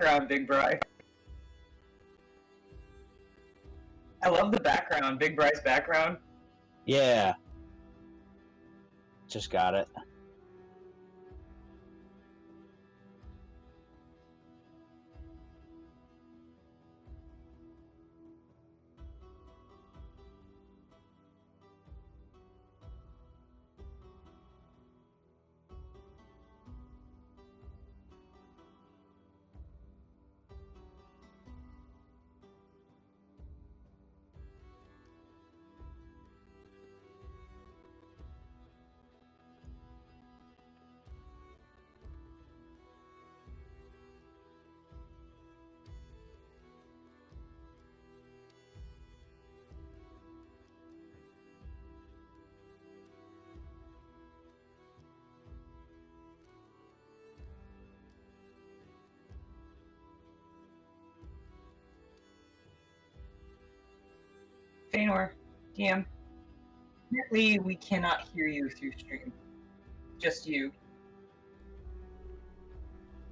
background, Big Bry. I love the background, Big Bry's background. Yeah. Just got it. Feanor, DM. Apparently, we cannot hear you through stream. Just you.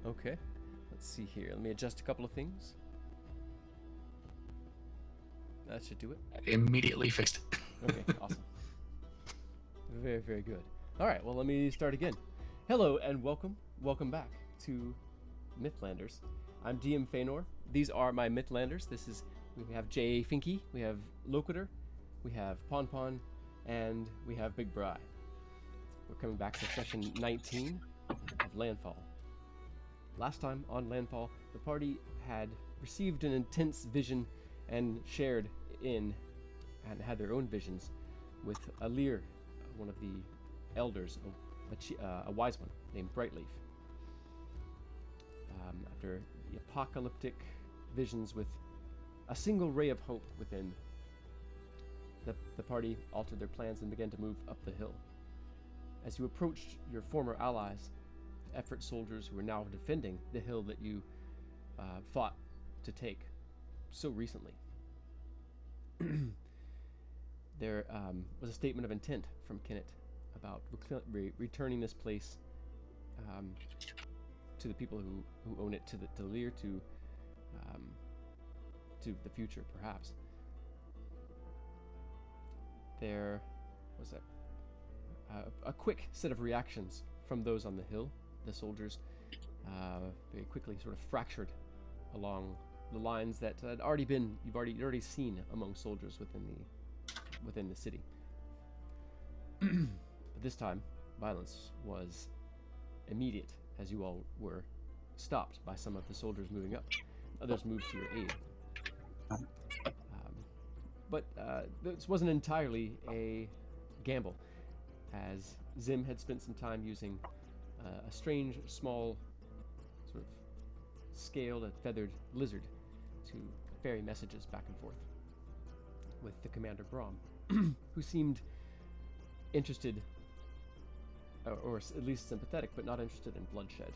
Okay, let's see here. Let me adjust a couple of things. That should do it. Immediately fixed it. Okay, awesome. Very, very good. All right, well, let me start again. Hello and welcome back to Mythlanders. I'm DM Feanor. These are my Mythlanders. We have J. Finky, we have Locator, we have Pon, and we have Big Bry. We're coming back to session 19 of Landfall. Last time on Landfall, the party had received an intense vision and shared in and had their own visions with Alir, one of the elders, a wise one named Brightleaf. After the apocalyptic visions with a single ray of hope within, the party altered their plans and began to move up the hill. As you approached your former allies, effort soldiers who were now defending the hill that you fought to take so recently, there was a statement of intent from Kenneth about returning this place to the people who own it, to Lear, to the future, perhaps. There was a quick set of reactions from those on the hill. The soldiers very quickly sort of fractured along the lines that had you've already seen among soldiers within the city. But this time, violence was immediate, as you all were stopped by some of the soldiers moving up. Others moved to your aid. But this wasn't entirely a gamble, as Zim had spent some time using a strange, small, sort of scaled and feathered lizard to ferry messages back and forth with the Commander Brahm, who seemed interested, or at least sympathetic, but not interested in bloodshed,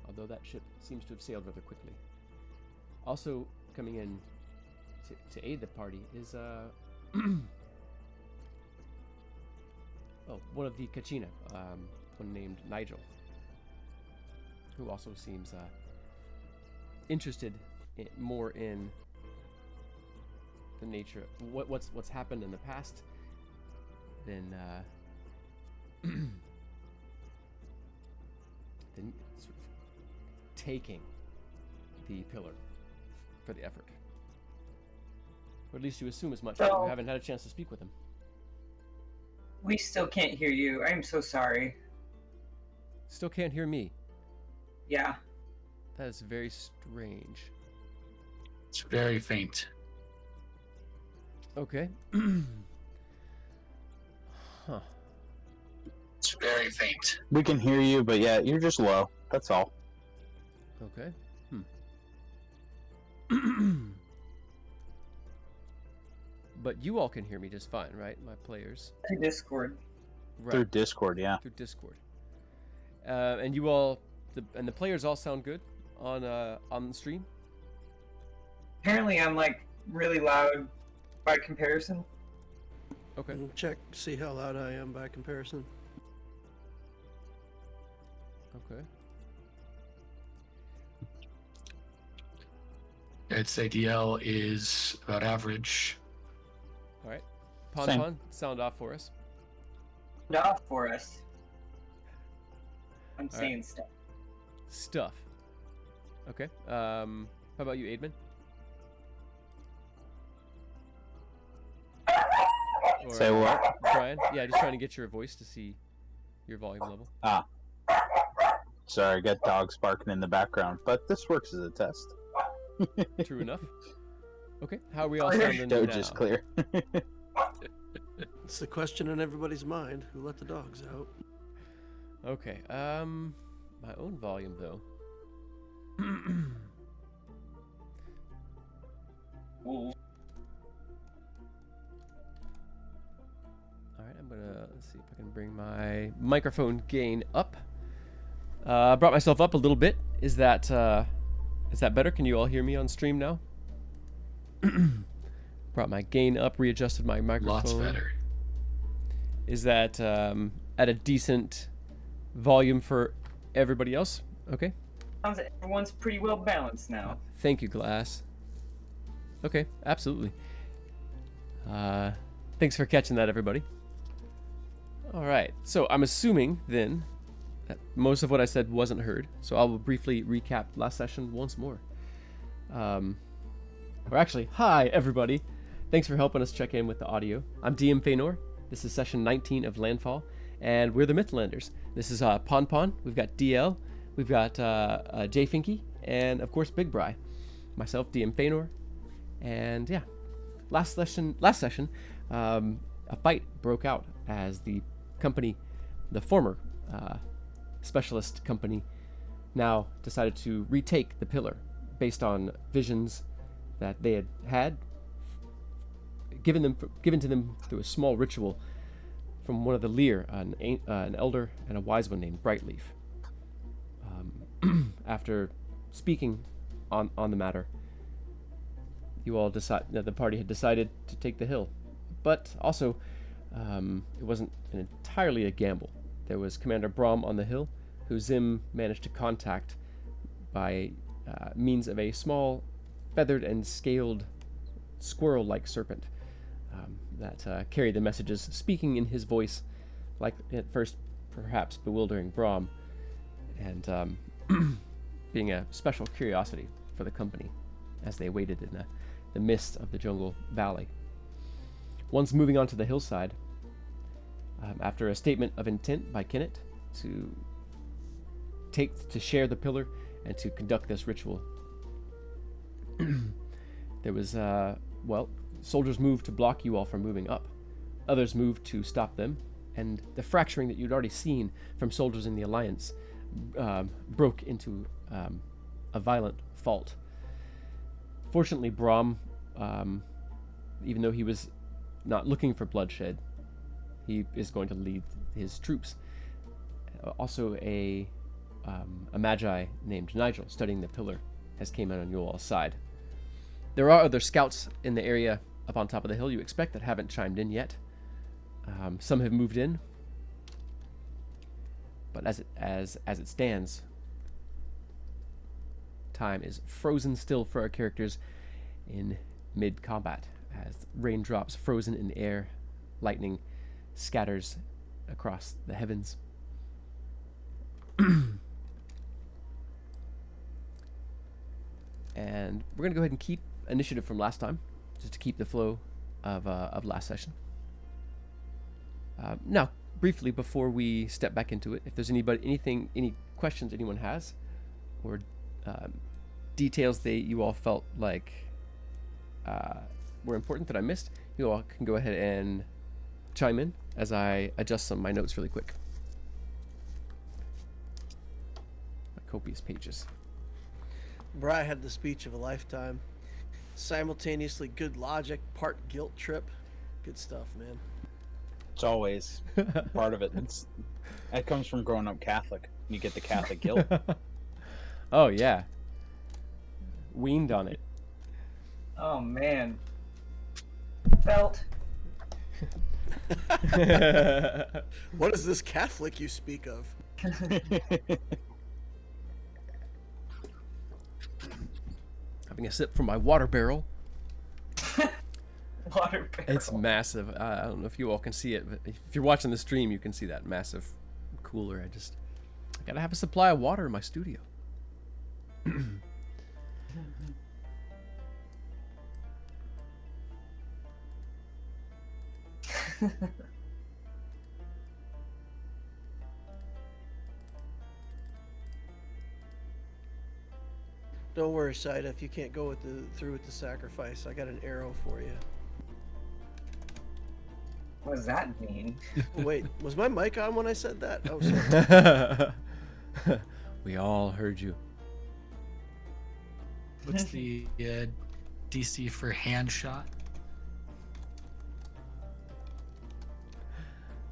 although that ship seems to have sailed rather quickly. Also coming in to aid the party is one of the Kachina, one named Nigel, who also seems interested more in the nature of what's happened in the past than than sort of taking the pillar for the effort. Or at least you assume as much, but you haven't had a chance to speak with him. We still can't hear you. I'm so sorry. Still can't hear me. Yeah. That is very strange. It's very faint. Okay. Huh. It's very faint. We can hear you, but yeah, you're just low. That's all. Okay. But you all can hear me just fine, right? My players. Through Discord. Right. Through Discord, yeah. Through Discord. And you all, the players all sound good on the stream? Apparently I'm like really loud by comparison. Okay. Check, see how loud I am by comparison. Okay. I'd say DL is about average. All right. Same. Pon, sound off for us. Off for us. I'm right. saying stuff. Stuff. Okay. How about you, Aidman? Or, Say what? Brian? Yeah, just trying to get your voice to see your volume level. Sorry, I got dogs barking in the background, but this works as a test. True enough. Okay. How are we all Oh, sounding now? Doge is clear. It's the question on everybody's mind: who let the dogs out? Okay. My own volume though. Ooh. All right, I'm gonna let's see if I can bring my microphone gain up. I brought myself up a little bit. Is that better? Can you all hear me on stream now? Brought my gain up, readjusted my microphone. Lots better. Is that at a decent volume for everybody else? Okay. Sounds like everyone's pretty well balanced now. Thank you, Glass. Okay, absolutely. Thanks for catching that, everybody. All right, so I'm assuming then that most of what I said wasn't heard, so I will briefly recap last session once more. Or actually, hi, everybody. Thanks for helping us check in with the audio. I'm DM Feanor. This is session 19 of Landfall, and we're the Mythlanders. This is Pon. We've got DL. We've got Jay Finky, and of course Big Bry. Myself, DM Feanor, and yeah, last session, a fight broke out as the company, the former specialist company, now decided to retake the pillar based on visions that they had given to them through a small ritual from one of the Lear, an elder and a wise one named Brightleaf. After speaking on the matter, the party had decided to take the hill, but also it wasn't entirely a gamble. There was Commander Brom on the hill, who Zim managed to contact by means of a small, feathered and scaled squirrel-like serpent that carried the messages, speaking in his voice, like at first perhaps bewildering Brom, and being a special curiosity for the company as they waited in the mist of the jungle valley. Once moving onto the hillside, after a statement of intent by Kennett to share the pillar and to conduct this ritual, there was soldiers moved to block you all from moving up. Others moved to stop them, and the fracturing that you'd already seen from soldiers in the Alliance broke into a violent fault. Fortunately, Brom, even though he was not looking for bloodshed, he is going to lead his troops. Also, a magi named Nigel, studying the pillar, has came out on you all's side. There are other scouts in the area up on top of the hill you expect that haven't chimed in yet. Some have moved in, but as it stands, time is frozen still for our characters in mid-combat, as raindrops frozen in the air, lightning scatters across the heavens. And we're going to go ahead and keep initiative from last time, just to keep the flow of last session. Now, briefly, before we step back into it, if there's any questions anyone has, or details you all felt like were important that I missed, you all can go ahead and chime in as I adjust some of my notes really quick. Copious pages. Bry had the speech of a lifetime. Simultaneously good logic, part guilt trip. Good stuff, man. It's always part of it. That comes from growing up Catholic. You get the Catholic guilt. Oh yeah, weaned on it. Oh man. Felt. What is this Catholic you speak of? grabbing a sip from my water barrel. Water barrel. It's massive. I don't know if you all can see it, but if you're watching the stream, you can see that massive cooler. I gotta have a supply of water in my studio. Don't worry, Saida. If you can't go through with the sacrifice, I got an arrow for you. What does that mean? Wait, was my mic on when I said that? Oh, sorry. We all heard you. What's the DC for hand shot?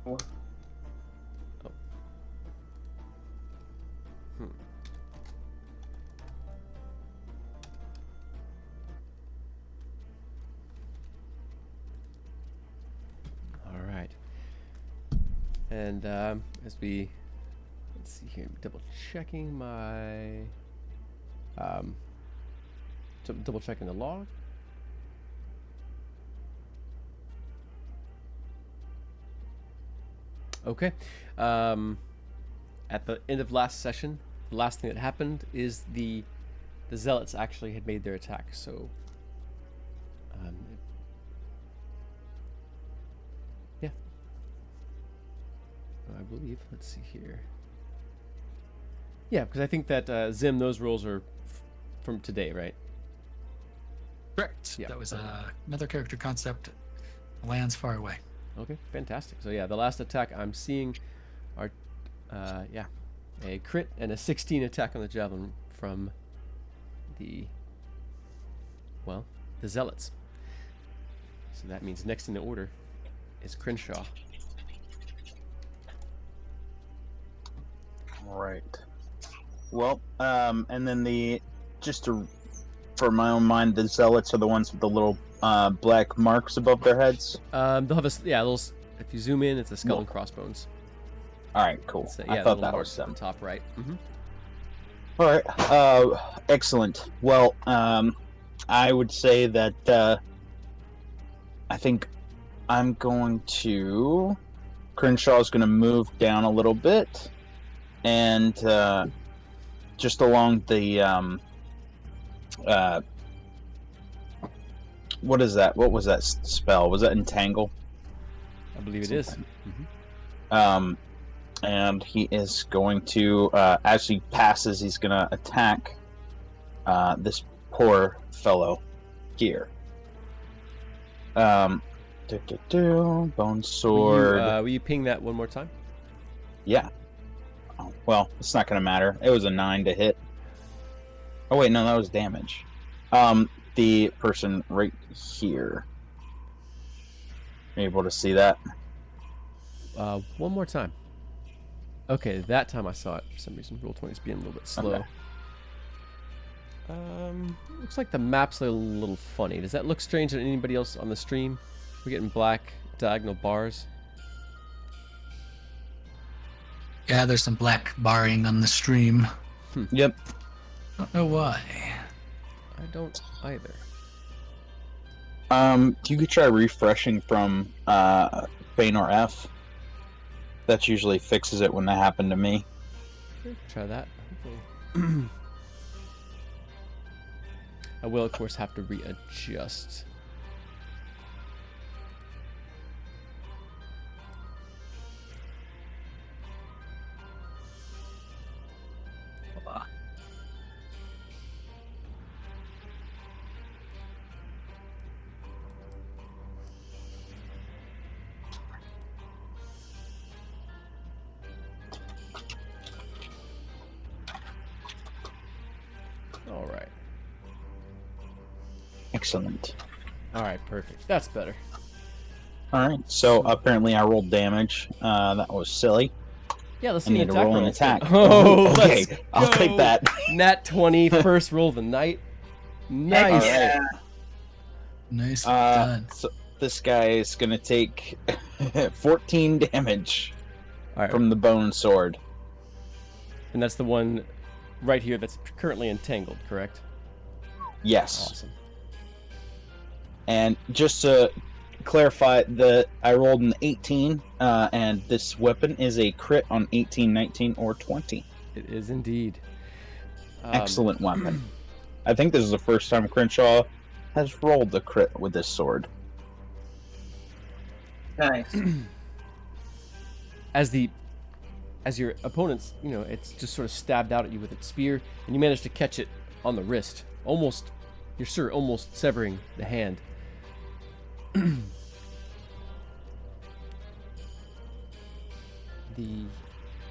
What? All right. And as we let's see here, double checking my double checking the log. Okay. At the end of last session, the last thing that happened is the zealots actually had made their attack. So, yeah, I believe. Let's see here. Yeah, because I think that Zim, those rules are from today, right? Correct. Yeah. That was another character concept. Lands far away. Okay, fantastic. So yeah, the last attack I'm seeing are, yeah, a crit and a 16 attack on the javelin from the zealots. So that means next in the order is Crenshaw. All right. Well, and then for my own mind, the zealots are the ones with the little black marks above their heads. They'll have little. If you zoom in, it's a skull and crossbones. All right, cool. It's I thought that was on them. the top right. Mm-hmm. All right. Excellent. Well, I would say that I think I'm going to. Crenshaw's going to move down a little bit, and just along the what is that? What was that spell? Was that entangle? I believe it is. And he is going to, as he passes, he's going to attack this poor fellow here. Bone sword. Will you ping that one more time? Yeah. Oh, well, it's not going to matter. It was a 9 to hit. Oh wait, no, that was damage. The person right here. Are you able to see that? One more time. Okay, that time I saw it. For some reason, Roll20 is being a little bit slow. Okay. Looks like the map's a little funny. Does that look strange to anybody else on the stream? We're getting black diagonal bars. Yeah, there's some black barring on the stream. Yep. Don't know why. I don't either. You could try refreshing from Feanor F. That usually fixes it when that happened to me. Try that. Hopefully. I will, of course, have to readjust. All right. Excellent. All right, perfect. That's better. Alright, so apparently I rolled damage. That was silly. Yeah, let's I see need an to attack roll an roll. attack. Oh, okay. let's I'll go. take that. Nat 20, first roll of the night. Nice. Alright. Nice done. So this guy is going to take 14 damage All right, from the bone sword. and that's the one right here that's currently entangled, correct? Yes. Awesome. And just to clarify, I rolled an 18, and this weapon is a crit on 18, 19, or 20. It is indeed. Excellent weapon. I think this is the first time Crenshaw has rolled a crit with this sword. Nice. As your opponent's, it's just sort of stabbed out at you with its spear, and you manage to catch it on the wrist, almost severing the hand.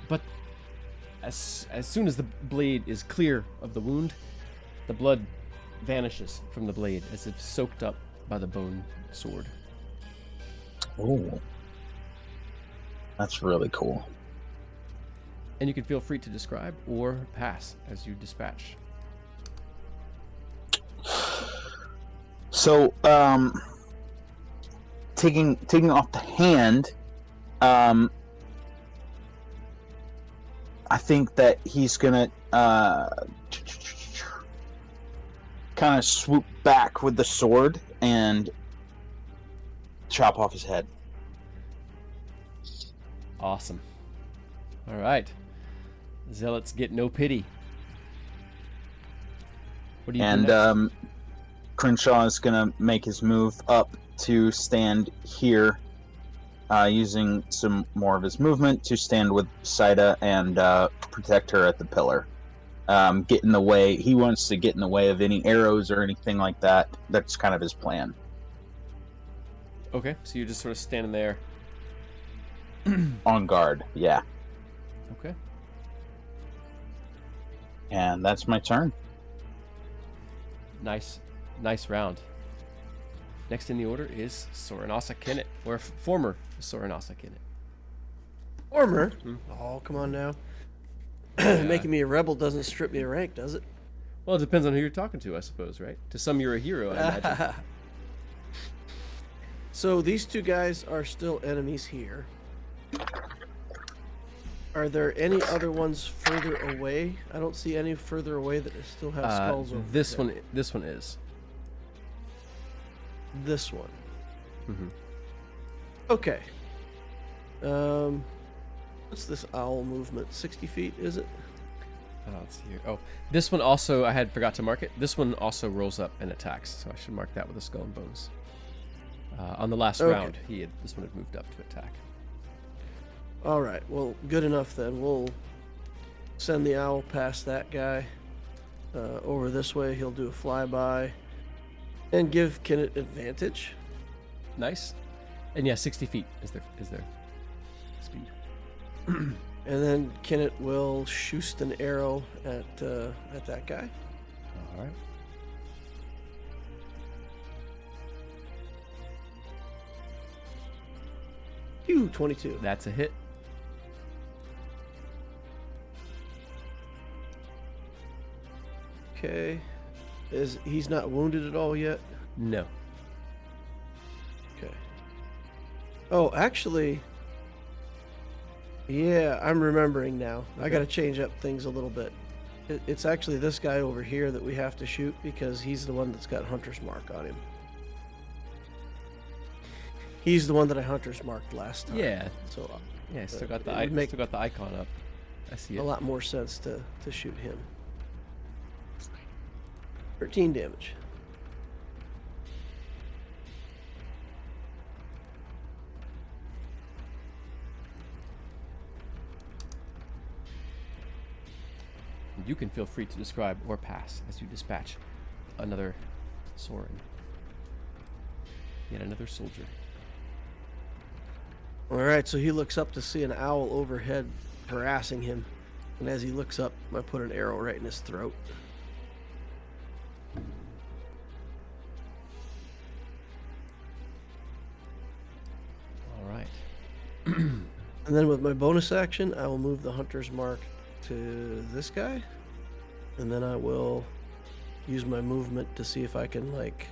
But as soon as the blade is clear of the wound, the blood vanishes from the blade as if soaked up by the bone sword. Oh, that's really cool. And you can feel free to describe or pass as you dispatch. So, taking off the hand, I think that he's gonna kind of swoop back with the sword and chop off his head. Awesome. All right. Zealots get no pity. What do you do next? Crenshaw is gonna make his move up to stand here, using some more of his movement to stand with Saida and protect her at the pillar. Get in the way. He wants to get in the way of any arrows or anything like that. That's kind of his plan. Okay, so you're just sort of standing there. On guard, yeah. Okay. And that's my turn. Nice round. Next in the order is Soranasa Kinnet, or former Soranasa Kinnet. Former? Oh, come on now. Making me a rebel doesn't strip me of rank, does it? Well, it depends on who you're talking to, I suppose, right? To some, you're a hero, I imagine. So these two guys are still enemies here. Are there any other ones further away? I don't see any further away that still have skulls over This there. one is. This one. Mm-hmm. Okay. What's this owl movement? 60 feet, is it? Let's see here. Oh, this one also, I had forgot to mark it. This one also rolls up and attacks, so I should mark that with a skull and bones. On the last round, this one had moved up to attack. All right. Well, good enough then. We'll send the owl past that guy over this way. He'll do a flyby and give Kinnet advantage. Nice. And yeah, 60 feet is their speed. And then Kinnet will shoot an arrow at that guy. All right. Phew, 22. That's a hit. Okay. He's not wounded at all yet? No. Okay. Oh, actually, yeah, I'm remembering now. I got to change up things a little bit. It's actually this guy over here that we have to shoot because he's the one that's got Hunter's Mark on him. He's the one that I Hunter's Marked last time. Yeah. So Yeah, still got the it would make still got the icon up. I see it. a lot more sense to shoot him. 13 damage. You can feel free to describe or pass as you dispatch another Sorin. Yet another soldier. All right, so he looks up to see an owl overhead harassing him. And as he looks up, I put an arrow right in his throat. All right. And then with my bonus action, I will move the Hunter's Mark to this guy. And then I will use my movement to see if I can, like,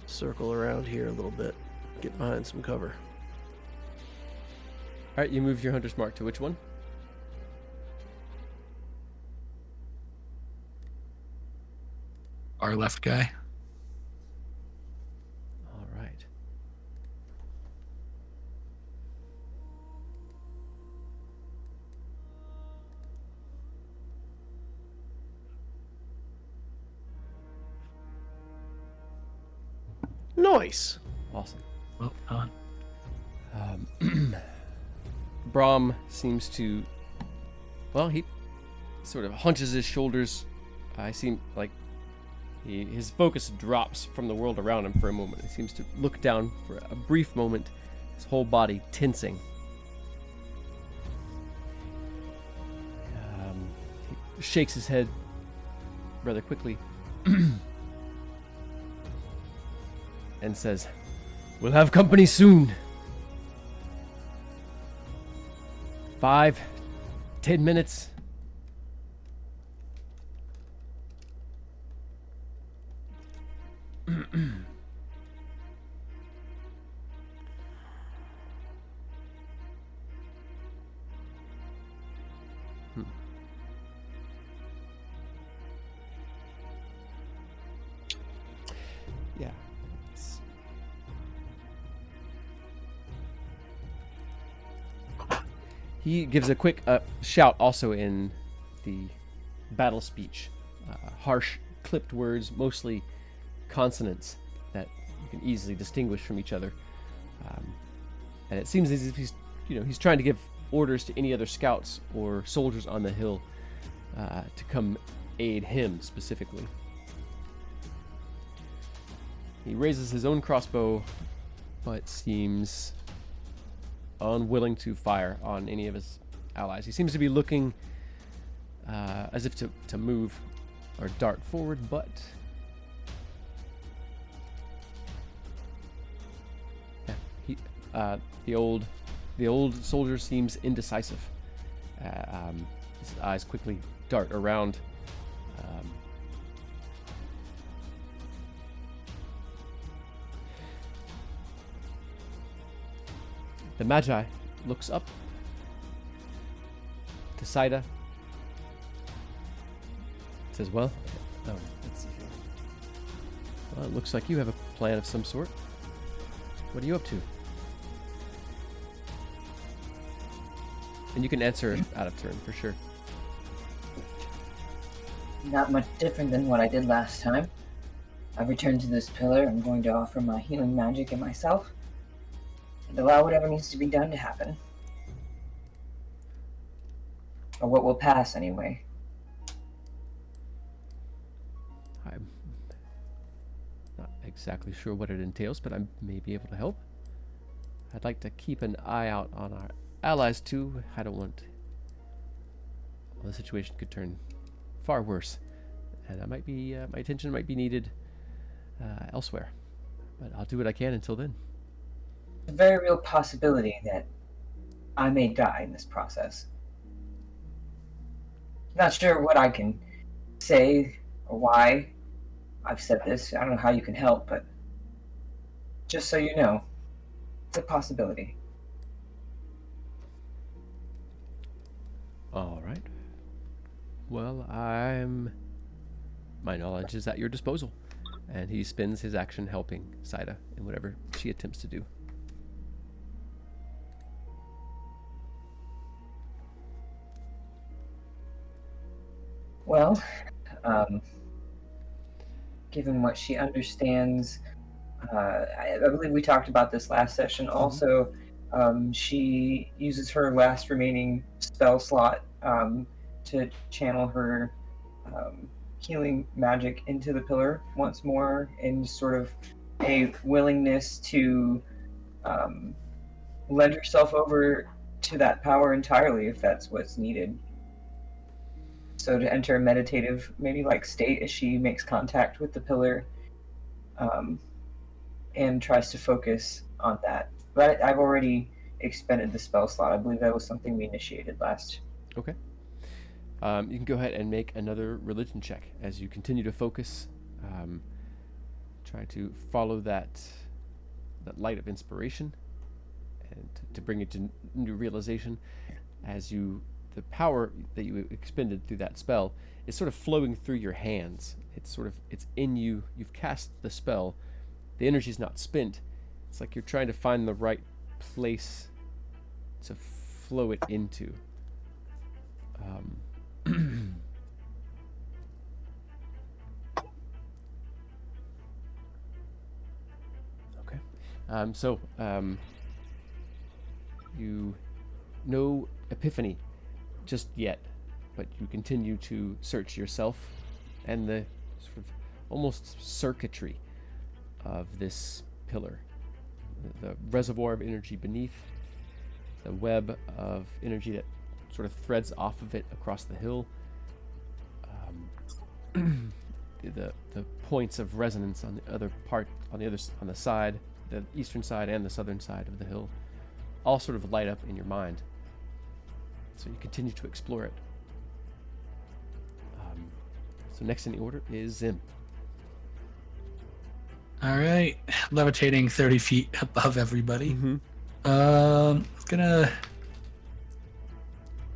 circle around here a little bit. Get behind some cover. All right, you move your hunter's mark to which one? Our left guy. All right. Nice. Awesome. Well done. Brahm seems to, well, he sort of hunches his shoulders. I seem like his focus drops from the world around him for a moment. He seems to look down for a brief moment, his whole body tensing. He shakes his head rather quickly and says, "We'll have company soon. 5, 10 minutes. Yeah. He gives a quick shout also in the battle speech. Harsh, clipped words, mostly consonants that you can easily distinguish from each other. And it seems as if he's trying to give orders to any other scouts or soldiers on the hill to come aid him specifically. He raises his own crossbow, but seems unwilling to fire on any of his allies. He seems to be looking as if to move or dart forward, but the old soldier seems indecisive. His eyes quickly dart around. The Magi looks up to Saida. Says, "Well, let's see here. Well, it looks like you have a plan of some sort. What are you up to?" And you can answer out of turn for sure. Not much different than what I did last time. I've returned to this pillar. I'm going to offer my healing magic and myself, and allow whatever needs to be done to happen. Or what will pass, anyway. I'm not exactly sure what it entails, but I may be able to help. I'd like to keep an eye out on our allies, too. I don't want... Well, the situation could turn far worse, and my attention might be needed elsewhere. But I'll do what I can until then. It's a very real possibility that I may die in this process. Not sure what I can say or why I've said this. I don't know how you can help, but just so you know, it's a possibility. All right. Well, my knowledge is at your disposal. And he spends his action helping Saida in whatever she attempts to do. Well, given what she understands, I believe we talked about this last session also. She uses her last remaining spell slot to channel her healing magic into the pillar once more, in sort of a willingness to lend herself over to that power entirely if that's what's needed. So to enter a meditative, maybe like state as she makes contact with the pillar and tries to focus on that. But I've already expended the spell slot. I believe that was something we initiated last. Okay. You can go ahead and make another religion check as you continue to focus, try to follow that light of inspiration and to bring it to new realization as the power that you expended through that spell is sort of flowing through your hands it's in you. You've cast the spell. The energy's not spent. It's like you're trying to find the right place to flow it into. Okay. You no epiphany just yet, but you continue to search yourself and the sort of almost circuitry of this pillar. The reservoir of energy beneath, the web of energy that sort of threads off of it across the hill, the points of resonance on the other part, on the side, the eastern side and the southern side of the hill, all sort of light up in your mind. So you continue to explore it. So next in the order is Zim. All right, levitating 30 feet above everybody. Mm-hmm. Gonna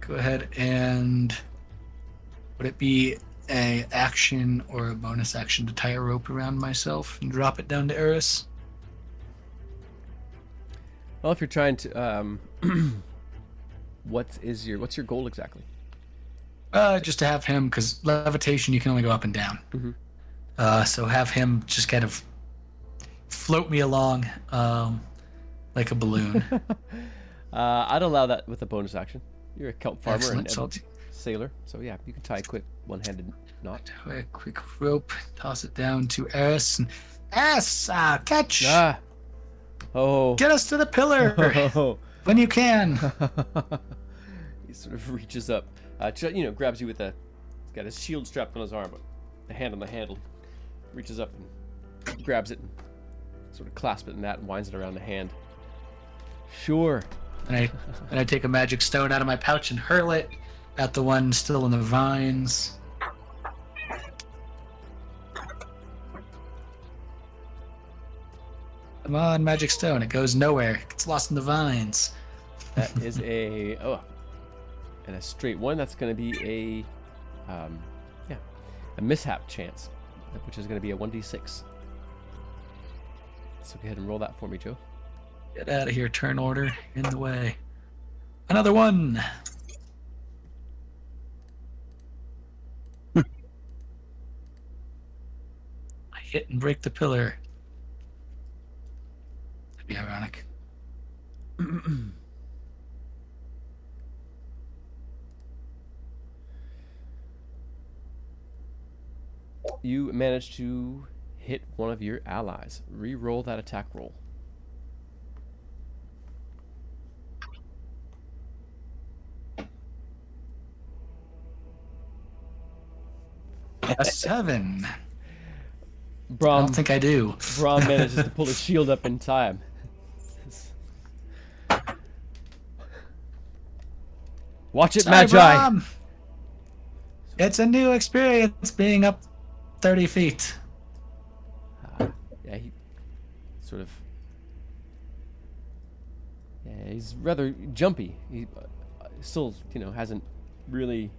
go ahead and would it be a action or a bonus action to tie a rope around myself and drop it down to Eris? Well, if you're trying to, what's your goal exactly? Just to have him, because levitation you can only go up and down. Mm-hmm. So have him just kind of float me along like a balloon. I'd allow that with a bonus action. You're a kelp farmer and Excellent. sailor, so yeah, you can tie a quick one-handed knot. Tie a quick rope, toss it down to Eris, and Eris, catch! Oh. Get us to the pillar Oh. when you can. He sort of reaches up, grabs you with he's got his shield strapped on his arm, but the hand on the handle, reaches up and grabs it and sort of clasps it in that and winds it around the hand. Sure. And I take a magic stone out of my pouch and hurl it at the one still in the vines. Come on, magic stone. It goes nowhere. It gets lost in the vines. That is and a straight one. That's going to be a mishap chance, which is going to be a 1d6. So go ahead and roll that for me, Joe. Get out of here, turn order. In the way. Another one. I hit and break the pillar. That'd be ironic. You managed to hit one of your allies. Re-roll that attack roll. A 7. Brom, I don't think I do. Brom manages to pull his shield up in time. Watch it, Sorry, Magi! Brom. It's a new experience being up 30 feet. Yeah, he sort of... Yeah, he's rather jumpy. He still, hasn't really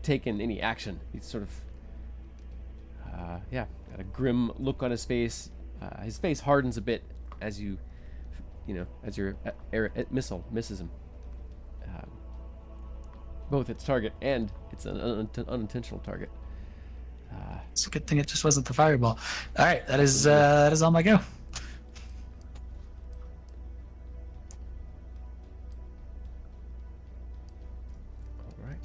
taken any action. He's sort of... got a grim look on his face. His face hardens a bit as as your missile misses him. Both its target and it's an unintentional target. It's a good thing it just wasn't the fireball. All right, that is all my go. All right.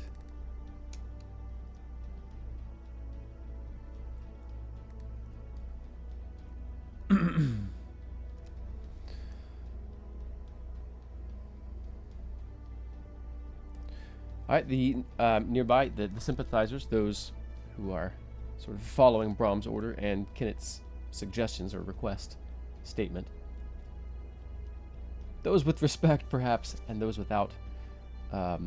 All right, the nearby, the sympathizers, those who are sort of following Brom's order and Kennett's suggestions or request statement. Those with respect, perhaps, and those without. But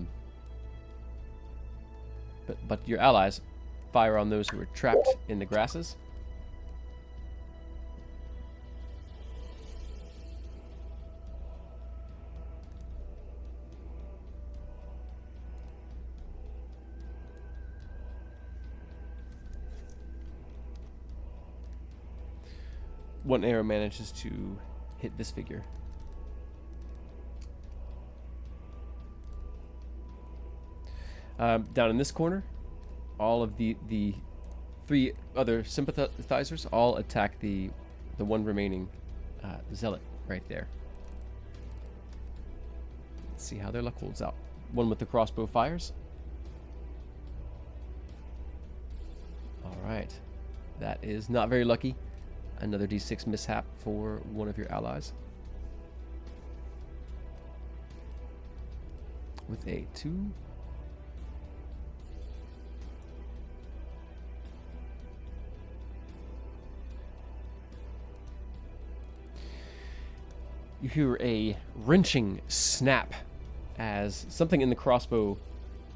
your allies fire on those who are trapped in the grasses. one arrow manages to hit this figure. Down in this corner, all of the 3 other sympathizers all attack the one remaining zealot right there. Let's see how their luck holds out. One with the crossbow fires. Alright. That is not very lucky. Another d6 mishap for one of your allies. With a 2. You hear a wrenching snap as something in the crossbow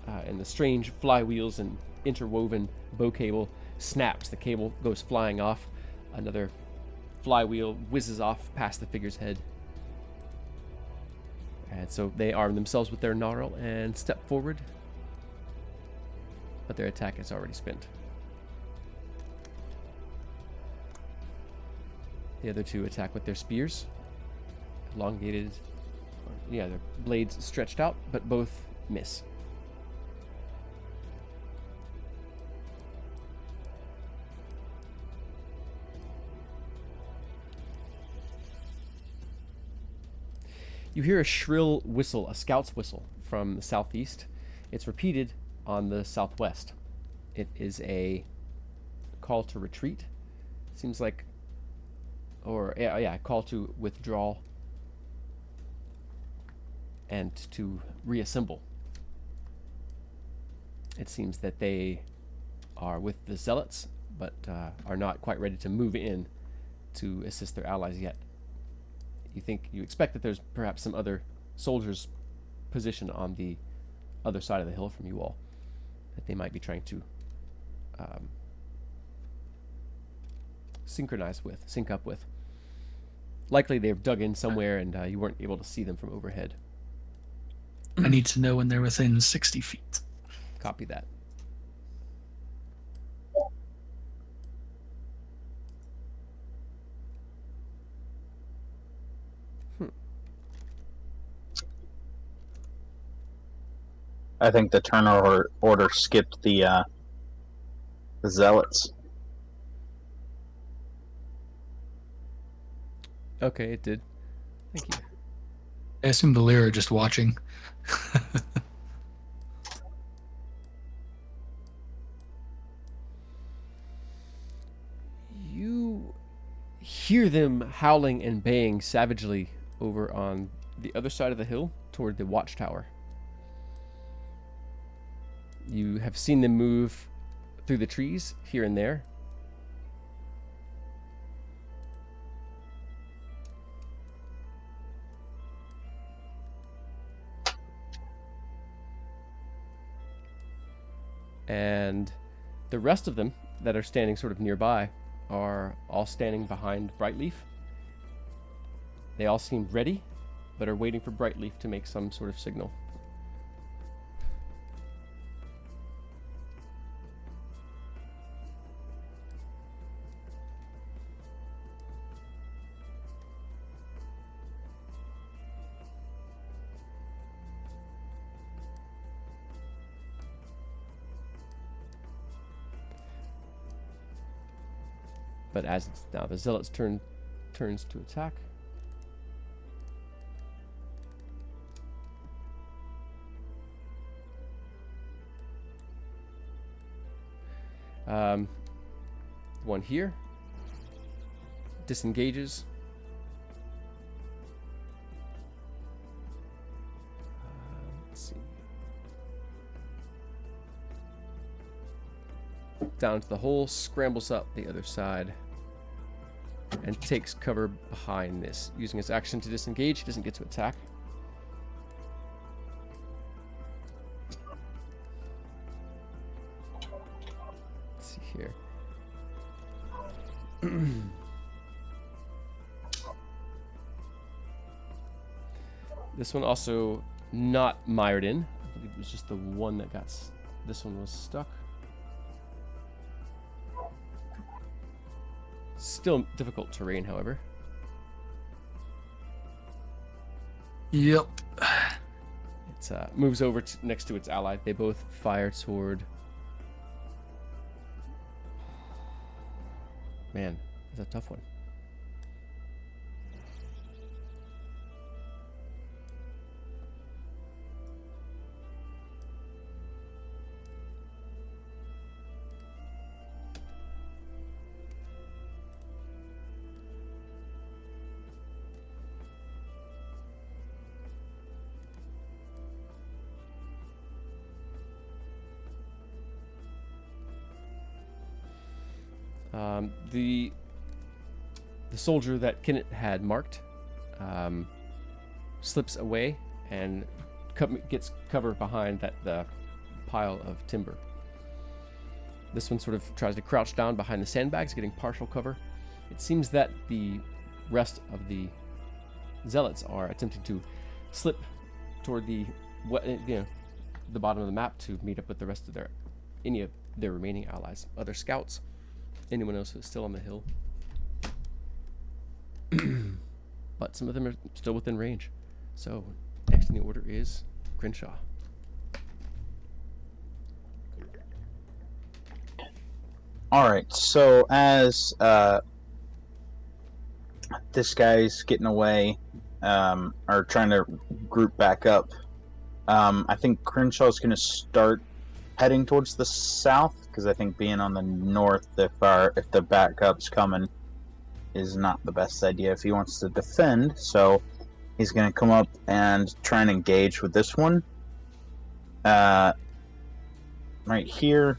and the strange flywheels and interwoven bow cable snaps. The cable goes flying off. Another flywheel whizzes off past the figure's head. And so they arm themselves with their gnarl and step forward. But their attack is already spent. The other 2 attack with their spears. Elongated, yeah, their blades stretched out, but both miss. You hear a shrill whistle, a scout's whistle from the southeast. It's repeated on the southwest. It is a call to retreat. Seems like, or yeah, call to withdraw and to reassemble. It seems that they are with the zealots, but are not quite ready to move in to assist their allies yet. You expect that there's perhaps some other soldiers positioned on the other side of the hill from you all that they might be trying to sync up with. Likely they've dug in somewhere and you weren't able to see them from overhead. I need to know when they're within 60 feet. Copy that. I think the turn order skipped the zealots. Okay, it did. Thank you. I assume the Lyra are just watching. You hear them howling and baying savagely over on the other side of the hill toward the watchtower. You have seen them move through the trees here and there. And the rest of them that are standing sort of nearby are all standing behind Brightleaf. They all seem ready, but are waiting for Brightleaf to make some sort of signal. But as it's now the zealot's turns to attack. One here disengages. Let's see. Down to the hole, scrambles up the other side, and takes cover behind this. Using his action to disengage, he doesn't get to attack. Let's see here. This one also not mired in. I believe it was just the one that got... This one was stuck. Still difficult terrain, however. Yep. It moves over next to its ally. They both fire toward... Man, that's a tough one. The soldier that Kenneth had marked slips away and gets cover behind the pile of timber. This one sort of tries to crouch down behind the sandbags, getting partial cover. It seems that the rest of the zealots are attempting to slip toward the bottom of the map to meet up with the rest of any of their remaining allies, other scouts, anyone else who's still on the hill. But some of them are still within range. So next in the order is Crenshaw. All right. So as this guy's getting away, or trying to group back up, I think Crenshaw's going to start heading towards the south, because I think being on the north, if the backup's coming, is not the best idea if he wants to defend. So he's going to come up and try and engage with this one right here,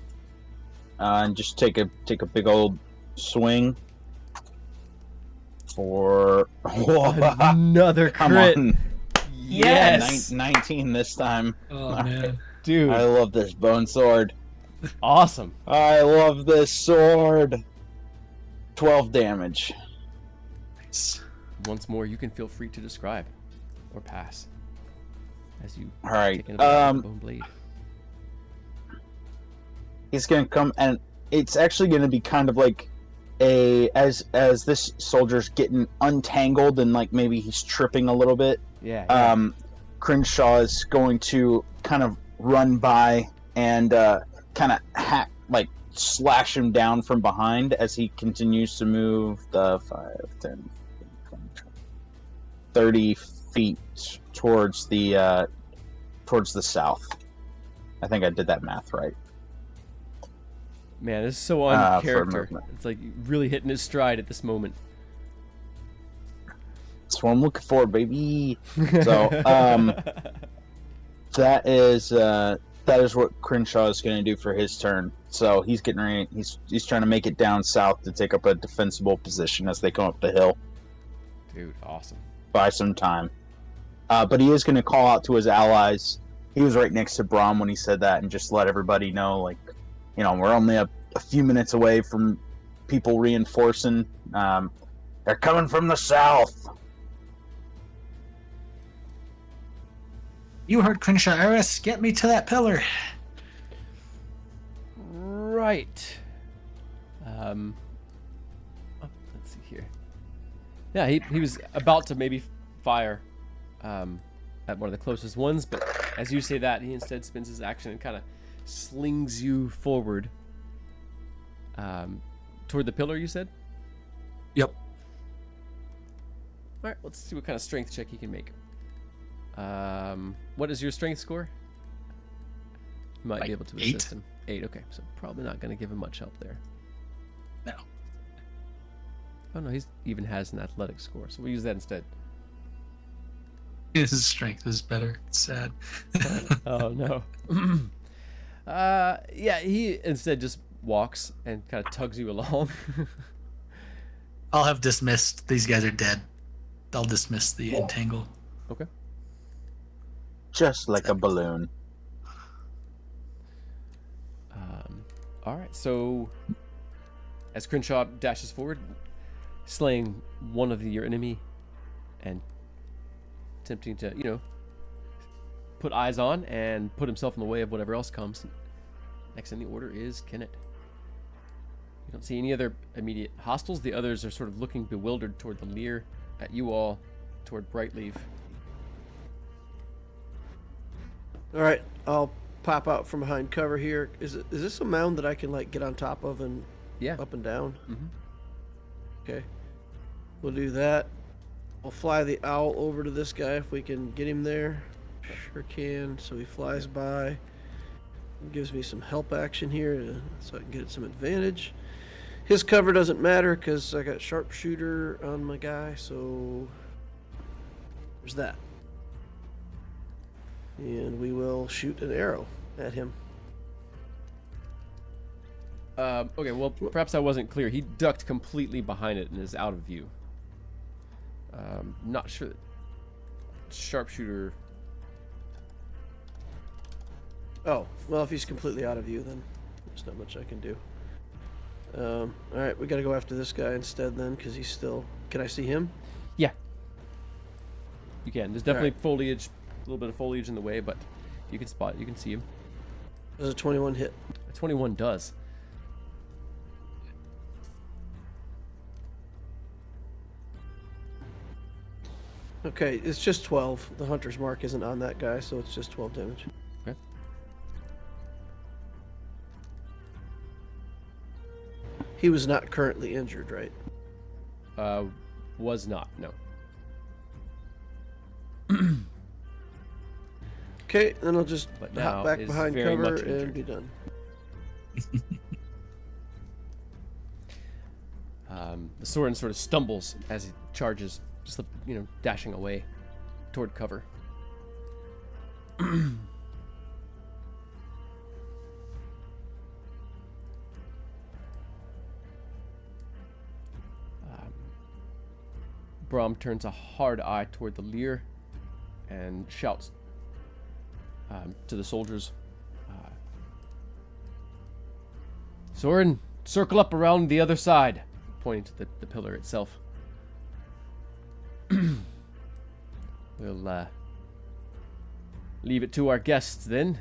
and just take a big old swing for Another come crit. on. Yes. 19 this time. Oh man. Dude, I love this bone sword. awesome. I love this sword. 12 damage. Nice. Once more, you can feel free to describe or pass as you All right. take another bone blade. He's gonna come, and it's actually gonna be kind of like as this soldier's getting untangled and like maybe he's tripping a little bit. Yeah. Crenshaw is going to kind of run by and kind of slash him down from behind as he continues to move the 5, 10, 20, 30 feet towards the south. I think I did that math right. Man, this is so on for character. movement. It's like really hitting his stride at this moment. That's what I'm looking for, baby. So that is what Crenshaw is going to do for his turn. So he's getting ready. He's trying to make it down south to take up a defensible position as they come up the hill. Dude, awesome. Buy some time. But he is going to call out to his allies. He was right next to Brahm when he said that, and just let everybody know, like, you know, we're only a few minutes away from people reinforcing. They're coming from the south. You heard Crenshaw, Eris. Get me to that pillar. Right. Let's see here. Yeah, he was about to maybe fire at one of the closest ones, but as you say that, he instead spins his action and kind of slings you forward toward the pillar, you said? Yep. All right, let's see what kind of strength check he can make. What is your strength score? You might be able to assist him. 8, okay. So probably not going to give him much help there. No. Oh, no, he even has an athletic score, so we'll use that instead. His strength is better. It's sad. Oh, no. Yeah, he instead just walks and kind of tugs you along. I'll have dismissed. These guys are dead. I'll dismiss the entangle. Okay. Just like a balloon. All right, so as Crenshaw dashes forward, slaying one of your enemy and attempting to, you know, put eyes on and put himself in the way of whatever else comes. Next in the order is Kenneth. don't see any other immediate hostiles. The others are sort of looking bewildered toward the Lear, at you all, toward Brightleaf. All right, I'll pop out from behind cover here. Is this a mound that I can like get on top of and Yeah. up and down? Mm-hmm. Okay, we'll do that. I'll fly the owl over to this guy if we can get him there. Sure can. So he flies by. Gives me some help action here so I can get some advantage. His cover doesn't matter because I got sharpshooter on my guy, so there's that. And we will shoot an arrow at him. Okay, well, perhaps I wasn't clear. He ducked completely behind it and is out of view. Not sure that sharpshooter... Oh, well, if he's completely out of view, then there's not much I can do. Alright, we gotta go after this guy instead then, because he's still... Can I see him? Yeah. You can. There's definitely Alright. foliage, a little bit of foliage in the way, but you can see him. Does a 21 hit? A 21 does. Okay, it's just 12. The hunter's mark isn't on that guy, so it's just 12 damage. Okay. He was not currently injured, right? Was not, no. Okay, then I'll just But now hop back is behind very cover much and injured. be done. The Soren sort of stumbles as he charges, just dashing away toward cover. Brom turns a hard eye toward the Lear and shouts to the soldiers, Soren, circle up around the other side, pointing to the pillar itself. We'll leave it to our guests then.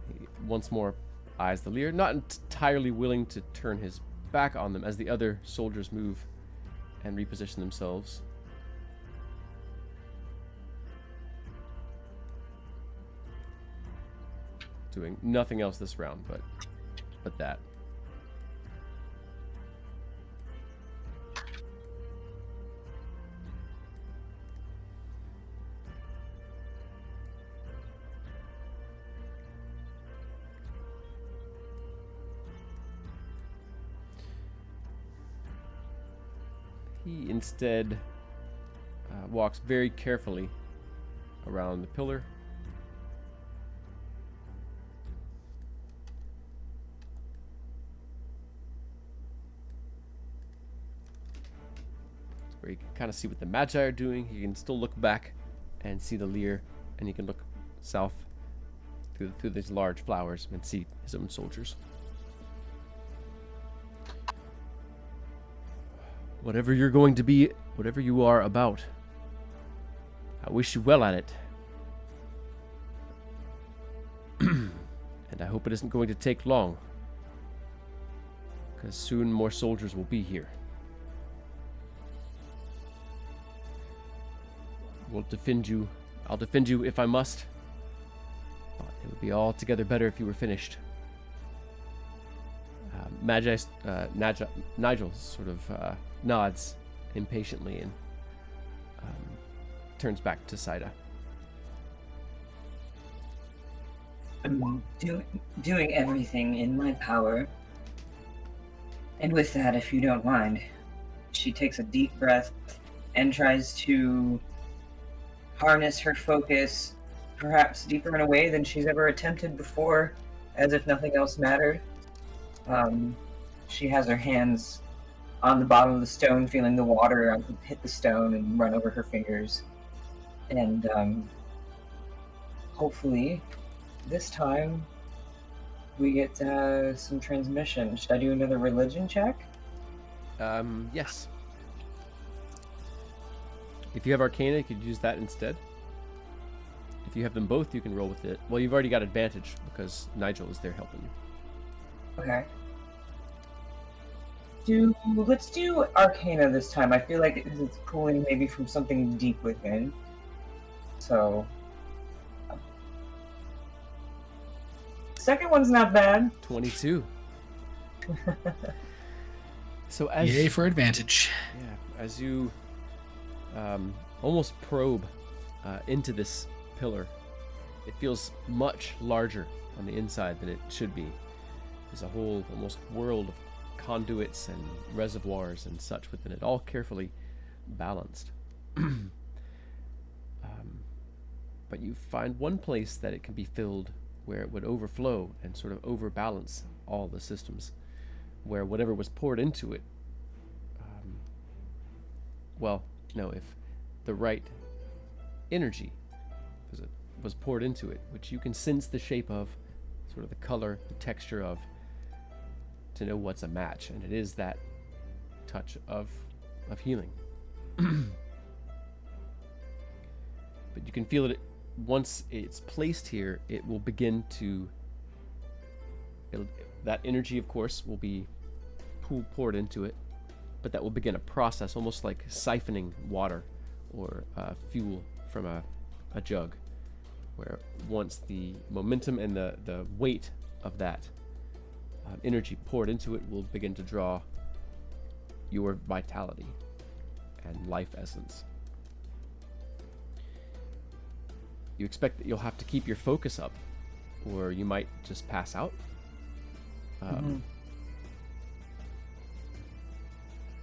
He once more eyes the Lear, not entirely willing to turn his back on them as the other soldiers move and reposition themselves. Doing nothing else this round but that. He instead walks very carefully around the pillar. Where you can kind of see what the Magi are doing. He can still look back and see the Lear, and he can look south through these large flowers and see his own soldiers. Whatever you're going to be, whatever you are about, I wish you well at it. And I hope it isn't going to take long, because soon more soldiers will be here. We'll defend you. I'll defend you if I must. But it would be altogether better if you were finished. Nigel sort of nods impatiently and turns back to Saida. I'm doing everything in my power. And with that, if you don't mind, she takes a deep breath and tries to harness her focus perhaps deeper in a way than she's ever attempted before, as if nothing else mattered. She has her hands on the bottom of the stone, feeling the water hit the stone and run over her fingers. And hopefully, this time, we get some transmission. Should I do another religion check? Yes. If you have Arcana, you could use that instead. If you have them both, you can roll with it. Well, you've already got advantage because Nigel is there helping you. Okay. Let's do Arcana this time. I feel like it's pulling maybe from something deep within. So, second one's not bad. 22. So as Yay for advantage. as you almost probe into this pillar, it feels much larger on the inside than it should be. There's a whole almost world of conduits and reservoirs and such within it, all carefully balanced. But you find one place that it can be filled where it would overflow and sort of overbalance all the systems, where whatever was poured into it, if the right energy was poured into it, which you can sense the shape of, sort of the color, the texture of, to know what's a match, and it is that touch of healing. But you can feel that once it's placed here, it will begin to. That energy, of course, will be poured into it, but that will begin a process, almost like siphoning water or fuel from a jug, where once the momentum and the weight of that energy poured into it will begin to draw your vitality and life essence. You expect that you'll have to keep your focus up, or you might just pass out.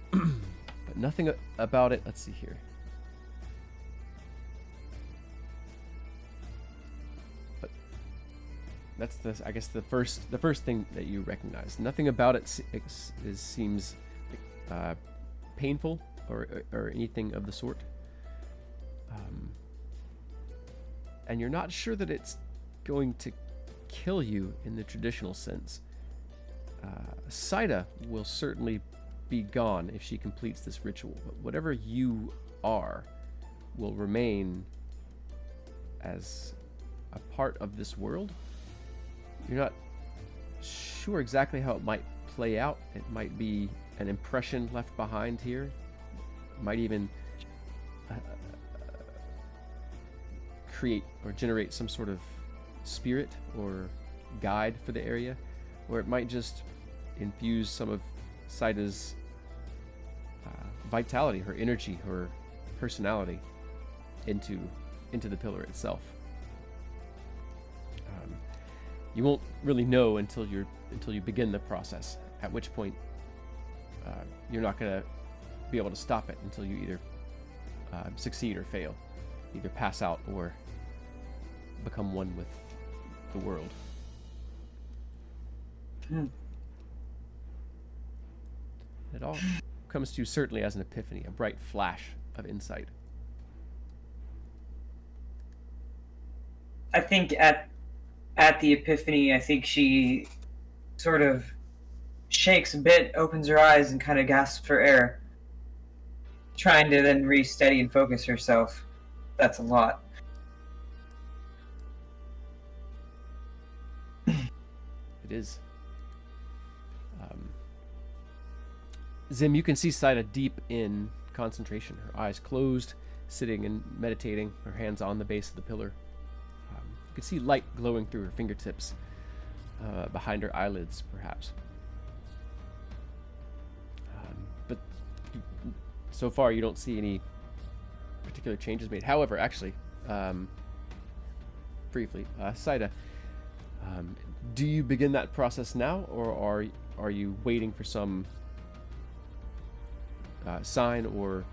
But nothing about it. Let's see here. But that's I guess the first thing that you recognize. Nothing about it seems painful or anything of the sort. And you're not sure that it's going to kill you in the traditional sense. Saida will certainly be gone if she completes this ritual, but whatever you are will remain as a part of this world. You're not sure exactly how it might play out. It might be an impression left behind here. It might even create or generate some sort of spirit or guide for the area, or it might just infuse some of Saida's vitality, her energy, her personality into the pillar itself. You won't really know until you begin the process, at which point you're not going to be able to stop it until you either succeed or fail, either pass out or become one with the world. It all comes to you certainly as an epiphany, a bright flash of insight. I think at the epiphany, I think she sort of shakes a bit, opens her eyes, and kind of gasps for air, trying to then re-steady and focus herself. That's a lot. It is. Zim, you can see Saida deep in concentration, her eyes closed, sitting and meditating, her hands on the base of the pillar. You can see light glowing through her fingertips, behind her eyelids, perhaps. But so far, you don't see any particular changes made. However, actually, briefly, Saida, do you begin that process now, or are you waiting for some sign, or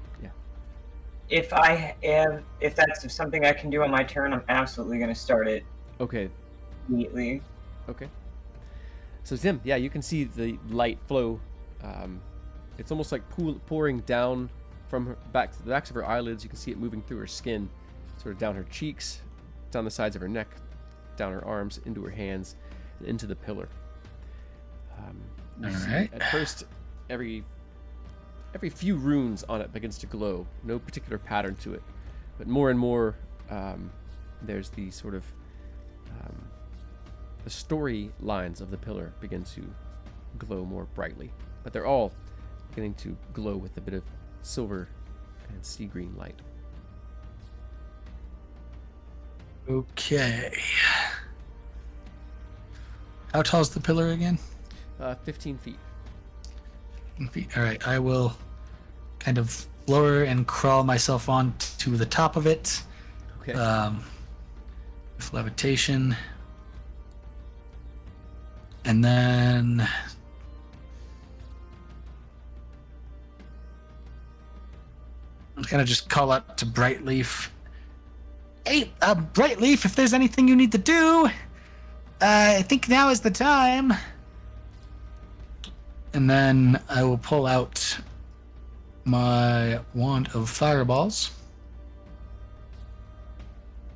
If that's something I can do on my turn, I'm absolutely going to start it. Okay. Immediately. Okay. So Zim, yeah, you can see the light flow. It's almost like pouring down from her back to the backs of her eyelids. You can see it moving through her skin, sort of down her cheeks, down the sides of her neck, down her arms, into her hands, and into the pillar. You see, at first, every few runes on it begins to glow. No particular pattern to it, but more and more, there's the sort of the story lines of the pillar begin to glow more brightly. But they're all beginning to glow with a bit of silver and sea green light. Okay. How tall is the pillar again? 15 feet. 15 feet. All right. I will kind of lower and crawl myself on to the top of it. Okay. With levitation. And then I'm gonna just call out to Brightleaf. Hey, Brightleaf, if there's anything you need to do, I think now is the time. And then I will pull out my wand of fireballs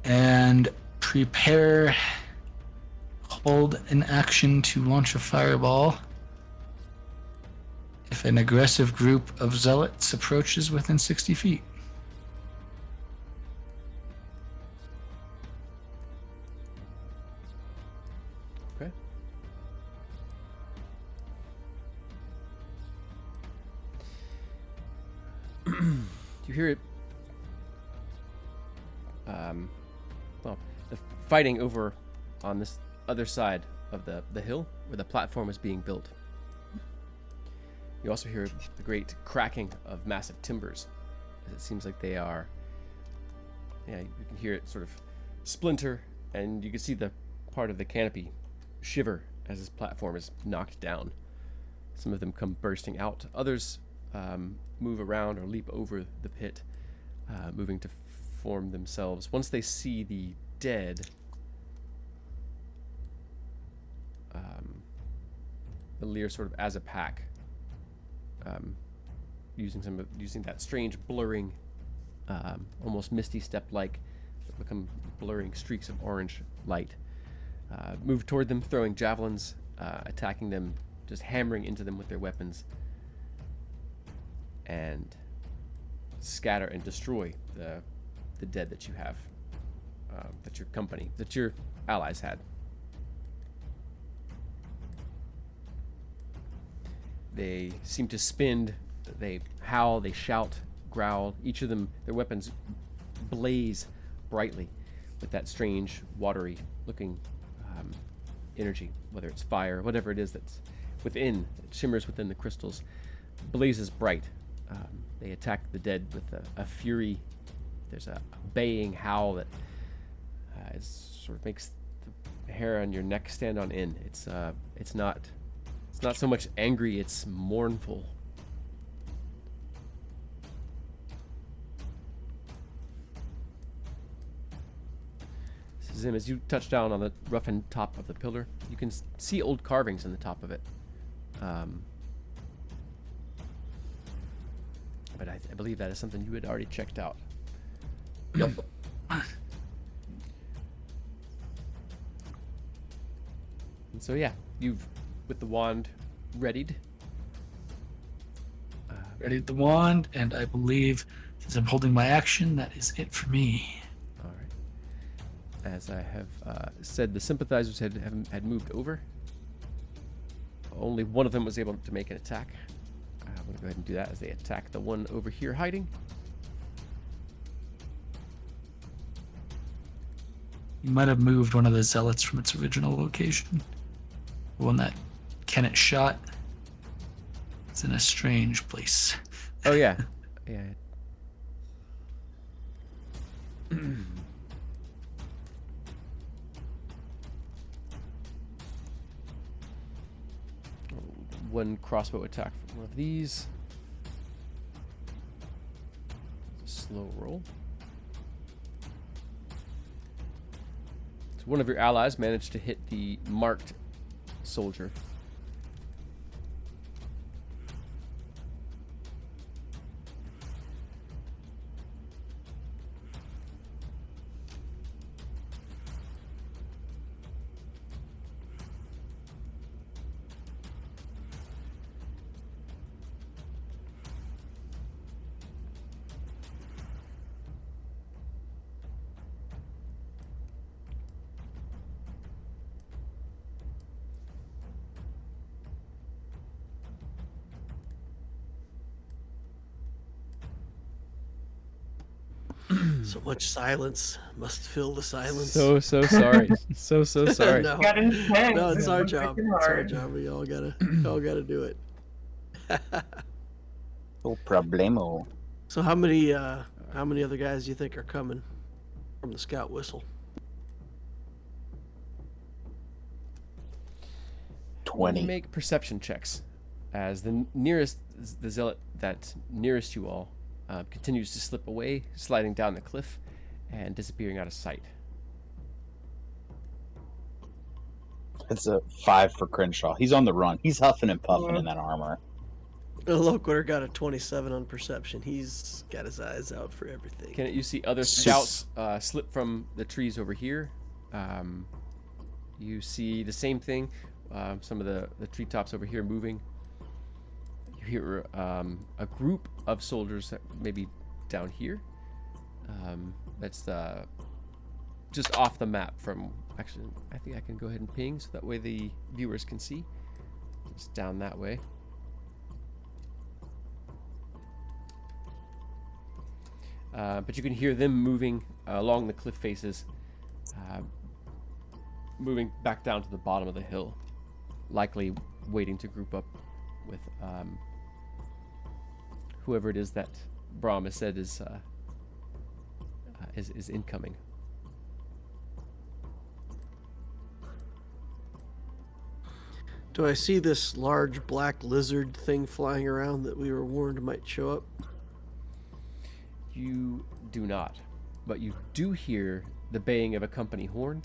and prepare, hold an action to launch a fireball if an aggressive group of zealots approaches within 60 feet. Okay. You hear it. Well, the fighting over on this other side of the hill where the platform is being built. You also hear the great cracking of massive timbers. As it seems like they are. Yeah, you can hear it sort of splinter, and you can see the part of the canopy shiver as this platform is knocked down. Some of them come bursting out. Others move around or leap over the pit, moving to form themselves. Once they see the dead, the Lear sort of as a pack, using that strange blurring, almost misty step-like, become blurring streaks of orange light. Move toward them, throwing javelins, attacking them, just hammering into them with their weapons, and scatter and destroy the dead that you have, that your allies had. They seem to spin, they howl, they shout, growl. Each of them, their weapons blaze brightly with that strange, watery looking energy, whether it's fire, whatever it is that's within, it shimmers within the crystals, blazes bright. They attack the dead with a fury. There's a baying howl that sort of makes the hair on your neck stand on end. It's not so much angry, it's mournful. Zim, as you touch down on the roughened top of the pillar, you can see old carvings in the top of it. But I believe that is something you had already checked out. Yep. And so yeah, you've, with the wand readied. Readied the wand, and I believe, since I'm holding my action, that is it for me. All right. As I have said, the sympathizers had moved over. Only one of them was able to make an attack. I'm going to go ahead and do that as they attack the one over here hiding. You might have moved one of the zealots from its original location. The one that Kenneth shot. It's in a strange place. Oh yeah, yeah. One crossbow attack from one of these. Slow roll. So one of your allies managed to hit the marked soldier. So much silence must fill the silence. So sorry. So sorry. No. Got intense. No, it's our One's job. freaking It's our hard. job. We all gotta do it. No problemo. So how many other guys do you think are coming from the scout whistle? 20. Make perception checks as the zealot that's nearest you all continues to slip away, sliding down the cliff and disappearing out of sight. It's a 5 for Crenshaw. He's on the run. He's huffing and puffing in that armor. The Loquitur got a 27 on perception. He's got his eyes out for everything. You see other scouts slip from the trees over here. You see the same thing. Some of the treetops over here moving. You hear a group of soldiers that maybe down here. That's just off the map from... Actually, I think I can go ahead and ping so that way the viewers can see. It's down that way. But you can hear them moving along the cliff faces, moving back down to the bottom of the hill, likely waiting to group up with whoever it is that Brahm has said is incoming. Do I see this large black lizard thing flying around that we were warned might show up? You do not, but you do hear the baying of a company horn.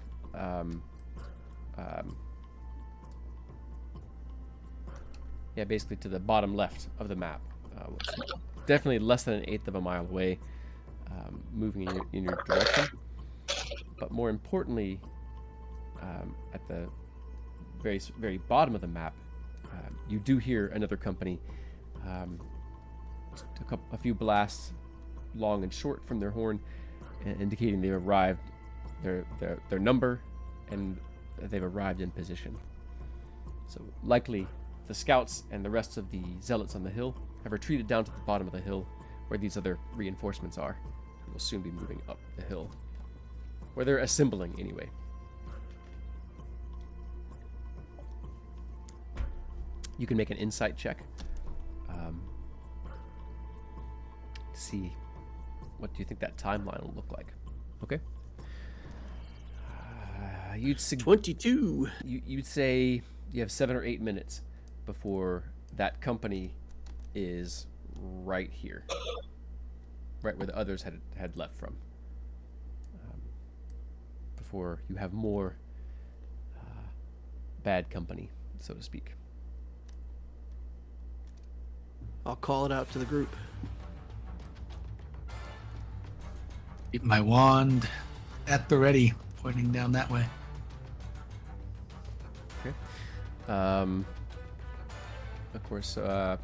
Yeah, basically to the bottom left of the map, which is definitely less than 1/8 of a mile away, moving in your direction. But more importantly, at the very bottom of the map, you do hear another company, a few blasts, long and short, from their horn, indicating they've arrived, their number, and they've arrived in position. So likely the scouts and the rest of the zealots on the hill have retreated down to the bottom of the hill where these other reinforcements are, who will soon be moving up the hill, where they're assembling anyway. You can make an insight check to see what do you think that timeline will look like. Okay. You'd 22. You'd say you have 7 or 8 minutes before that company is right here, right where the others had left from. Before you have more bad company, so to speak. I'll call it out to the group. Keep my wand at the ready, pointing down that way. Okay. Of course. All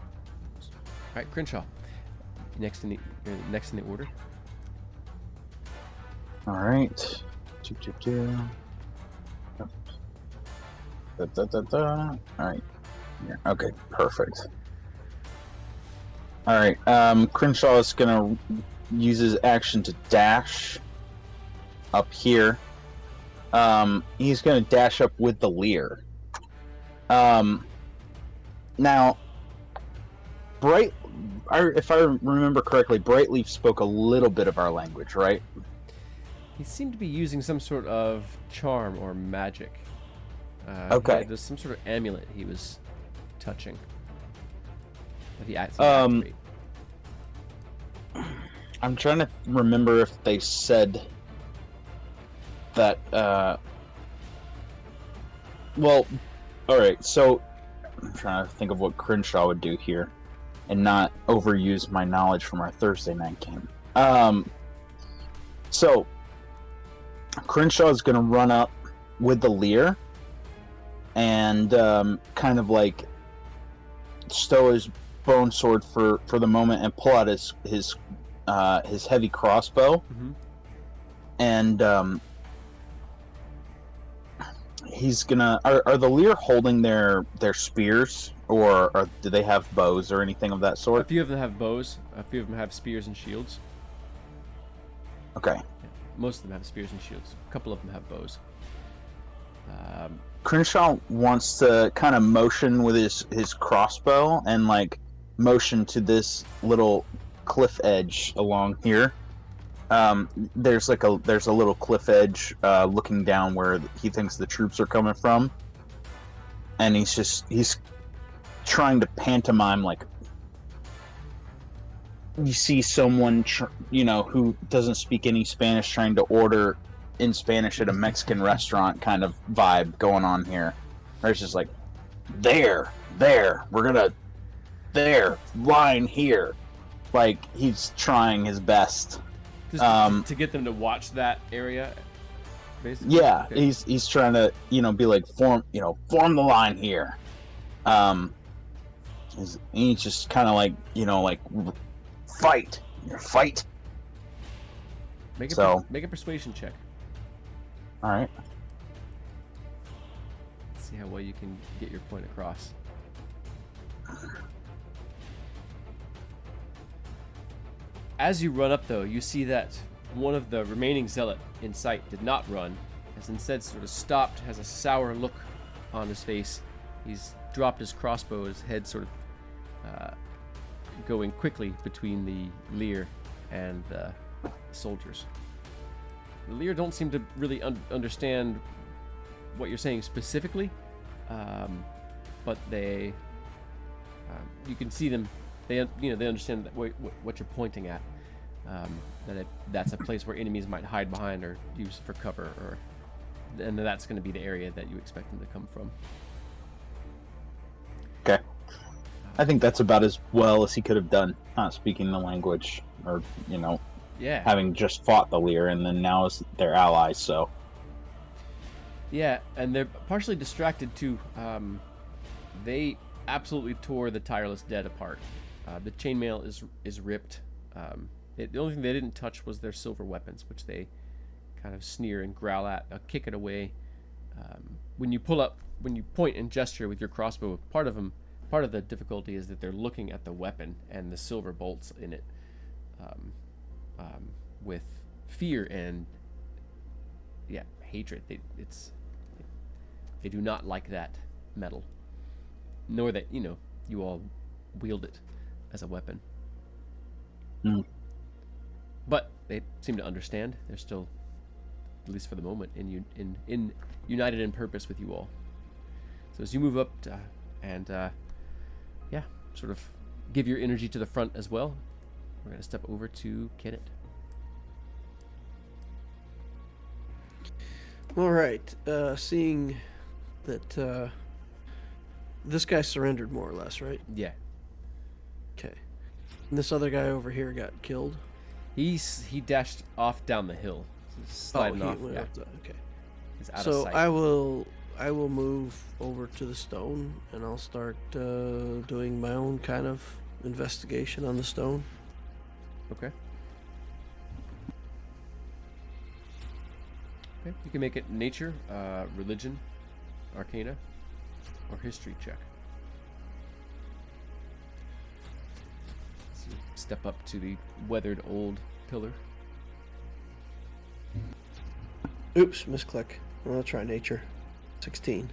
right, Crenshaw. You're next in the order. All right. All right. Yeah. Okay. Perfect. All right. Crenshaw is gonna use his action to dash up here. He's gonna dash up with the leer. Now, if I remember correctly, Brightleaf spoke a little bit of our language, right? He seemed to be using some sort of charm or magic. Okay. There's some sort of amulet he was touching. That he activated. I'm trying to remember if they said that. Well, all right. So I'm trying to think of what Crenshaw would do here, and not overuse my knowledge from our Thursday night game. So Crenshaw is going to run up with the leer and kind of like stow his bone sword for the moment and pull out his heavy crossbow. Mm-hmm. And he's gonna. Are the leer holding their spears, or do they have bows or anything of that A sort? few of them have bows. A few of them have spears and shields. Okay. Most of them have spears and shields. A couple of them have bows. Crenshaw wants to kind of motion with his crossbow and like motion to this little cliff edge along here. There's a little cliff edge looking down where he thinks the troops are coming from, and he's trying to pantomime like you see someone who doesn't speak any Spanish trying to order in Spanish at a Mexican restaurant kind of vibe going on here. There's just like there line here, like he's trying his best. Just to get them to watch that area, basically. Yeah, Okay. he's trying to be like form the line here. He's just kind of like fight. Make a persuasion check. All right. Let's see how well you can get your point across. As you run up, though, you see that one of the remaining zealot in sight did not run, has instead sort of stopped, has a sour look on his face. He's dropped his crossbow, his head sort of going quickly between the Lear and the soldiers. The Lear don't seem to really understand what you're saying specifically, but they, you can see them. They understand what you're pointing at. That's a place where enemies might hide behind or use for cover, and that's going to be the area that you expect them to come from. Okay. I think that's about as well as he could have done, not speaking the language, or Yeah. having just fought the Lear and then now is their allies. So. Yeah, and they're partially distracted too. They absolutely tore the Tireless Dead apart. The chainmail is ripped. The only thing they didn't touch was their silver weapons, which they kind of sneer and growl at, kick it away. When you point and gesture with your crossbow, part of the difficulty is that they're looking at the weapon and the silver bolts in it with fear and hatred. They do not like that metal, nor that you all wield it as a weapon. But they seem to understand. They're still, at least for the moment, in united in purpose with you all. So as you move up and sort of give your energy to the front as well, we're going to step over to Kenneth. All right. Seeing that this guy surrendered more or less, right? Yeah. Okay. And this other guy over here got killed. He dashed off down the hill, sliding off. Went Yeah. up okay. He's out of So sight. I will move over to the stone and I'll start doing my own kind of investigation on the stone. Okay. Okay. You can make it nature, religion, arcana, or history check. So you step up to the weathered old pillar. Oops, misclick. I'll try nature. 16.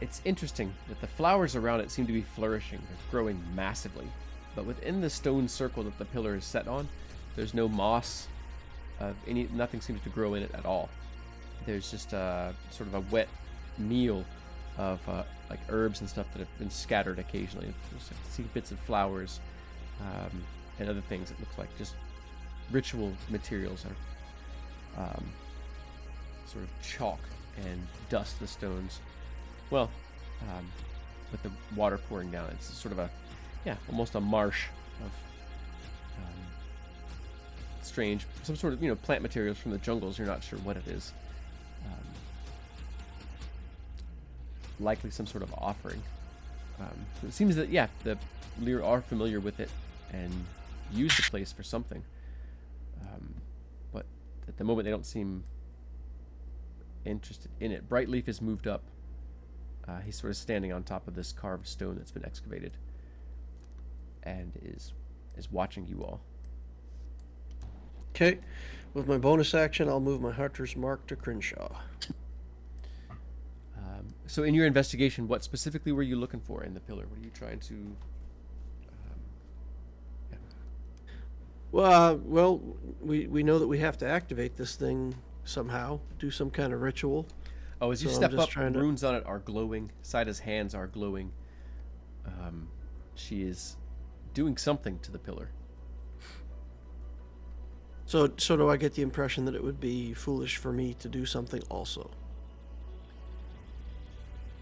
It's interesting that the flowers around it seem to be flourishing. They're growing massively. But within the stone circle that the pillar is set on, there's no moss. Nothing seems to grow in it at all. There's just sort of a wet meal of like herbs and stuff that have been scattered occasionally. There's see bits of flowers and other things. It looks like just ritual materials are sort of chalk and dust the stones. Well, with the water pouring down, it's sort of almost a marsh of strange, some sort of plant materials from the jungles. You're not sure what it is. Likely some sort of offering. So it seems that the Lear are familiar with it and use the place for something. But at the moment they don't seem interested in it. Brightleaf is moved up. He's sort of standing on top of this carved stone that's been excavated. And he sort of and is watching you all. Okay. With my bonus action, I'll move my Hunter's Mark to Crenshaw. So in your investigation, what specifically were you looking for in the pillar? What are you trying to... Well, we know that we have to activate this thing somehow, do some kind of ritual. Oh, as you So I'm step just up, trying to- runes on it are glowing. Saida's hands are glowing. She is doing something to the pillar. So do I get the impression that it would be foolish for me to do something also?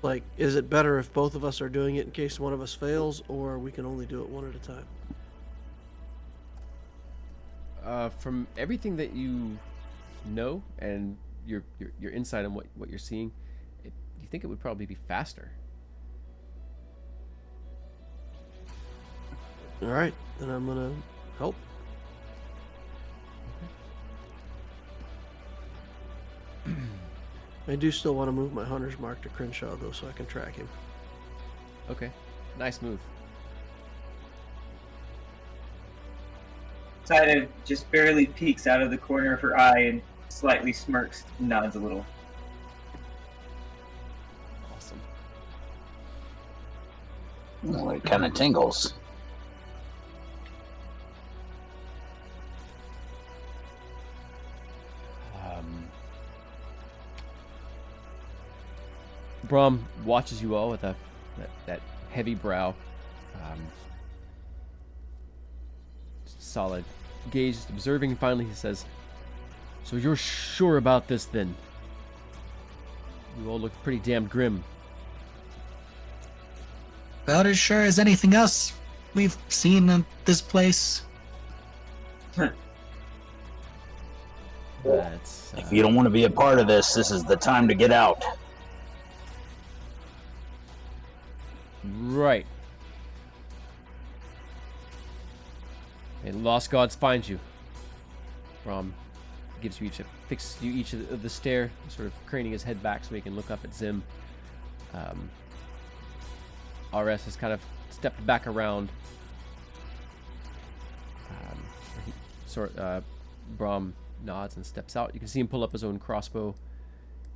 Like, is it better if both of us are doing it in case one of us fails, or we can only do it one at a time? From everything that you know and your insight on what you're seeing, you think it would probably be faster. All right, then I'm gonna help. I do still want to move my Hunter's Mark to Crenshaw, though, so I can track him. Okay, nice move. Saida just barely peeks out of the corner of her eye and slightly smirks, nods a little. Awesome. Well, it kind of tingles. Brahm watches you all with that heavy brow, solid gaze, just observing. And finally, he says, "So you're sure about this, then? You all look pretty damn grim." About as sure as anything else we've seen in this place. That's If you don't want to be a part of this, this is the time to get out. right. May the lost gods find you. Brahm gives you each of the stare, sort of craning his head back so he can look up at Zim. RS has kind of stepped back around. Brahm nods and steps out. You can see him pull up his own crossbow,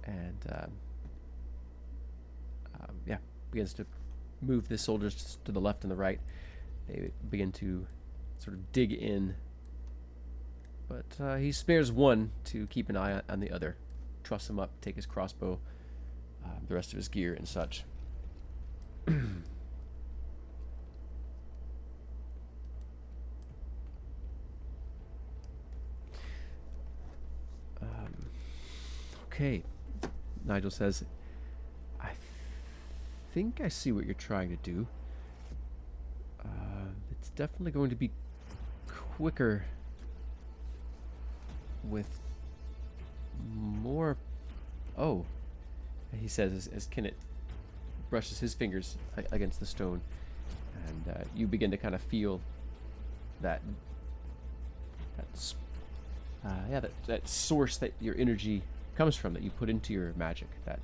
and begins to move the soldiers to the left and the right. They begin to sort of dig in, but he spares one to keep an eye on the other, truss him up, take his crossbow, the rest of his gear and such. Okay, Nigel says, "I think I see what you're trying to do. It's definitely going to be quicker with more..." Oh, he says as Kenneth brushes his fingers against the stone, and you begin to kind of feel that source that your energy comes from, that you put into your magic, that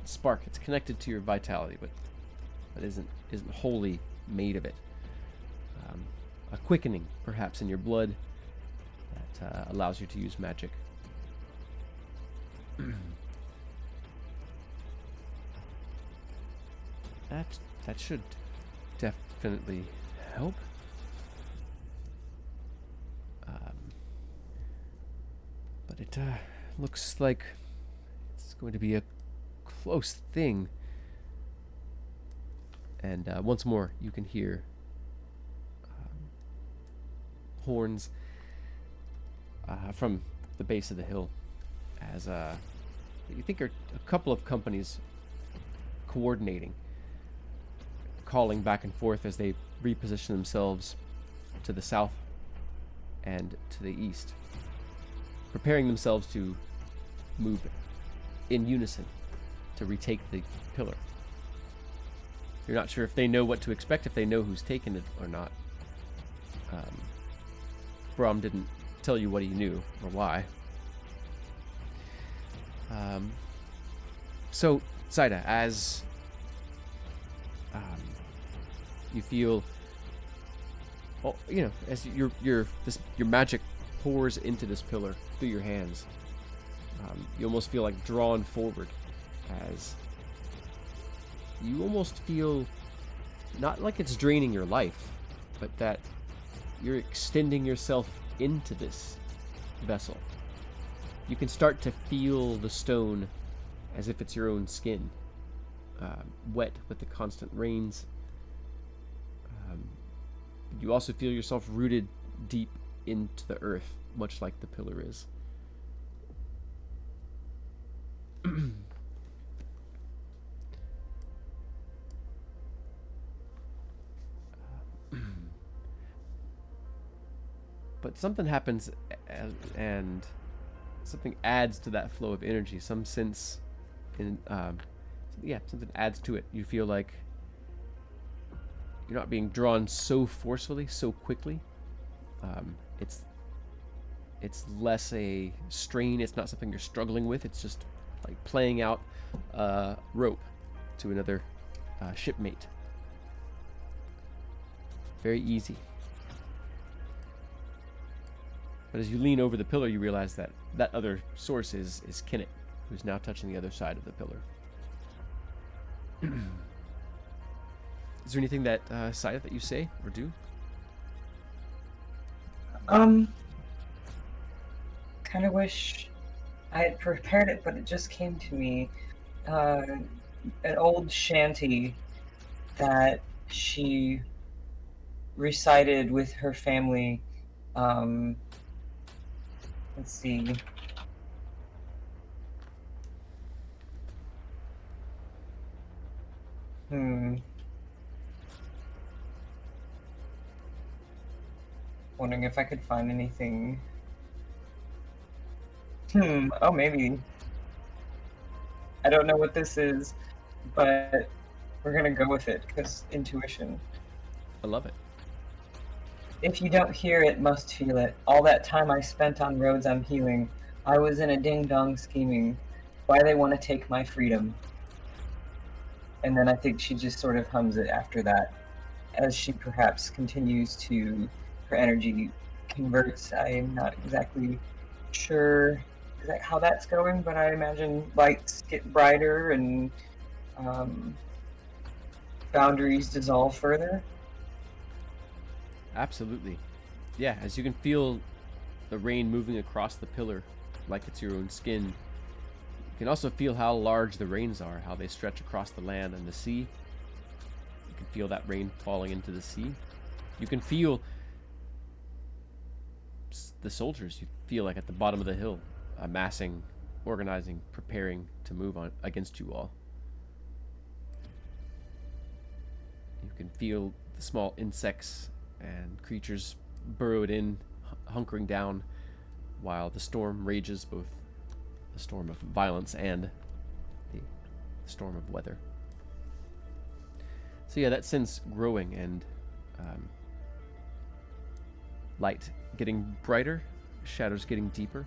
spark. It's connected to your vitality, but isn't wholly made of it. A quickening, perhaps, in your blood that allows you to use magic. That should definitely help. But it looks like it's going to be a close thing. And once more, you can hear horns from the base of the hill, as you think are a couple of companies coordinating, calling back and forth as they reposition themselves to the south and to the east, preparing themselves to move in unison to retake the pillar. You're not sure if they know what to expect, if they know who's taken it or not. Brahm didn't tell you what he knew or why. So, Saida, as You feel, well, you know, as your magic pours into this pillar through your hands. You almost feel like drawn forward, as you almost feel not like it's draining your life, but that you're extending yourself into this vessel. You can start to feel the stone as if it's your own skin, wet with the constant rains. You also feel yourself rooted deep into the earth, much like the pillar is. But something happens, and something adds to that flow of energy. Some sense, something adds to it. You feel like you're not being drawn so forcefully, so quickly. It's less a strain. It's not something you're struggling with. It's just like playing out a rope to another shipmate. Very easy. But as you lean over the pillar, you realize that that other source is Kennett, who's now touching the other side of the pillar. Is there anything that, Syeth, that you say or do? Kind of wish I had prepared it, but it just came to me. An old shanty that she recited with her family. Let's see. Wondering if I could find anything. Oh, maybe. I don't know what this is, but we're gonna go with it, because intuition. I love it. If you don't hear it, must feel it. All that time I spent on roads I'm healing, I was in a ding-dong scheming. Why they want to take my freedom. And then I think she just sort of hums it after that, as she perhaps continues to, her energy converts. I'm not exactly sure how that's going, but I imagine lights get brighter and boundaries dissolve further. Absolutely. Yeah, as you can feel the rain moving across the pillar like it's your own skin. You can also feel how large the rains are, how they stretch across the land and the sea. You can feel that rain falling into the sea. You can feel the soldiers, you feel like at the bottom of the hill, amassing, organizing, preparing to move on against you all. You can feel the small insects and creatures burrowed in, hunkering down, while the storm rages, both the storm of violence and the storm of weather. So yeah, that sense growing, and light getting brighter, shadows getting deeper.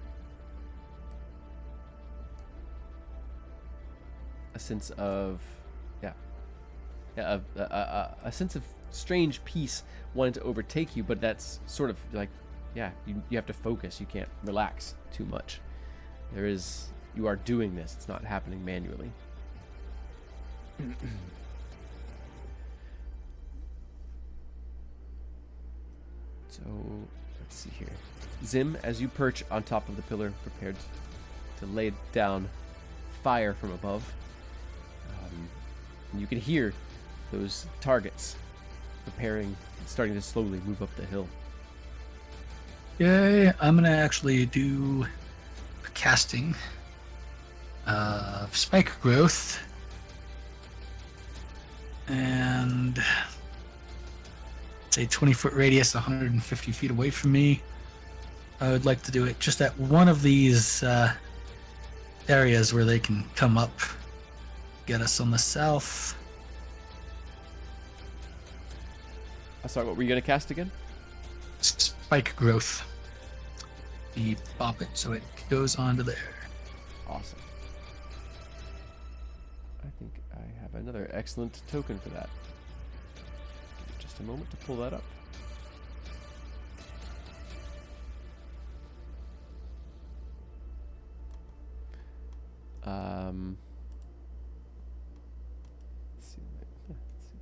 A sense of, a sense of strange peace wanting to overtake you, but that's sort of like, you have to focus. You can't relax too much. You are doing this. It's not happening manually. So, let's see here. Zim, as you perch on top of the pillar, prepared to lay down fire from above, and you can hear those targets preparing, starting to slowly move up the hill. Yay, I'm gonna actually do a casting of spike growth, and say 20-foot radius, 150 feet away from me. I would like to do it just at one of these areas where they can come up, get us on the south. Sorry, what were you going to cast again? Spike growth. You pop it so it goes onto there. Awesome. I think I have another excellent token for that. a moment to pull that up. Let's see. Let's see.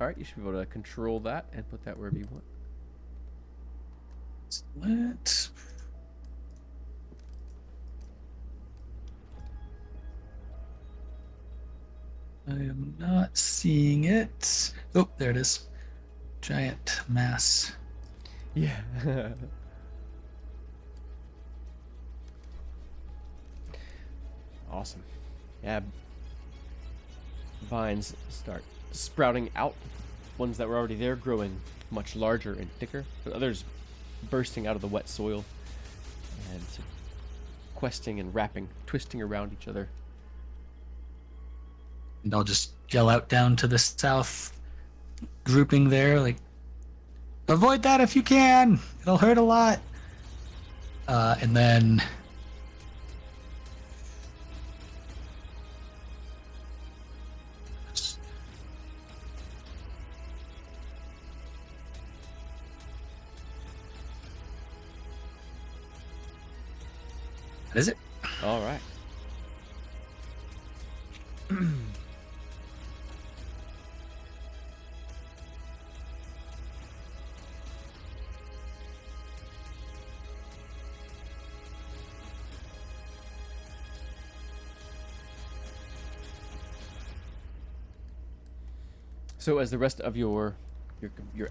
All right, you should be able to control that and put that wherever you want. What? I am not seeing it. Oh, there it is. Giant mass. Yeah. Awesome. Yeah. Vines start sprouting out. Ones that were already there growing much larger and thicker, but others bursting out of the wet soil and questing and wrapping, twisting around each other. And I'll just yell out down to the south, grouping there, like, avoid that if you can. It'll hurt a lot. And then that is it. All right. So as the rest of your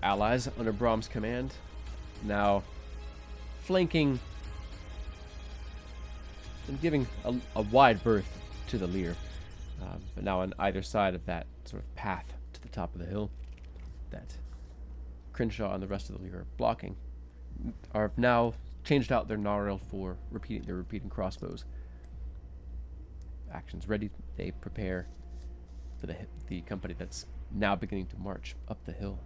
allies under Brahm's command, now flanking and giving a wide berth to the Lear, but now on either side of that sort of path to the top of the hill that Crenshaw and the rest of the Lear are blocking, are now changed out their Narl for repeating crossbows. Actions ready, they prepare for the company that's now beginning to march up the hill.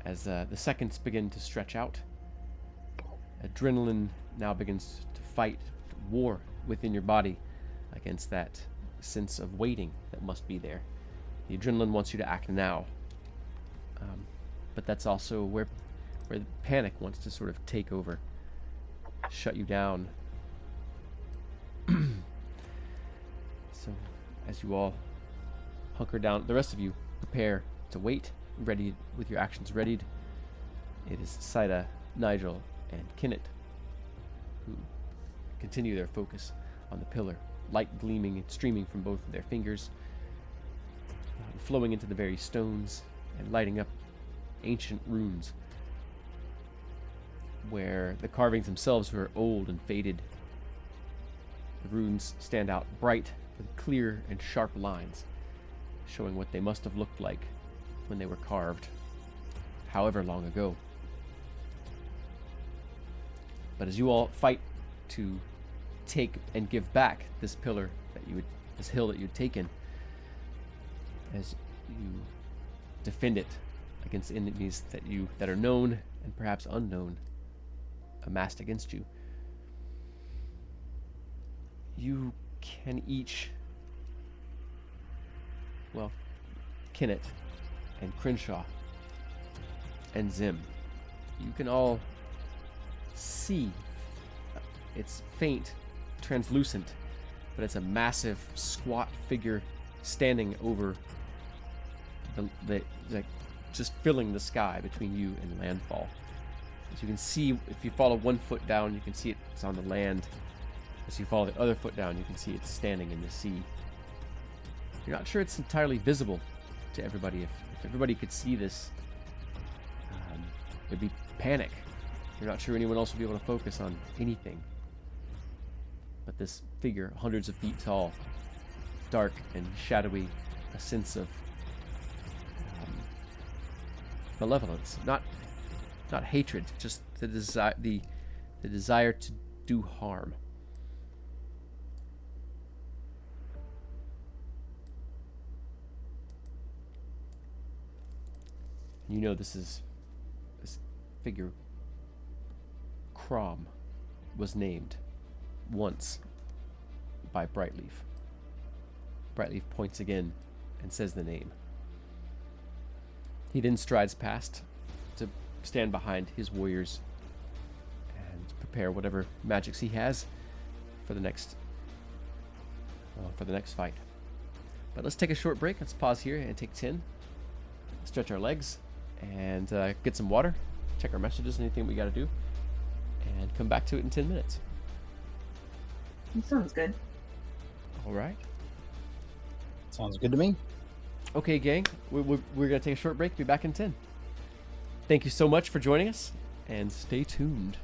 As the seconds begin to stretch out, adrenaline now begins to fight war within your body against that sense of waiting that must be there. The adrenaline wants you to act now, but that's also where the panic wants to sort of take over, shut you down. So as you all hunker down, the rest of you prepare to wait, ready with your actions readied. It is Saida, Nigel, and Kinnett who continue their focus on the pillar, light gleaming and streaming from both of their fingers, flowing into the very stones and lighting up ancient runes where the carvings themselves were old and faded. The runes stand out bright with clear and sharp lines, showing what they must have looked like when they were carved, however long ago. But as you all fight to take and give back this pillar this hill that you'd taken, as you defend it against enemies that are known and perhaps unknown, amassed against you, you can each, well, Kinnett and Crenshaw and Zim, you can all see, it's faint, translucent, but it's a massive, squat figure standing over the just filling the sky between you and Landfall. As you can see, if you follow 1 foot down, you can see it's on the land. As you follow the other foot down, you can see it's standing in the sea. You're not sure it's entirely visible to everybody. If everybody could see this, there'd be panic. You're not sure anyone else would be able to focus on anything. But this figure, hundreds of feet tall, dark and shadowy, a sense of malevolence, not hatred, just the desire to do harm. You know this figure Crom was named once by Brightleaf. Brightleaf points again and says the name. He then strides past to stand behind his warriors and prepare whatever magics he has for the next fight. But let's take a short break. Let's pause here and take 10. Stretch our legs and get some water. Check our messages, anything we got to do, and come back to it in 10 minutes. Sounds good. All right. Sounds good to me. Okay, gang. We're going to take a short break. Be back in 10. Thank you so much for joining us, and stay tuned.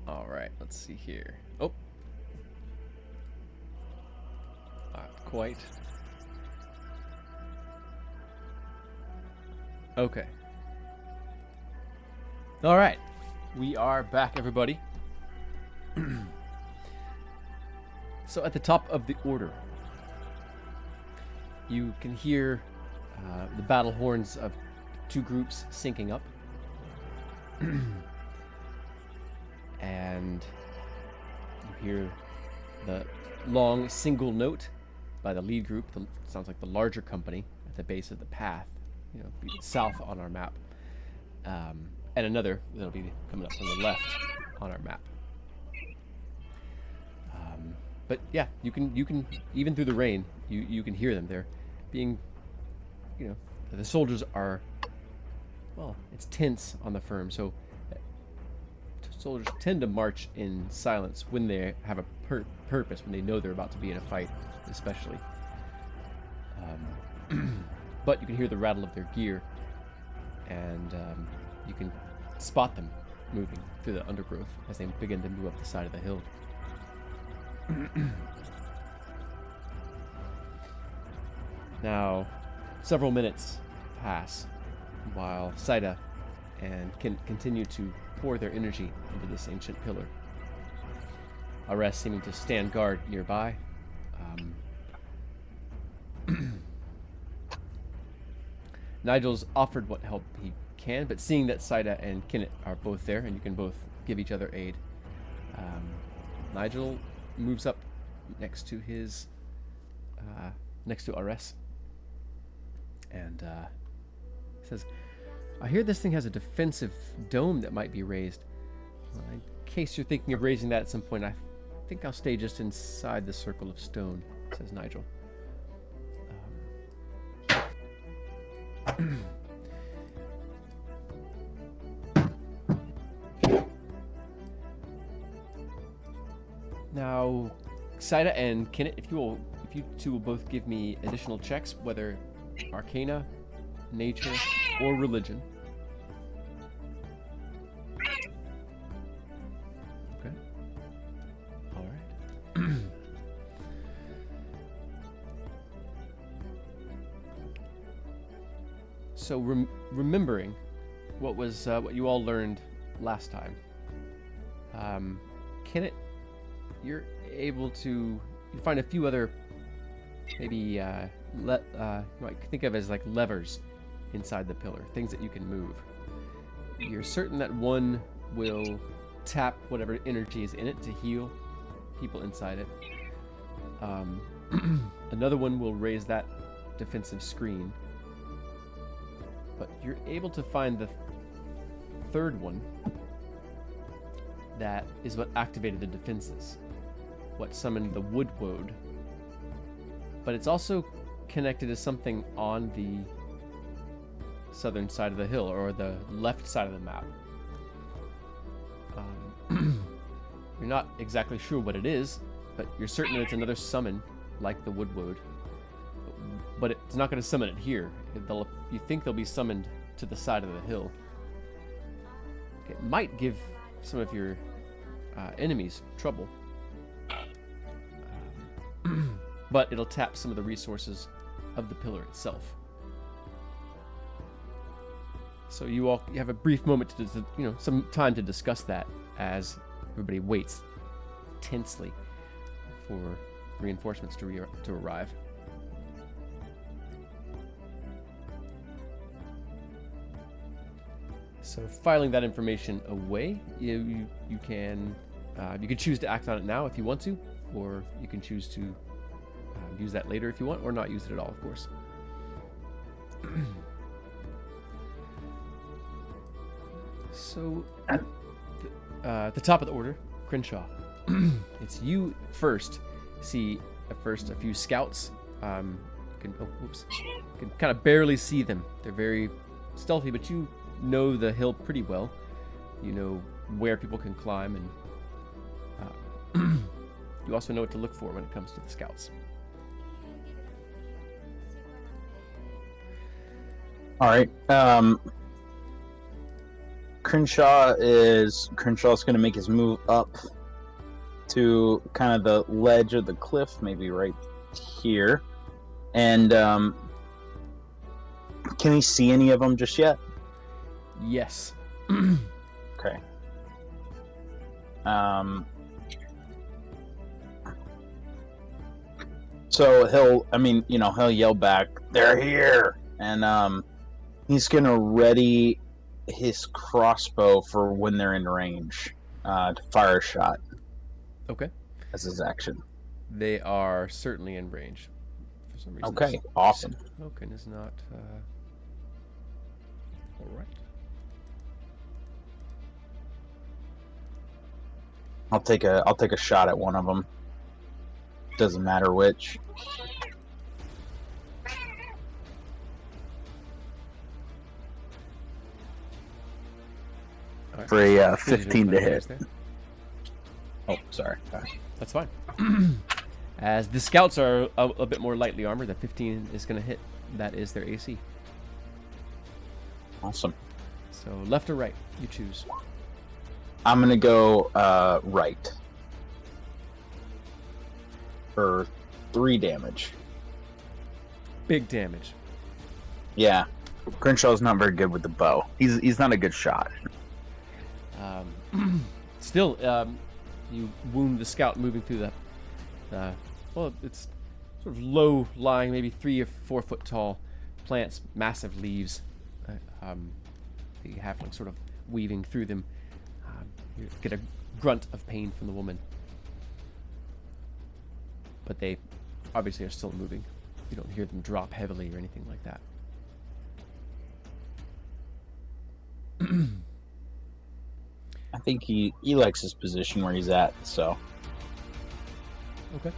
All right, let's see here. Oh, not quite. Okay. All right, we are back, everybody. So at the top of the order, you can hear the battle horns of two groups syncing up. And you hear the long single note by the lead group. Sounds like the larger company at the base of the path, be south on our map. And another that'll be coming up from the left on our map. But yeah, you can even through the rain, you can hear them. They're being, the soldiers are, well, it's tense on the firm, so soldiers tend to march in silence when they have a purpose, when they know they're about to be in a fight, especially. But you can hear the rattle of their gear, and you can spot them moving through the undergrowth as they begin to move up the side of the hill. Now, several minutes pass while Saida and can continue to pour their energy into this ancient pillar. Ares seeming to stand guard nearby. Nigel's offered what help he can, but seeing that Saida and Kenneth are both there and you can both give each other aid, Nigel moves up next to his next to Ares and says, I hear this thing has a defensive dome that might be raised. Well, in case you're thinking of raising that at some point, I think I'll stay just inside the circle of stone, says Nigel. Now, Saida and Kenneth, if you two will both give me additional checks, whether Arcana, Nature, or Religion. Okay. All right. So remembering what you all learned last time, Kenneth, you're able to find a few other maybe you might think of as like levers inside the pillar, things that you can move. You're certain that one will tap whatever energy is in it to heal people inside it. Another one will raise that defensive screen. But you're able to find the third one that is what activated the defenses, what summoned the wood woad. But it's also connected to something on the southern side of the hill, or the left side of the map. You're not exactly sure what it is, but you're certain that it's another summon like the wood woad. But it's not going to summon it here. You think they'll be summoned to the side of the hill. It might give some of your enemies trouble. But it'll tap some of the resources of the pillar itself. So you have a brief moment to, some time to discuss that as everybody waits tensely for reinforcements to arrive. So filing that information away, you can choose to act on it now if you want to, or you can choose to use that later if you want, or not use it at all, of course. So at the top of the order, Crenshaw, it's you first. See a few scouts. You can kind of barely see them. They're very stealthy, but you know the hill pretty well. You know where people can climb, and you also know what to look for when it comes to the scouts. All right. Crenshaw's going to make his move up to kind of the ledge of the cliff, maybe right here. And can he see any of them just yet? Yes. Okay. So he'll yell back, "They're here!" And he's gonna ready his crossbow for when they're in range to fire a shot Okay. as his action. They are certainly in range. For some reason. Okay, awesome. Token is not. All right. I'll take a shot at one of them. Doesn't matter which. All right. For a Please do 15 to not hit. there. Oh, sorry. That's fine. As the scouts are a bit more lightly armored, that 15 is going to hit. That is their AC. Awesome. So left or right, you choose. I'm gonna go right for 3 damage. Big damage. Yeah, Crenshaw's not very good with the bow. He's not a good shot. Still, you wound the scout moving through the well, it's sort of low-lying, maybe 3 or 4 foot tall plants, massive leaves. The halfling sort of weaving through them. You get a grunt of pain from the woman. But they obviously are still moving. You don't hear them drop heavily or anything like that. I think he likes his position where he's at, so. Okay.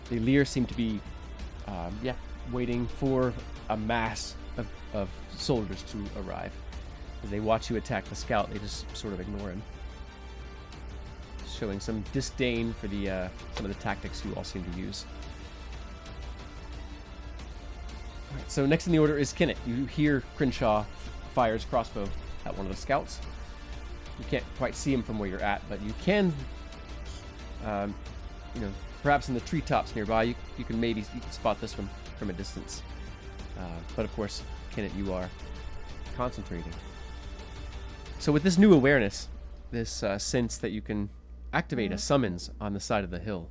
The Lear seem to be, waiting for a mass of soldiers to arrive. As they watch you attack the scout, they just sort of ignore him, showing some disdain for the some of the tactics you all seem to use. All right, so next in the order is Kenneth. You hear Crenshaw fires crossbow at one of the scouts. You can't quite see him from where you're at, but you can, perhaps in the treetops nearby, you can spot this one from a distance. But of course, Kenneth, you are concentrating. So with this new awareness, this sense that you can activate a summons on the side of the hill,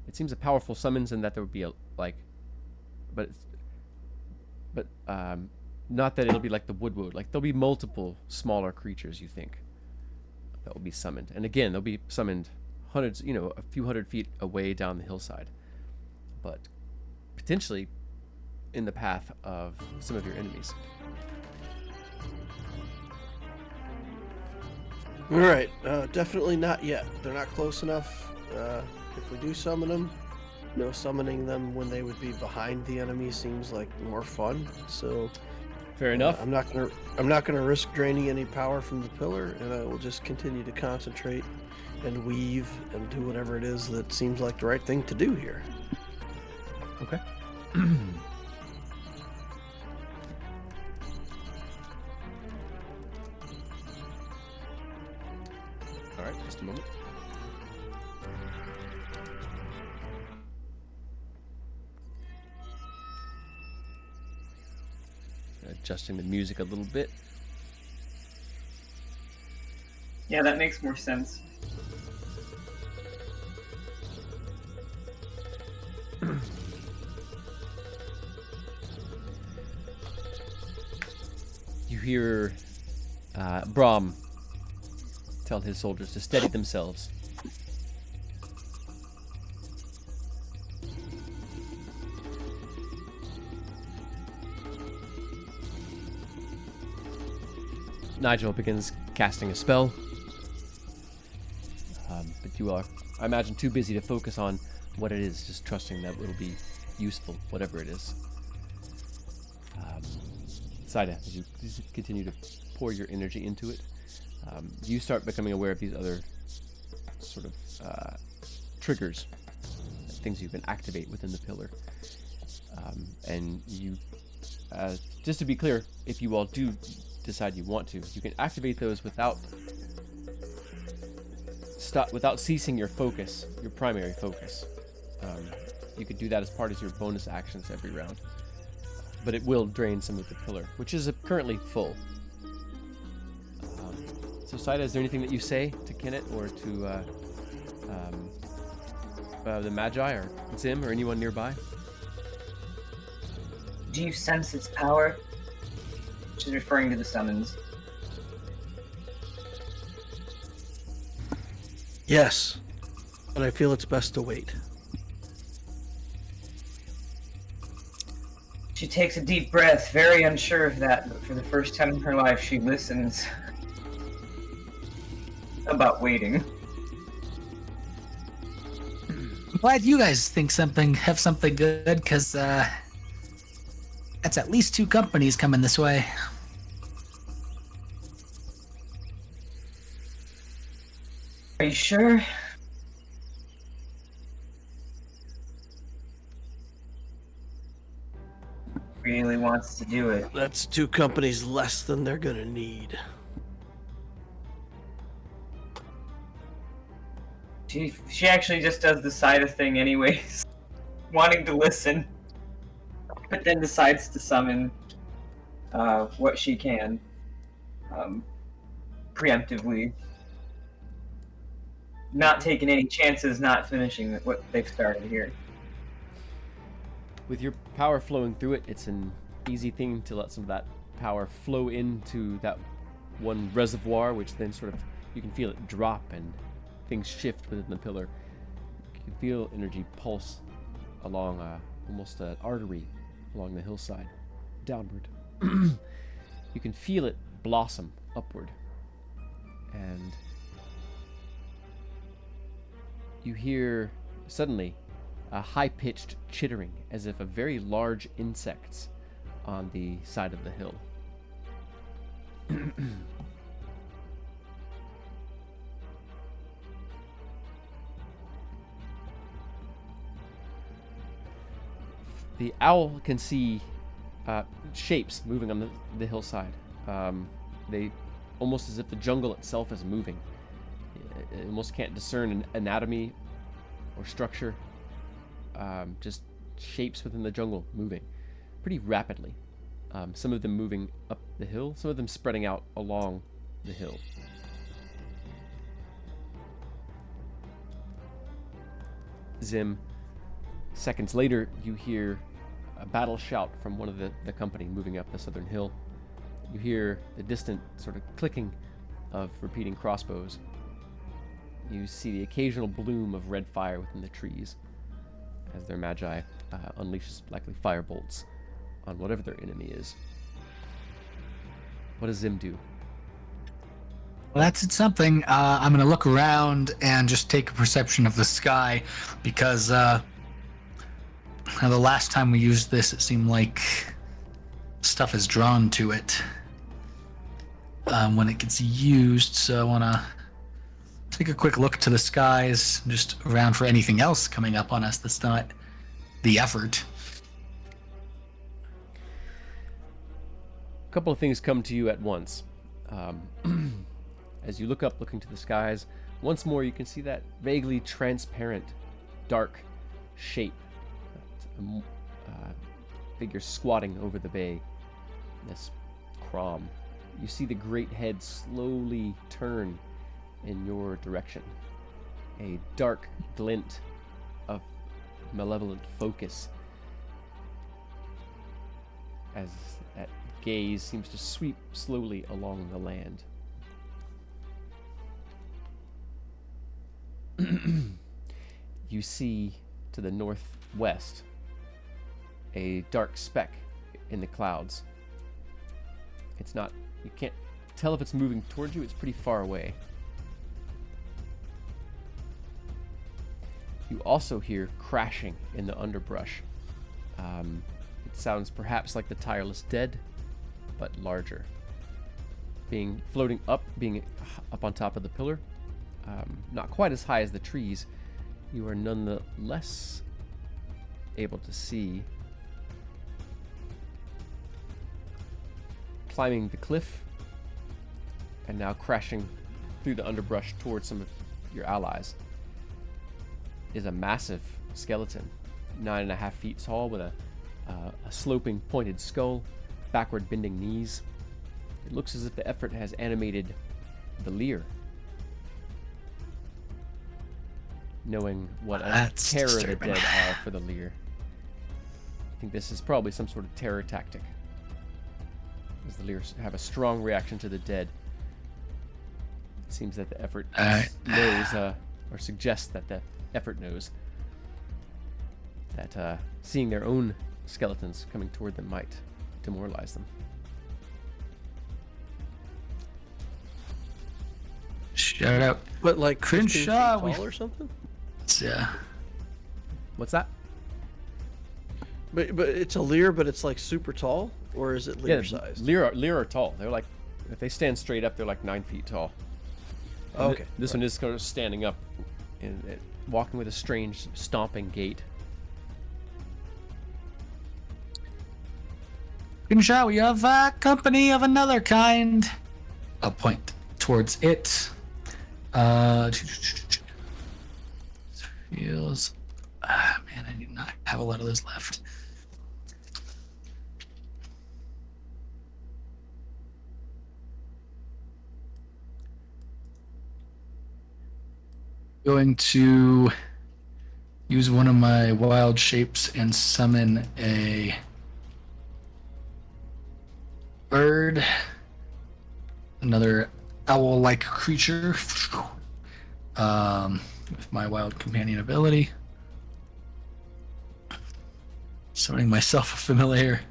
it seems a powerful summons, and that there would be not that it'll be like the wood. Like there'll be multiple smaller creatures, you think, that will be summoned, and again they'll be summoned hundreds, a few hundred feet away down the hillside, but potentially in the path of some of your enemies. All right, definitely not yet. They're not close enough. If we do summon them, summoning them when they would be behind the enemy seems like more fun. So, fair enough. I'm not gonna risk draining any power from the pillar, and I will just continue to concentrate and weave and do whatever it is that seems like the right thing to do here. Okay. All right, just a moment. Adjusting the music a little bit. Yeah, that makes more sense. You hear Brahm tell his soldiers to steady themselves. Nigel begins casting a spell, but you are, I imagine, too busy to focus on what it is, just trusting that it'll be useful, whatever it is. Saida, as you continue to pour your energy into it, you start becoming aware of these other sort of triggers, things you can activate within the pillar. And you, just to be clear, if you all do decide you want to, you can activate those without ceasing your focus, your primary focus. You could do that as part of your bonus actions every round, but it will drain some of the pillar, which is currently full. So, Saida, is there anything that you say to Kenneth or to the Magi or Zim or anyone nearby? Do you sense its power? She's referring to the summons. Yes, but I feel it's best to wait. She takes a deep breath, very unsure of that, but for the first time in her life, she listens about waiting. I'm glad you guys have something good, because that's at least 2 companies coming this way. Are you sure? Really wants to do it. That's 2 companies less than they're gonna need. She actually just does the side of thing anyways, wanting to listen, but then decides to summon what she can, preemptively, not taking any chances, not finishing what they've started here. With your power flowing through it, it's an easy thing to let some of that power flow into that one reservoir, which then sort of, you can feel it drop and things shift within the pillar. You can feel energy pulse along almost an artery along the hillside, downward. You can feel it blossom upward. And you hear suddenly a high-pitched chittering, as if a very large insects on the side of the hill. The owl can see shapes moving on the hillside. They almost as if the jungle itself is moving. It almost can't discern an anatomy or structure. Just shapes within the jungle moving pretty rapidly. Some of them moving up the hill, some of them spreading out along the hill. Zim, seconds later, you hear a battle shout from one of the company moving up the southern hill. You hear the distant sort of clicking of repeating crossbows. You see the occasional bloom of red fire within the trees as their Magi unleashes likely firebolts on whatever their enemy is. What does Zim do? Well, that's something. I'm going to look around and just take a perception of the sky, because the last time we used this, it seemed like stuff is drawn to it when it gets used. So I want to take a quick look to the skies, just around for anything else coming up on us that's not the effort. A couple of things come to you at once. As you look up, looking to the skies, once more you can see that vaguely transparent, dark shape. Figure squatting over the bay. This Crom. You see the great head slowly turn in your direction. A dark glint of malevolent focus as that gaze seems to sweep slowly along the land. You see to the northwest a dark speck in the clouds. It's not, you can't tell if it's moving towards you, it's pretty far away. You also hear crashing in the underbrush. It sounds perhaps like the tireless dead, but larger. Floating up, being up on top of the pillar, not quite as high as the trees, you are nonetheless able to see climbing the cliff and now crashing through the underbrush towards some of your allies is a massive skeleton, 9.5 feet tall, with a sloping pointed skull, backward bending knees. It looks as if the effort has animated the leer. Knowing what a That's terror the disturbing. dead are for the leer, I think this is probably some sort of terror tactic, as the leer have a strong reaction to the dead. It seems that the effort knows, or suggests that the effort knows that seeing their own skeletons coming toward them might demoralize them. Shout out. But like 15 feet Crenshaw, tall or something? Yeah. What's that? But it's a leer, but it's like super tall, or is it leer Yeah, sized? leer are tall. They're like, if they stand straight up, they're like 9 feet tall. Oh, okay. This one is kind of standing up and walking with a strange stomping gait. Crenshaw, we have company of another kind. I'll point towards it. Feels. Man, I do not have a lot of those left. Going to use one of my wild shapes and summon a bird, another owl-like creature, with my wild companion ability. Summoning myself a familiar.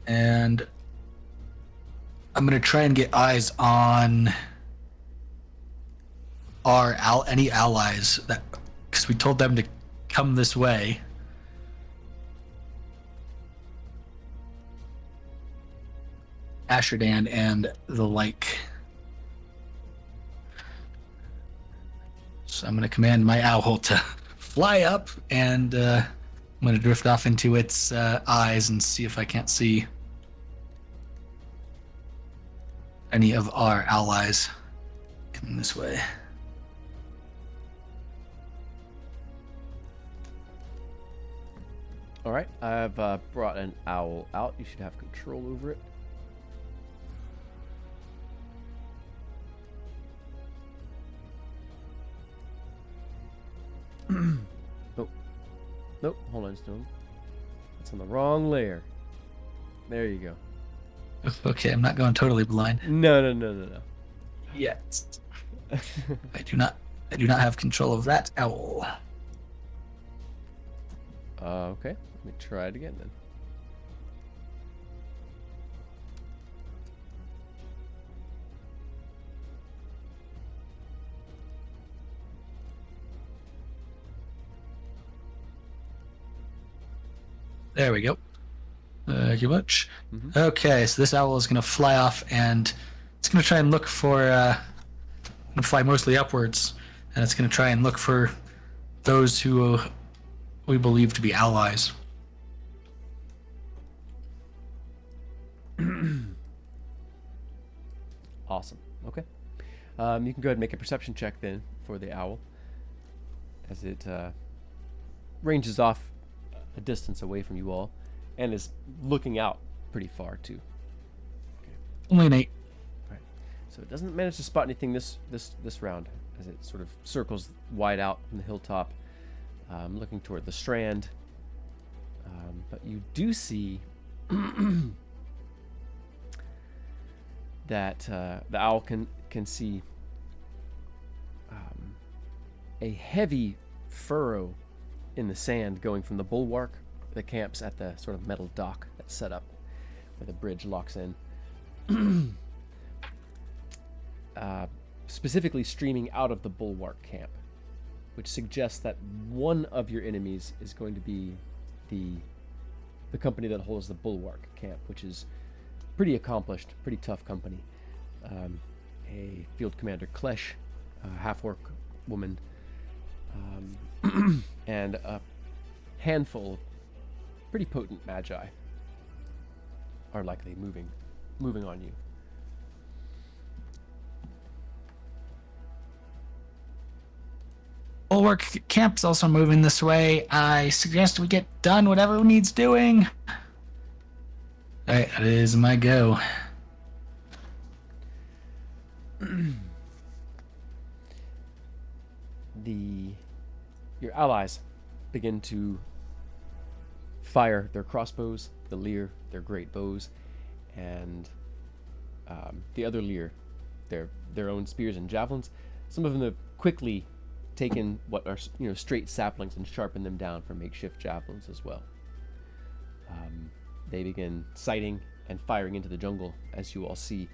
And I'm gonna try and get eyes on any allies that, because we told them to come this way. Asherdan and the like. So I'm gonna command my owl to fly up, and I'm gonna drift off into its eyes and see if I can't see any of our allies coming this way. All right, I've brought an owl out. You should have control over it. Nope. Nope. Hold on, Stone. It's on the wrong layer. There you go. Okay, I'm not going totally blind No. yet. I do not have control of that owl. Okay. Let me try it again then. There we go. Thank you much. Mhm. Okay, so this owl is going to fly off, and it's going to try and look for. Going to fly mostly upwards, and it's going to try and look for those who we believe to be allies. Awesome. Okay. You can go ahead and make a perception check then for the owl, as it ranges off a distance away from you all, and is looking out pretty far too. Only an 8. Right. So it doesn't manage to spot anything this round, as it sort of circles wide out from the hilltop, looking toward the strand. But you do see that the owl can see a heavy furrow in the sand going from the bulwark that camps at the sort of metal dock that's set up where the bridge locks in. Specifically streaming out of the bulwark camp, which suggests that one of your enemies is going to be the company that holds the bulwark camp, which is pretty accomplished, pretty tough company. A field commander, Klesh, a half-orc woman, and a handful of pretty potent magi are likely moving on you. Bulwark Camp's also moving this way. I suggest we get done whatever needs doing. Alright, that is my go. Your allies begin to fire their crossbows, the Lear, their great bows, and the other Lear, their own spears and javelins. Some of them have quickly taken what are straight saplings and sharpened them down for makeshift javelins as well. They begin sighting and firing into the jungle, as you all see.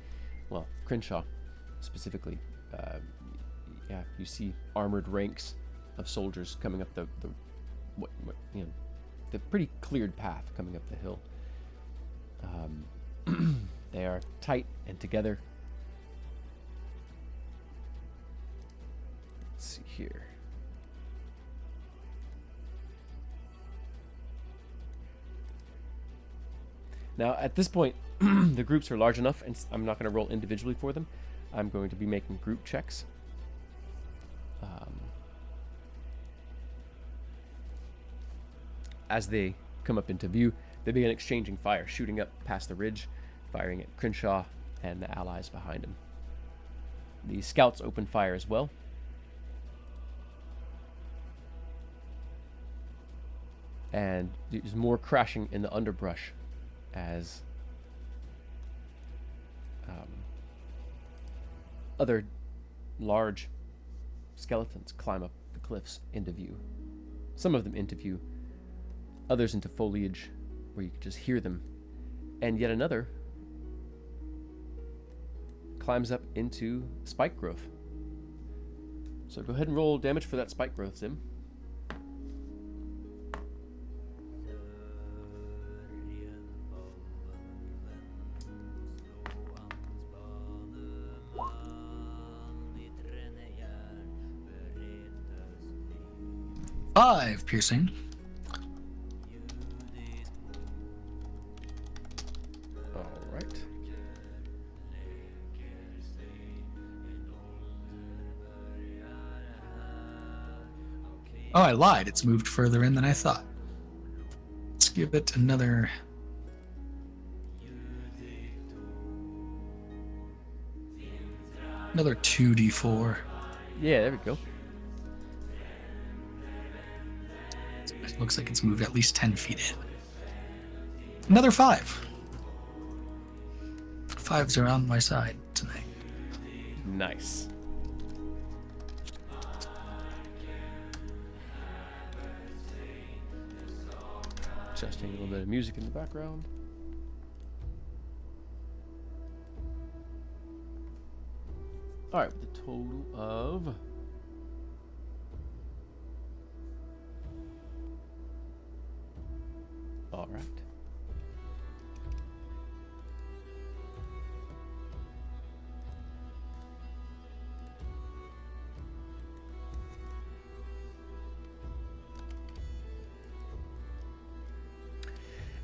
Well, Crenshaw specifically, you see armored ranks of soldiers coming up the pretty cleared path coming up the hill. They are tight and together. Let's see here. Now, at this point, the groups are large enough, and I'm not going to roll individually for them. I'm going to be making group checks. As they come up into view, they begin exchanging fire, shooting up past the ridge, firing at Crenshaw and the allies behind him. The scouts open fire as well. And there's more crashing in the underbrush as other large skeletons climb up the cliffs into view. Some of them into view, others into foliage where you can just hear them, and yet another climbs up into spike growth. So go ahead and roll damage for that spike growth, Zim. Five piercing. All right. Oh, I lied. It's moved further in than I thought. Let's give it another... Another 2d4. Yeah, there we go. It looks like it's moved at least 10 feet in. Another 5. 5s are on my side tonight. Nice. Adjusting a little bit of music in the background. All right, with a total of all right.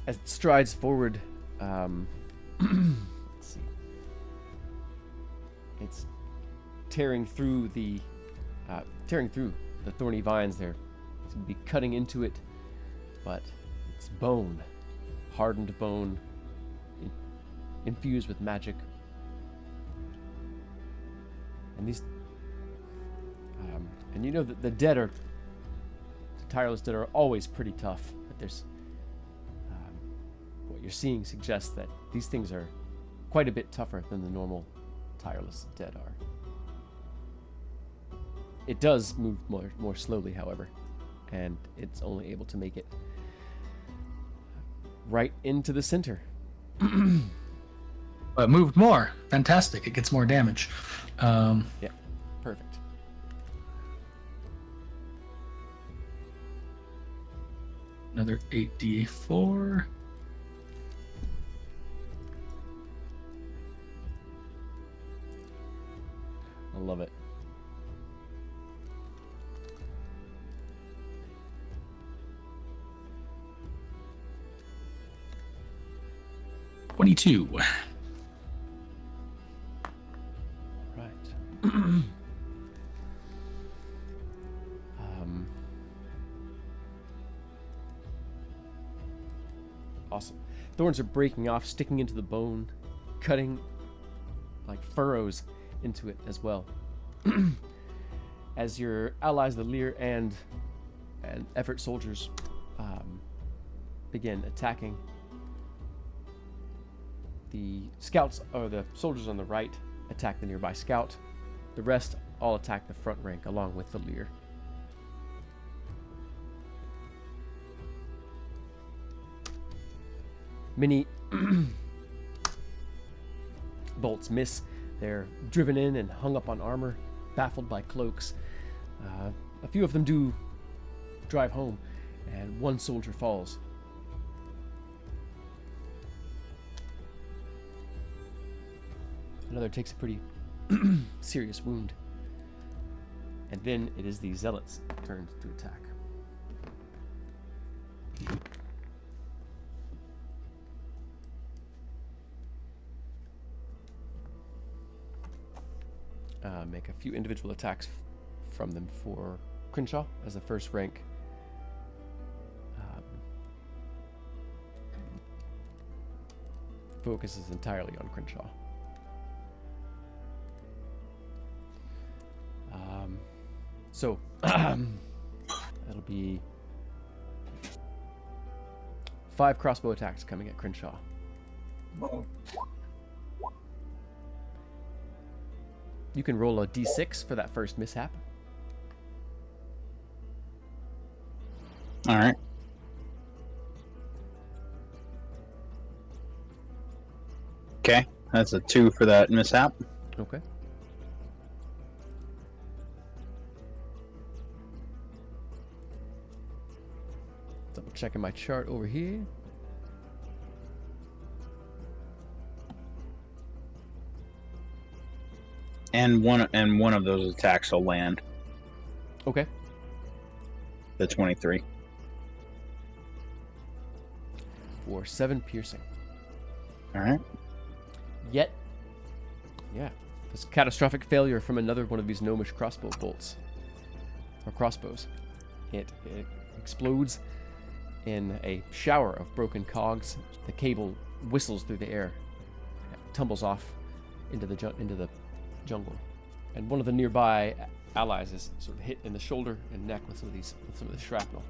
As it strides forward, let's see. It's tearing through the thorny vines there. It's gonna be cutting into it, but it's bone, hardened bone, infused with magic. And these, and you know that the tireless dead are always pretty tough. But there's, what you're seeing suggests that these things are quite a bit tougher than the normal tireless dead are. It does move more slowly, however, and it's only able to make it right into the center. But it moved more. Fantastic. It gets more damage. Yeah, perfect. Another 8d4. I love it. 22. Right. Awesome. Thorns are breaking off, sticking into the bone, cutting like furrows into it as well. As your allies, the Lear and effort soldiers, begin attacking, the scouts or the soldiers on the right attack the nearby scout. The rest all attack the front rank along with the Lear. Many bolts miss. They're driven in and hung up on armor, baffled by cloaks. A few of them do drive home, and one soldier falls. Another takes a pretty serious wound. And then it is the zealots' turn to attack. Make a few individual attacks from them for Crenshaw as the first rank. Focuses entirely on Crenshaw. So that'll be 5 crossbow attacks coming at Crenshaw. Whoa. You can roll a d6 for that first mishap. All right. Okay, that's a 2 for that mishap. Okay. Double checking my chart over here. And one of those attacks will land. Okay. The 23. For 7 piercing. All right. Yet, yeah, this catastrophic failure from another one of these gnomish crossbow bolts, or crossbows. It explodes in a shower of broken cogs. The cable whistles through the air, tumbles off into the jungle, and one of the nearby allies is sort of hit in the shoulder and neck with some of the shrapnel.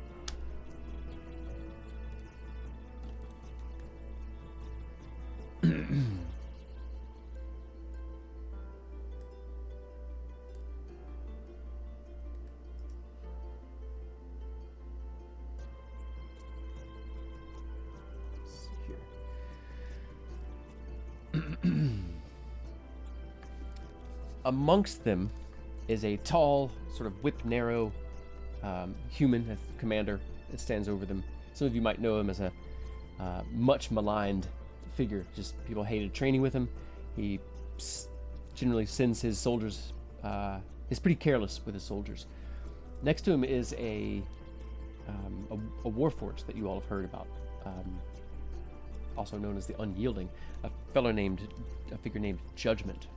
Amongst them is a tall, sort of whip-narrow human as the commander that stands over them. Some of you might know him as a much maligned figure. Just people hated training with him. He generally sends his soldiers. He's pretty careless with his soldiers. Next to him is a warforged that you all have heard about, also known as the Unyielding. A figure named Judgment.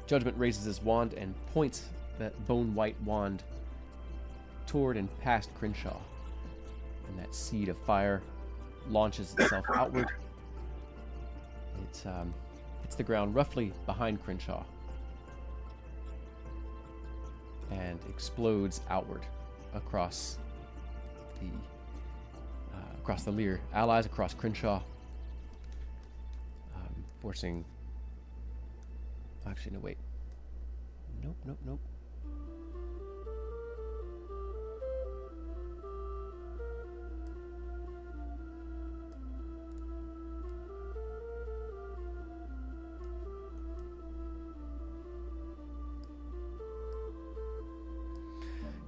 Judgment raises his wand and points that bone-white wand toward and past Crenshaw. And that seed of fire launches itself outward. It's the ground roughly behind Crenshaw and explodes outward across the Lear. Allies across Crenshaw, forcing... Actually, no, wait. Nope.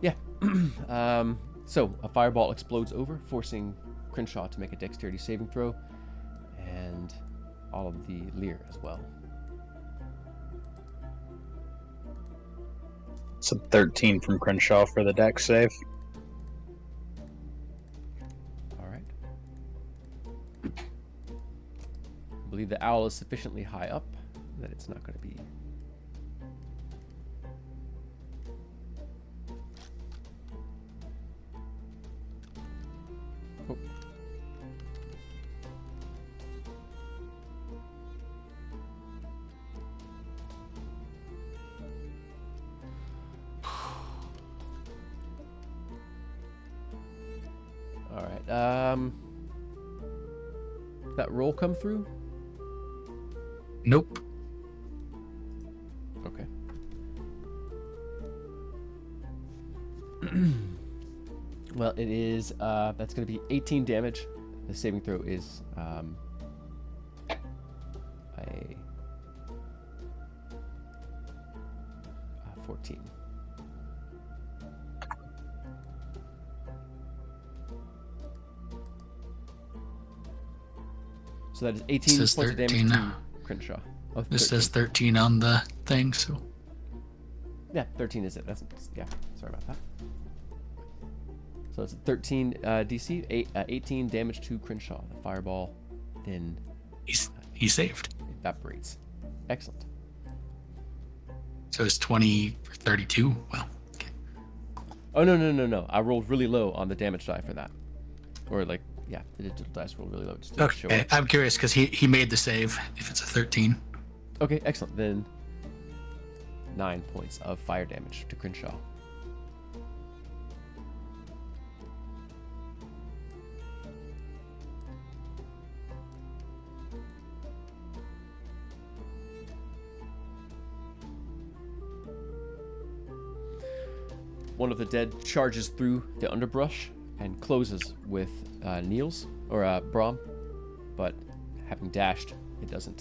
Yeah. So, a fireball explodes over, forcing Crenshaw to make a dexterity saving throw, and all of the Lear as well. It's a 13 from Crenshaw for the dex save. All right. believe the owl is sufficiently high up that it's not going to be. Oh. All right. That roll come through? Nope. Okay. Well, it is. That's going to be 18 damage. The saving throw is a 14. So that is 18 Says points of 13. damage to Crenshaw. Oh, This 13. says 13 on the thing, so Yeah, 13 is it. That's yeah. Sorry about that. So it's 13 DC, 18 damage to Crenshaw. The fireball then he saved. evaporates. Excellent. So it's 20 or 32. Well, okay. Oh no! I rolled really low on the damage die for that, or like yeah, the digital dice rolled really low just to show Okay, it. I'm curious because he made the save. If it's a 13, Okay, excellent. Then 9 points of fire damage to Crenshaw. One of the dead charges through the underbrush and closes with Niels or Brahm, but having dashed, it doesn't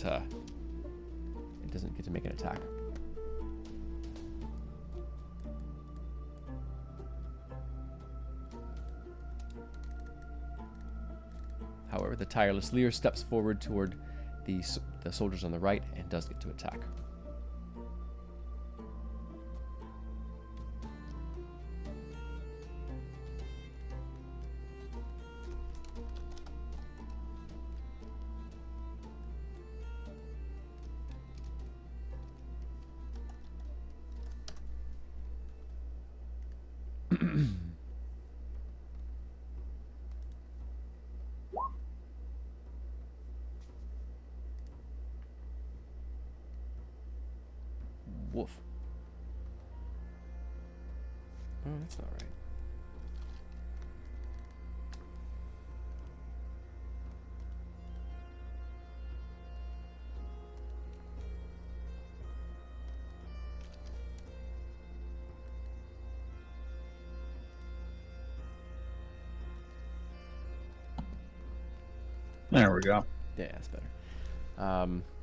get to make an attack. However, the tireless Lear steps forward toward the soldiers on the right and does get to attack. Woof. Oh, that's not right. There we go. Yeah, that's better.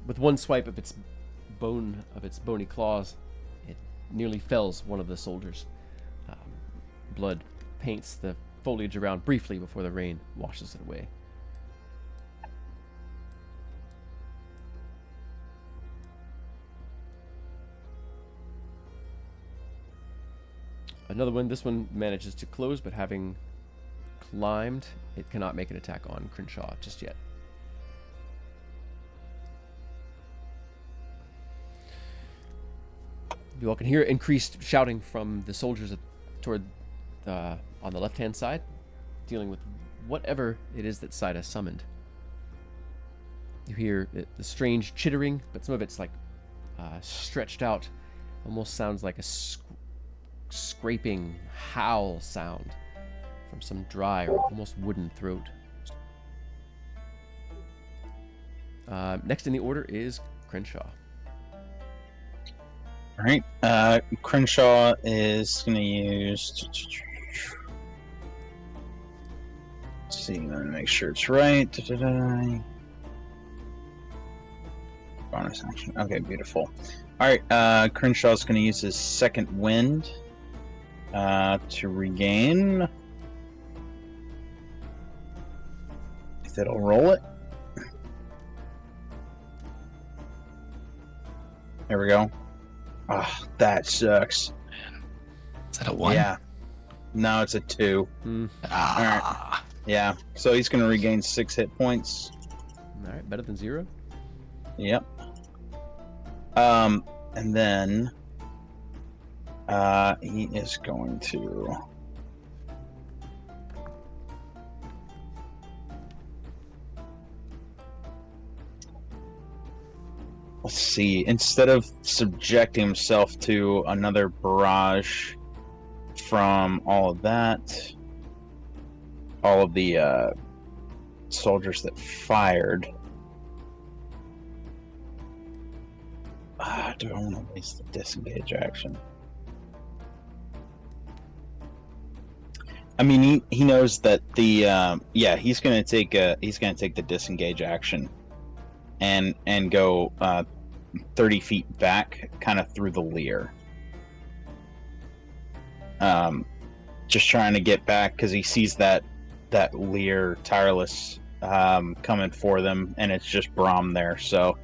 With one swipe of its bony claws, it nearly fells one of the soldiers. Blood paints the foliage around briefly before the rain washes it away. Another one. This one manages to close, but having climbed, it cannot make an attack on Crenshaw just yet. You all can hear increased shouting from the soldiers toward on the left-hand side, dealing with whatever it is that Saida summoned. You hear the strange chittering, but some of it's like stretched out, almost sounds like a scraping howl sound from some dry or almost wooden throat. Next in the order is Crenshaw. All right. Crenshaw is going to use. Let's see. Let me make sure it's right. Bonus action. Okay, beautiful. All right. Crenshaw's going to use his second wind to regain. If it'll roll it. There we go. Oh, that sucks. is that a 1? Yeah. No, it's a 2. Ah. Yeah. So he's going to regain 6 hit points. All right, better than 0. Yep. And then he is going to. Let's see. Instead of subjecting himself to another barrage from all of that, all of the soldiers that fired. Do I want to waste the disengage action? I mean, he knows that the he's gonna take the disengage action, and go 30 feet back, kind of through the leer. Just trying to get back because he sees that leer tireless coming for them, and it's just Brahm there, so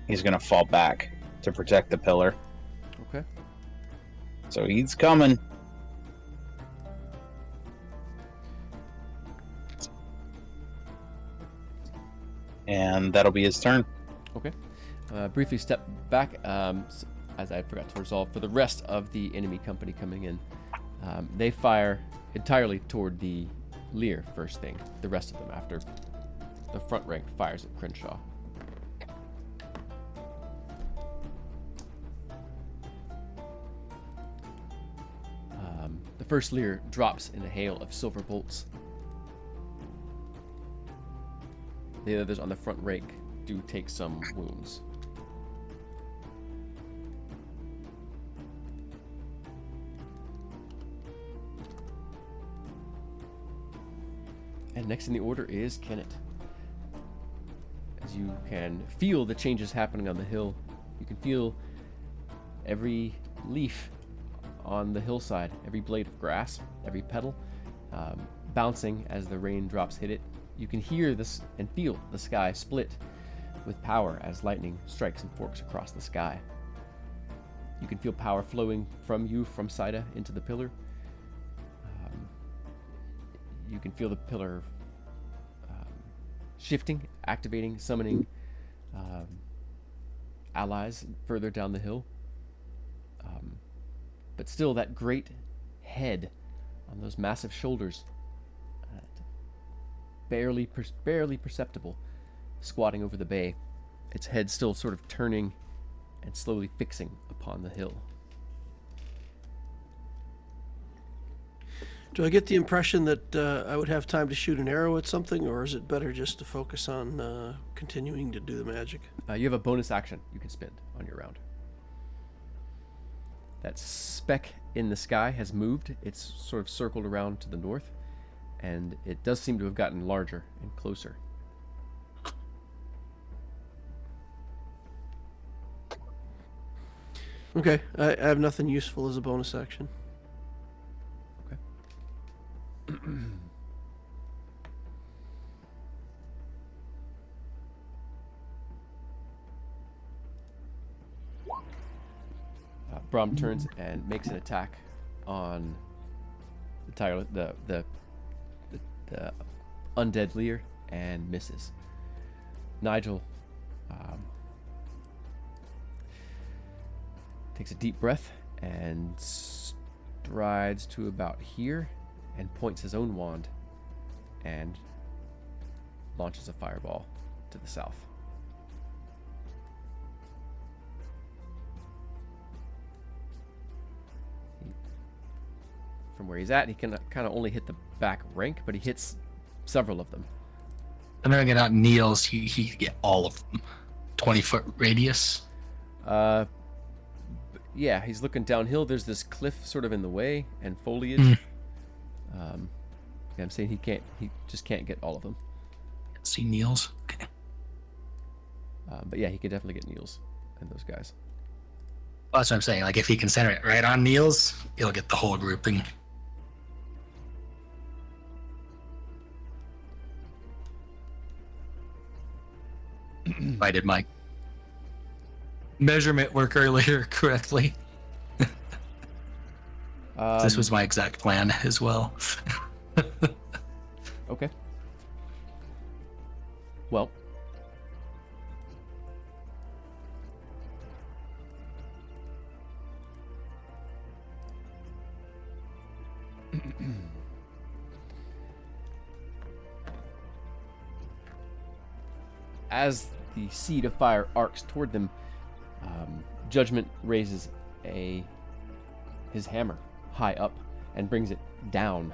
he's gonna fall back to protect the pillar. Okay. So he's coming. And that'll be his turn. Okay. Briefly step back, as I forgot to resolve for the rest of the enemy company coming in. They fire entirely toward the leer first thing. The rest of them after the front rank fires at Crenshaw. The first leer drops in a hail of silver bolts. The others on the front rank do take some wounds. And next in the order is Kenneth. As you can feel the changes happening on the hill, you can feel every leaf on the hillside, every blade of grass, every petal bouncing as the raindrops hit it. You can hear this and feel the sky split with power as lightning strikes and forks across the sky. You can feel power flowing from you, from Saida, into the pillar. You can feel the pillar shifting, activating, summoning allies further down the hill. But still, that great head on those massive shoulders, barely perceptible, squatting over the bay, its head still sort of turning and slowly fixing upon the hill. Do I get the impression that I would have time to shoot an arrow at something, or is it better just to focus on continuing to do the magic? You have a bonus action you can spend on your round. That speck in the sky has moved. It's sort of circled around to the north, and it does seem to have gotten larger and closer. Okay, I have nothing useful as a bonus action. Brahm turns and makes an attack on the undead leer and misses. Nigel takes a deep breath and strides to about here and points his own wand and launches a fireball to the south. From where he's at, he can kind of only hit the back rank, but he hits several of them. I'm gonna get out Neil's. He can get all of them. 20-foot radius. Yeah, he's looking downhill. There's this cliff sort of in the way and foliage. Yeah, I'm saying he just can't get all of them. See Neil's. Okay. But yeah, he could definitely get Neil's and those guys. Well, that's what I'm saying. Like if he can center it right on Neil's, he'll get the whole grouping. If I did my measurement work earlier correctly. This was my exact plan as well. Okay. Well, as the seed of fire arcs toward them, Judgment raises his hammer high up and brings it down.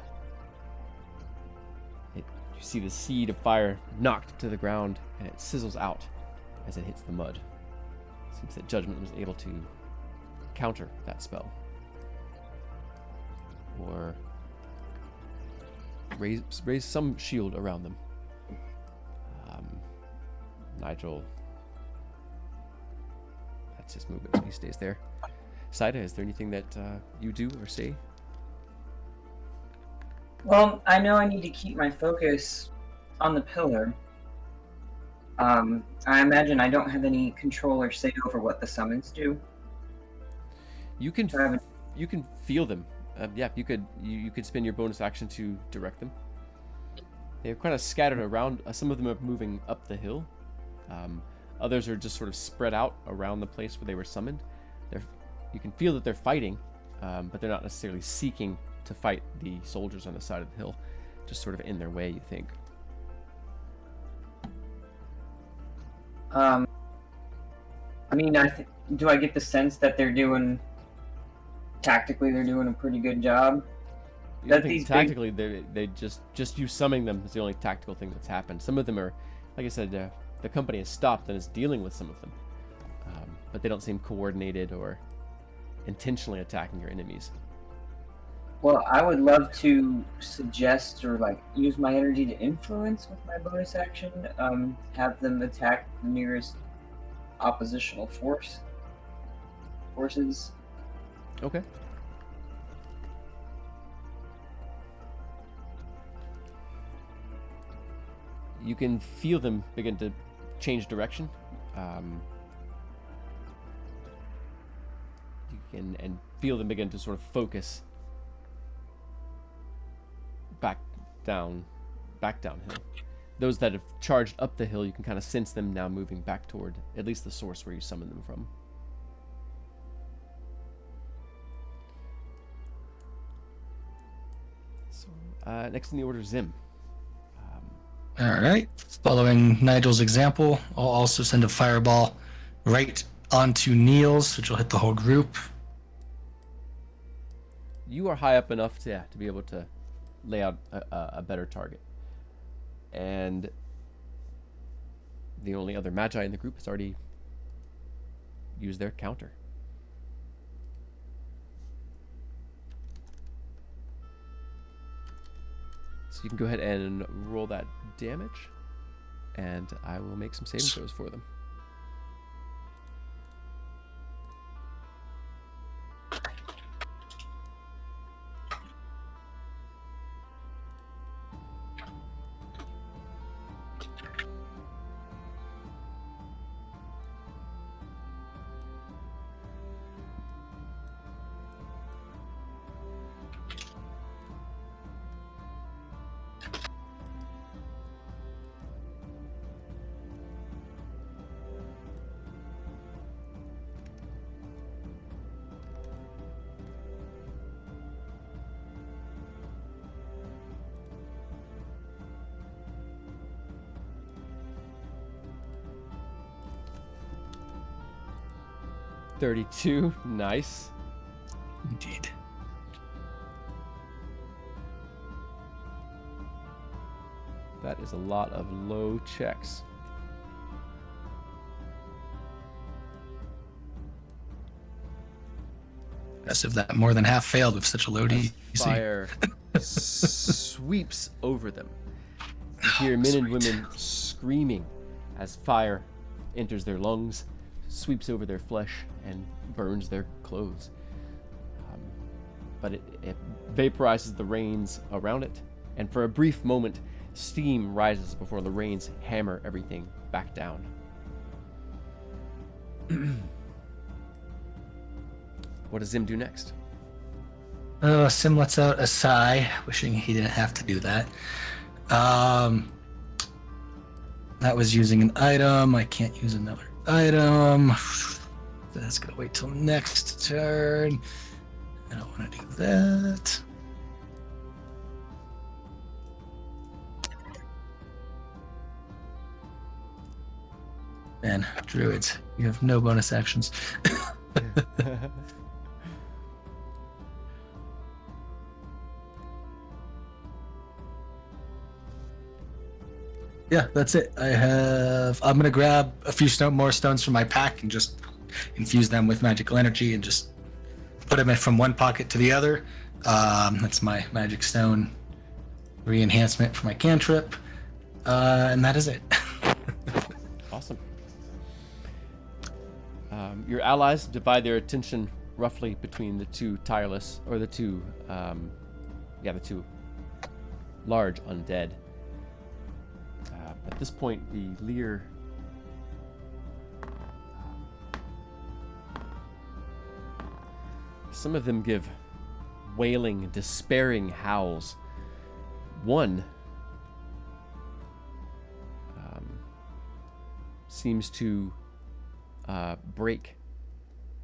You see the seed of fire knocked to the ground, and it sizzles out as it hits the mud. Seems that Judgment was able to counter that spell, or raise some shield around them. Nigel, that's his movement, so he stays there. Saida, is there anything that you do or say? Well, I know I need to keep my focus on the pillar. I imagine I don't have any control or say over what the summons do. You can feel them. Yeah, you could spend your bonus action to direct them. They're kind of scattered around. Some of them are moving up the hill. Others are just sort of spread out around the place where they were summoned. You can feel that they're fighting, but they're not necessarily seeking to fight the soldiers on the side of the hill. Just sort of in their way, you think. I mean, do I get the sense that tactically they're doing a pretty good job? I think tactically, they just you summoning them is the only tactical thing that's happened. Some of them are, like I said, the company has stopped and is dealing with some of them, but they don't seem coordinated or intentionally attacking your enemies. Well, I would love to suggest or use my energy to influence with my bonus action. Have them attack the nearest oppositional forces. Okay. You can feel them begin to change direction. You can feel them begin to sort of focus back downhill. Those that have charged up the hill, you can kind of sense them now moving back toward at least the source where you summoned them from. So, next in the order, Zim. All right. Following Nigel's example, I'll also send a fireball right onto Niels, which will hit the whole group. You are high up enough to be able to lay out a better target. And the only other Magi in the group has already used their counter. So you can go ahead and roll that damage, and I will make some saving throws for them. $32, nice. Indeed. That is a lot of low checks. Impressive that more than half failed with such a low DC. Fire sweeps over them. You hear men and women screaming as fire enters their lungs, sweeps over their flesh, and burns their clothes. But it vaporizes the reins around it, and for a brief moment, steam rises before the reins hammer everything back down. What does Zim do next? Sim lets out a sigh, wishing he didn't have to do that. That was using an item. I can't use another item. That's gonna wait till next turn. I don't want to do that. Man, druids, you have no bonus actions. Yeah, that's it. I'm gonna grab a few more stones from my pack and just infuse them with magical energy and just put them in from one pocket to the other. That's my magic stone re-enhancement for my cantrip, and that is it. Awesome. Your allies divide their attention roughly between the two tireless, or the two large undead. At this point, the Lear some of them give wailing, despairing howls. One seems to break.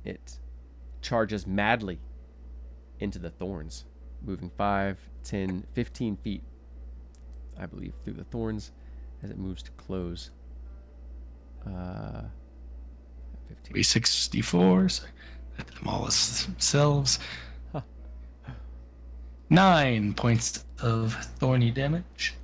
It charges madly into the thorns, moving 5, 10, 15 feet, I believe, through the thorns as it moves to close. 15. 364. So I did them all as themselves. 9 points of thorny damage.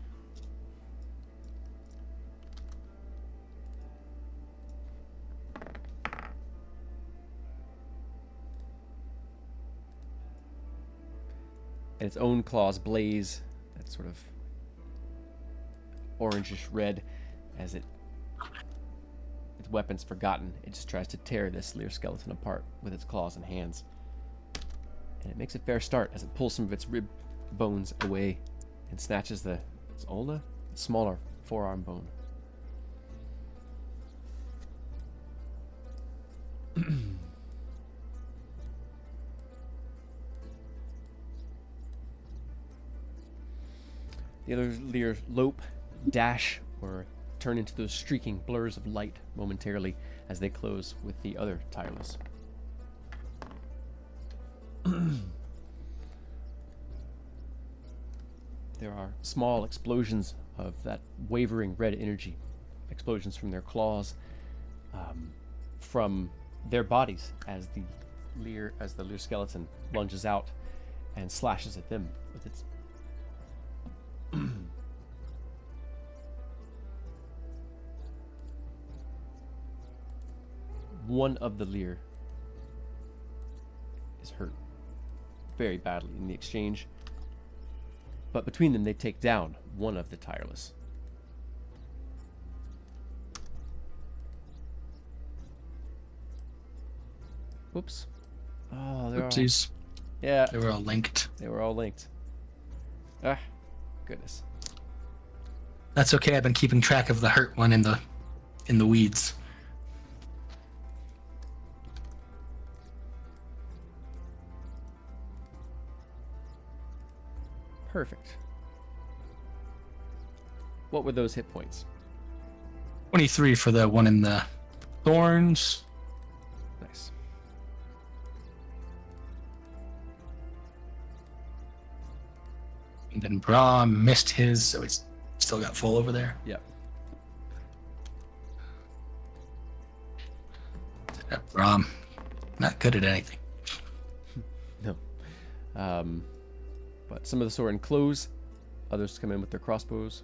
And its own claws blaze that sort of orangish red as its weapon's forgotten. It just tries to tear this Lear skeleton apart with its claws and hands. And it makes a fair start as it pulls some of its rib bones away and snatches its ulna, the smaller forearm bone. The other Lear lope, dash, or turn into those streaking blurs of light momentarily as they close with the other tireless. There are small explosions of that wavering red energy, explosions from their claws, from their bodies as the Lear skeleton lunges out and slashes at them with its one of the Lear is hurt very badly in the exchange, but between them they take down one of the tireless. Whoops. Oh, they're Oopsies. yeah, They were all linked. they were all linked. Ah, goodness. That's okay. I've been keeping track of the hurt one in the weeds. Perfect. What were those hit points? 23 for the one in the thorns. Nice. And then Brahm missed his, so he's still got full over there. Yep. Brahm, not good at anything. No. But some of the sword close. Others come in with their crossbows.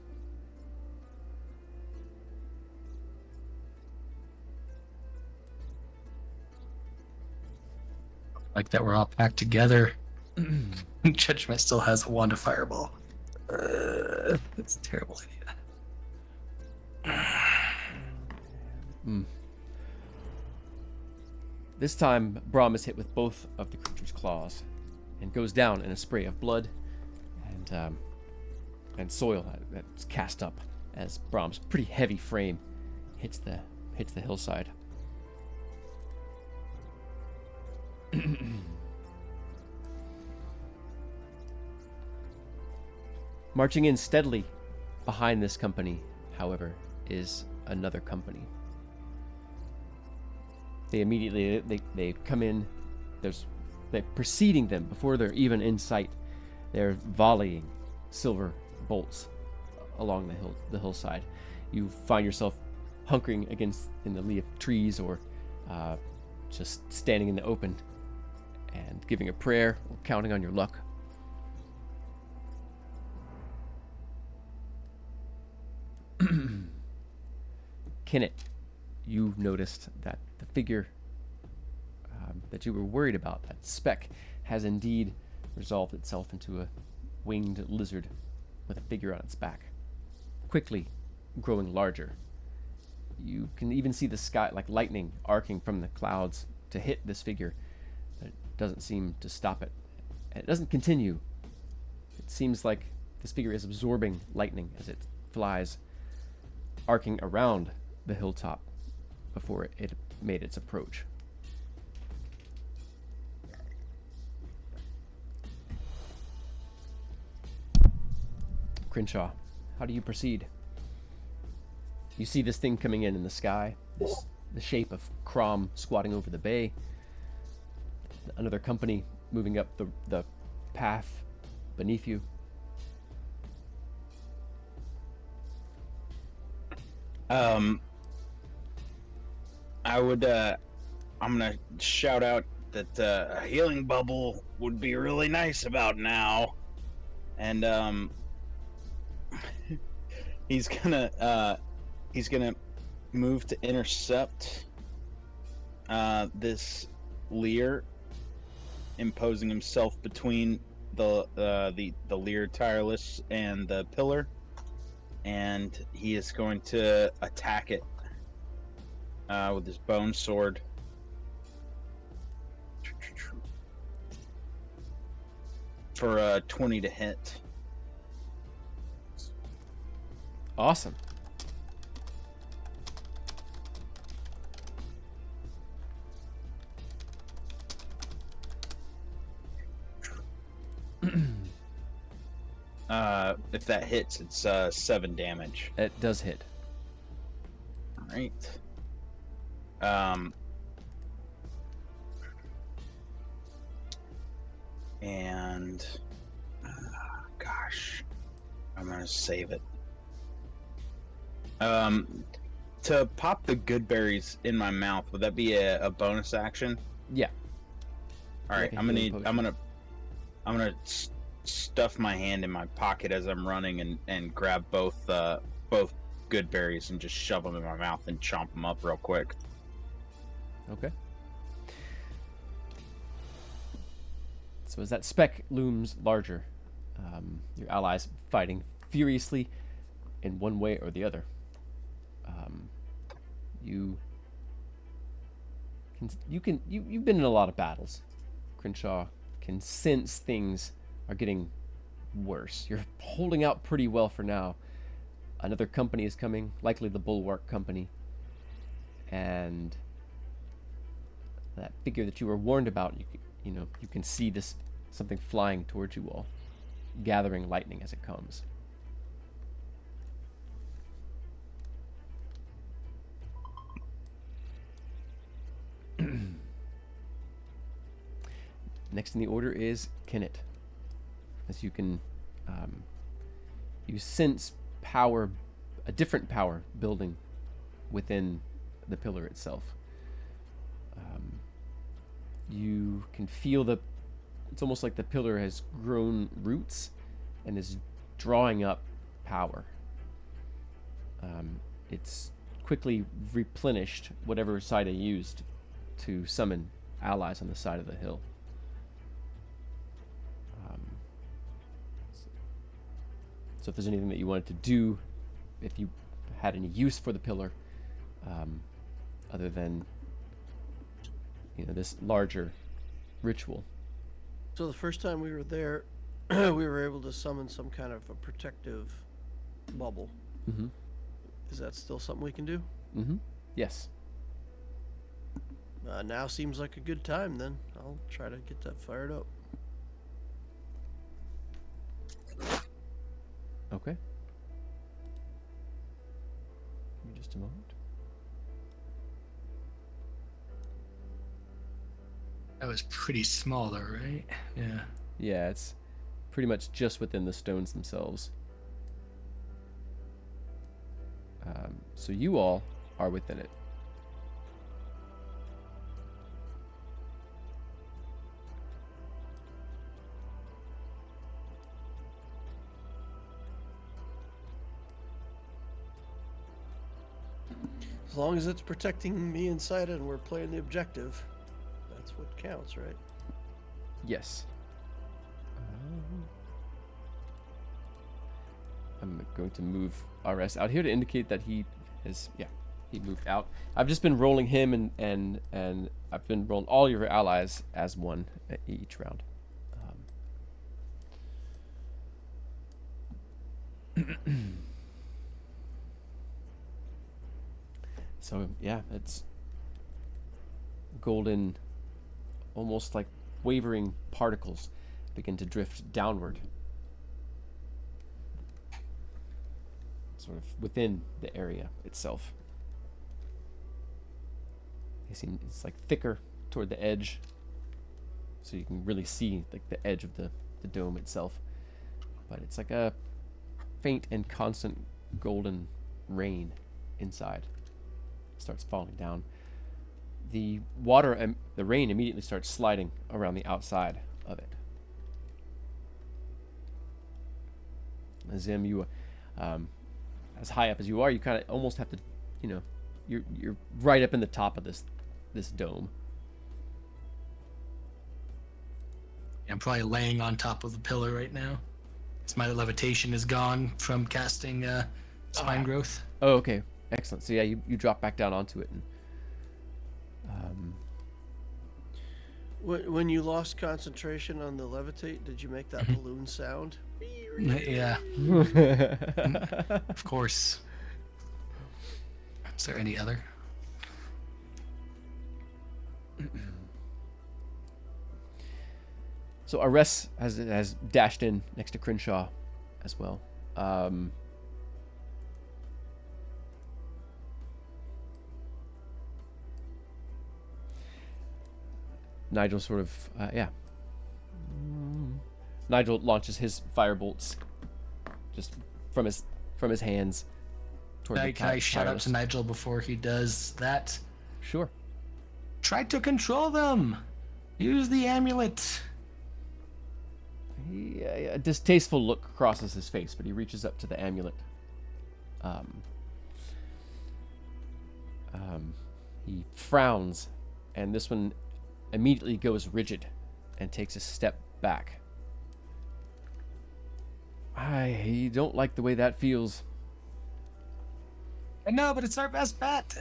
Like that we're all packed together. Judgment still has a wand of fireball. That's a terrible idea. This time, Brahm is hit with both of the creature's claws and goes down in a spray of blood and soil that's cast up as Brahm's pretty heavy frame hits the hillside. Marching in steadily behind this company, however, is another company. They immediately they come in. They're preceding them before they're even in sight. They're volleying silver bolts along the hillside. You find yourself hunkering against in the lee of trees or just standing in the open and giving a prayer or counting on your luck. Kenneth, you noticed that the figure that you were worried about, that speck, has indeed resolved itself into a winged lizard with a figure on its back, quickly growing larger. You can even see the sky, like lightning arcing from the clouds to hit this figure, but it doesn't seem to stop it. And it doesn't continue. It seems like this figure is absorbing lightning as it flies, arcing around the hilltop before it made its approach. Crenshaw, how do you proceed? You see this thing coming in the sky, the shape of Crom squatting over the bay, another company moving up the path beneath you. I'm gonna shout out that a healing bubble would be really nice about now, and he's gonna move to intercept this Lear, imposing himself between the Lear tireless and the pillar, and he is going to attack it with his bone sword. For a 20 to hit. Awesome. If that hits, it's 7 damage. It does hit. All right. And gosh, I'm gonna save it. To pop the good berries in my mouth, would that be a bonus action? Yeah. All right, Like a I'm healing gonna stuff my hand in my pocket as I'm running and grab both good berries and just shove them in my mouth and chomp them up real quick. Okay. So as that speck looms larger, your allies fighting furiously in one way or the other. You've been in a lot of battles. Crenshaw can sense things are getting worse. You're holding out pretty well for now. Another company is coming, likely the Bulwark Company, and that figure that you were warned about, you can see this something flying towards you all, gathering lightning as it comes. Next in the order is Kenneth. As you can, you sense power, a different power building within the pillar itself. You can feel it's almost like the pillar has grown roots and is drawing up power. It's quickly replenished whatever side it used to summon allies on the side of the hill. So if there's anything that you wanted to do, if you had any use for the pillar, other than this larger ritual. So the first time we were there, we were able to summon some kind of a protective bubble. Mm-hmm. Is that still something we can do? Mm-hmm. Yes. Now seems like a good time then. I'll try to get that fired up. Okay. Give me just a moment. That was pretty small though, right? Yeah. Yeah, it's pretty much just within the stones themselves. So you all are within it. As long as it's protecting me inside and we're playing the objective, that's what counts, right? Yes. I'm going to move RS out here to indicate that he moved out. I've just been rolling him and I've been rolling all your allies as one each round. So yeah, it's golden, almost like wavering particles begin to drift downward, sort of within the area itself. It's like thicker toward the edge, so you can really see like the edge of the dome itself. But it's like a faint and constant golden rain inside. It starts falling down. The water and the rain immediately starts sliding around the outside of it. Zim, you, as high up as you are, you kind of almost have to, you're right up in the top of this dome. I'm probably laying on top of the pillar right now. So my levitation is gone from casting spine growth. Oh, okay. Excellent. So yeah, you drop back down onto it. And, When you lost concentration on the levitate, did you make that balloon sound? Yeah. Of course. Is there any other? So Ares has dashed in next to Crenshaw as well. Nigel sort of, Nigel launches his fire bolts just from his hands. Can I shout out to Nigel before he does that? Sure. Try to control them. Use the amulet. A distasteful look crosses his face, but he reaches up to the amulet. He frowns, and this one immediately goes rigid and takes a step back. I don't like the way that feels. I know, but it's our best bet.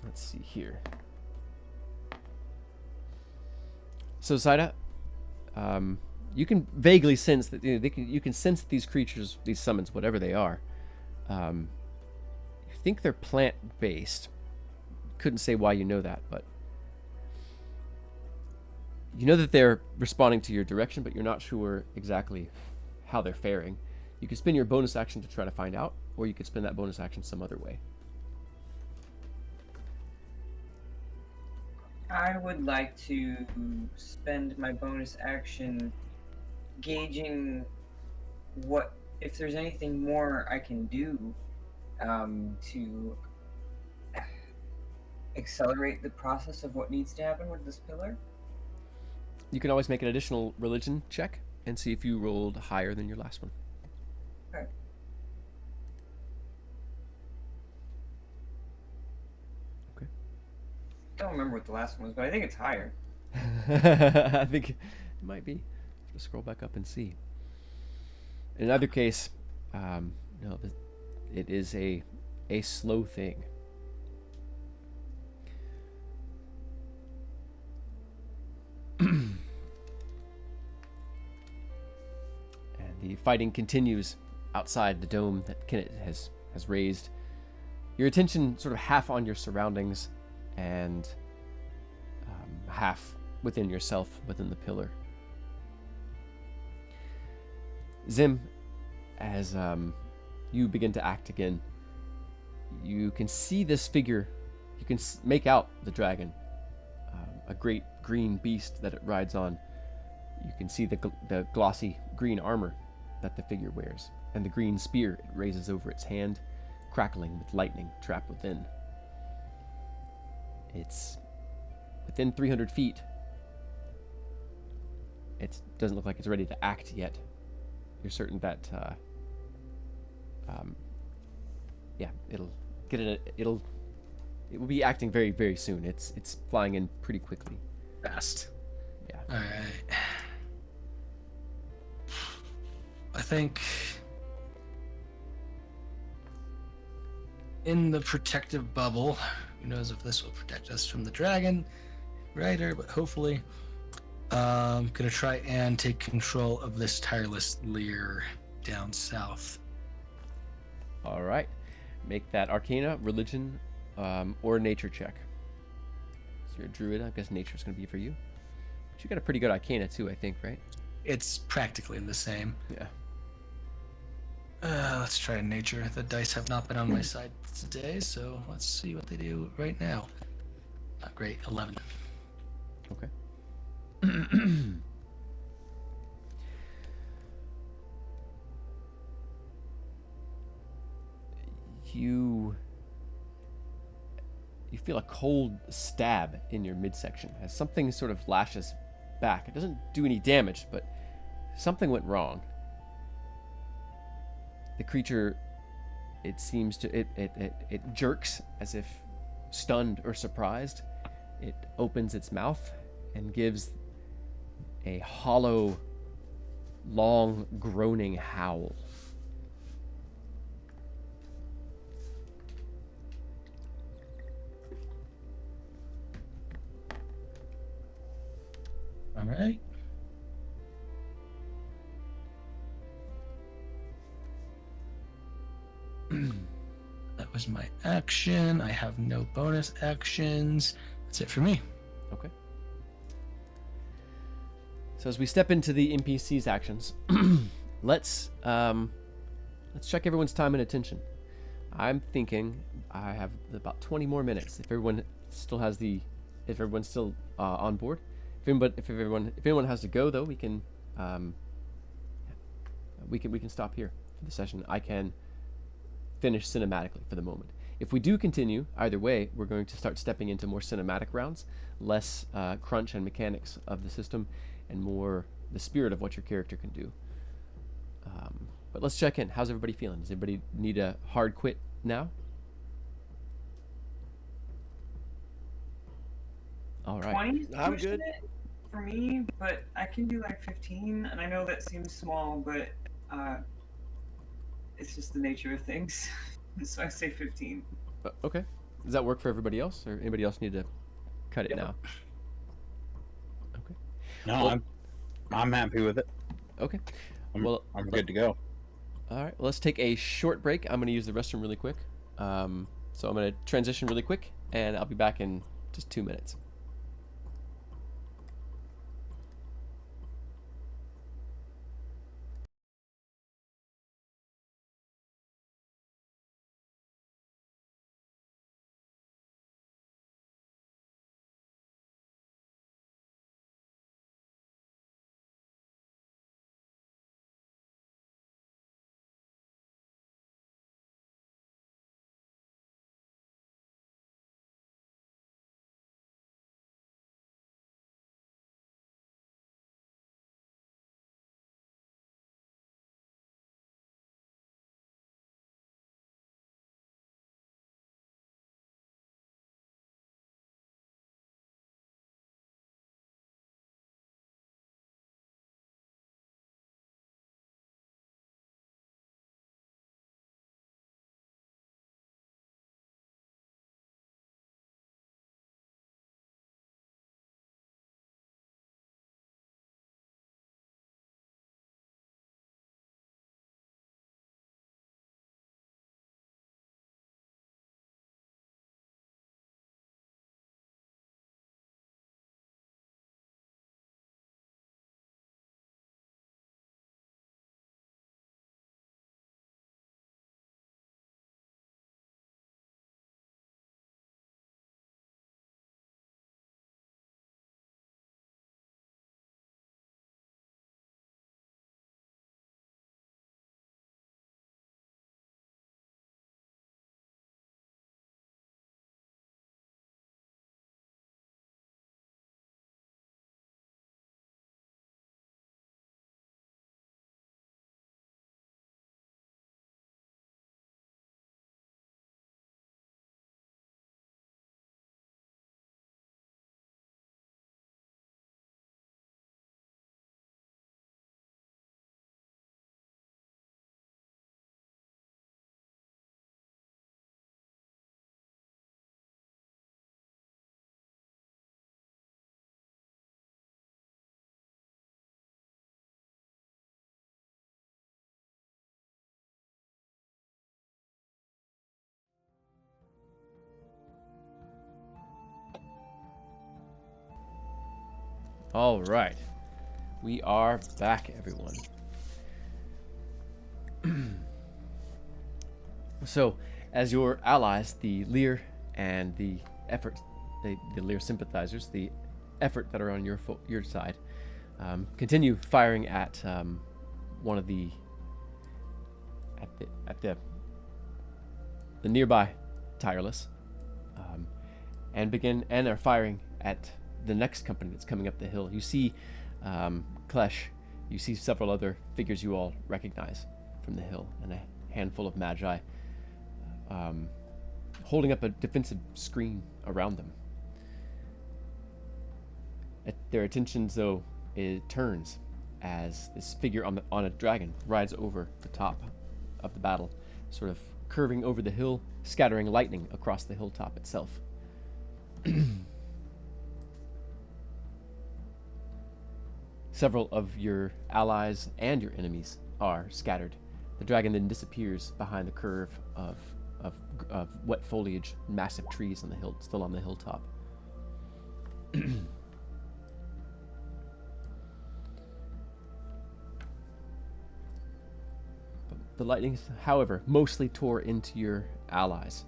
Let's see here. So Saida, you can vaguely sense that you can sense that these creatures, these summons, whatever they are, you think they're plant-based. Couldn't say why you know that, but you know that they're responding to your direction, but you're not sure exactly how they're faring. You could spend your bonus action to try to find out, or you could spend that bonus action some other way. I would like to spend my bonus action gauging if there's anything more I can do to accelerate the process of what needs to happen with this pillar. You can always make an additional religion check and see if you rolled higher than your last one. Okay. Okay. I don't remember what the last one was, but I think it's higher. I think it might be. Just scroll back up and see. In either case, no, it is a slow thing. And the fighting continues outside the dome that Kenneth has raised. Your attention sort of half on your surroundings and half within yourself, within the pillar. Zim, as you begin to act again, you can see this figure You can make out the dragon, a great green beast that it rides on. You can see the glossy green armor that the figure wears, and the green spear it raises over its hand, crackling with lightning trapped within. It's within 300 feet. It doesn't look like it's ready to act yet. You're certain that, it will be acting very, very soon. It's flying in pretty quickly. Fast. Yeah. All right. I think in the protective bubble, who knows if this will protect us from the dragon rider, but hopefully, I'm gonna try and take control of this tireless leer down south. All right. Make that Arcana, Religion, or Nature check. So you're a druid. I guess Nature's going to be for you. But you got a pretty good Arcana too, I think, right? It's practically the same. Yeah. Let's try nature. The dice have not been on my side today, so let's see what they do right now. Great, 11. Okay. You feel a cold stab in your midsection as something sort of lashes back. It doesn't do any damage, but something went wrong. The creature, it seems to it jerks as if stunned or surprised. It opens its mouth and gives a hollow, long, groaning howl. All right. That was my action. I have no bonus actions. That's it for me. Okay. So as we step into the NPC's actions, let's check everyone's time and attention. I'm thinking I have about 20 more minutes. If everyone's still on board. If anyone has to go though, we can stop here for the session. I can finish cinematically for the moment. If we do continue, either way, we're going to start stepping into more cinematic rounds, less crunch and mechanics of the system, and more the spirit of what your character can do. But let's check in. How's everybody feeling? Does everybody need a hard quit now? All right. 20 is I'm pushing good. it for me, but I can do like 15, and I know that seems small, but it's just the nature of things. So I say 15. Okay. Does that work for everybody else, or anybody else need to cut it now? Okay. No, Well- I'm happy with it. Okay. I'm good to go. All right. Let's take a short break. I'm going to use the restroom really quick. So I'm going to transition really quick, and I'll be back in just 2 minutes. All right. We are back, everyone. So, as your allies, the Lear and the Lear sympathizers, the effort that are on your side, continue firing at one of the nearby Tireless, and are firing at the next company that's coming up the hill. You see Klesh, you see several other figures you all recognize from the hill, and a handful of magi holding up a defensive screen around them. Their attentions, though, it turns as this figure on a dragon rides over the top of the battle, sort of curving over the hill, scattering lightning across the hilltop itself. Several of your allies and your enemies are scattered. The dragon then disappears behind the curve of wet foliage, massive trees on the hill, still on the hilltop. The lightning, however, mostly tore into your allies.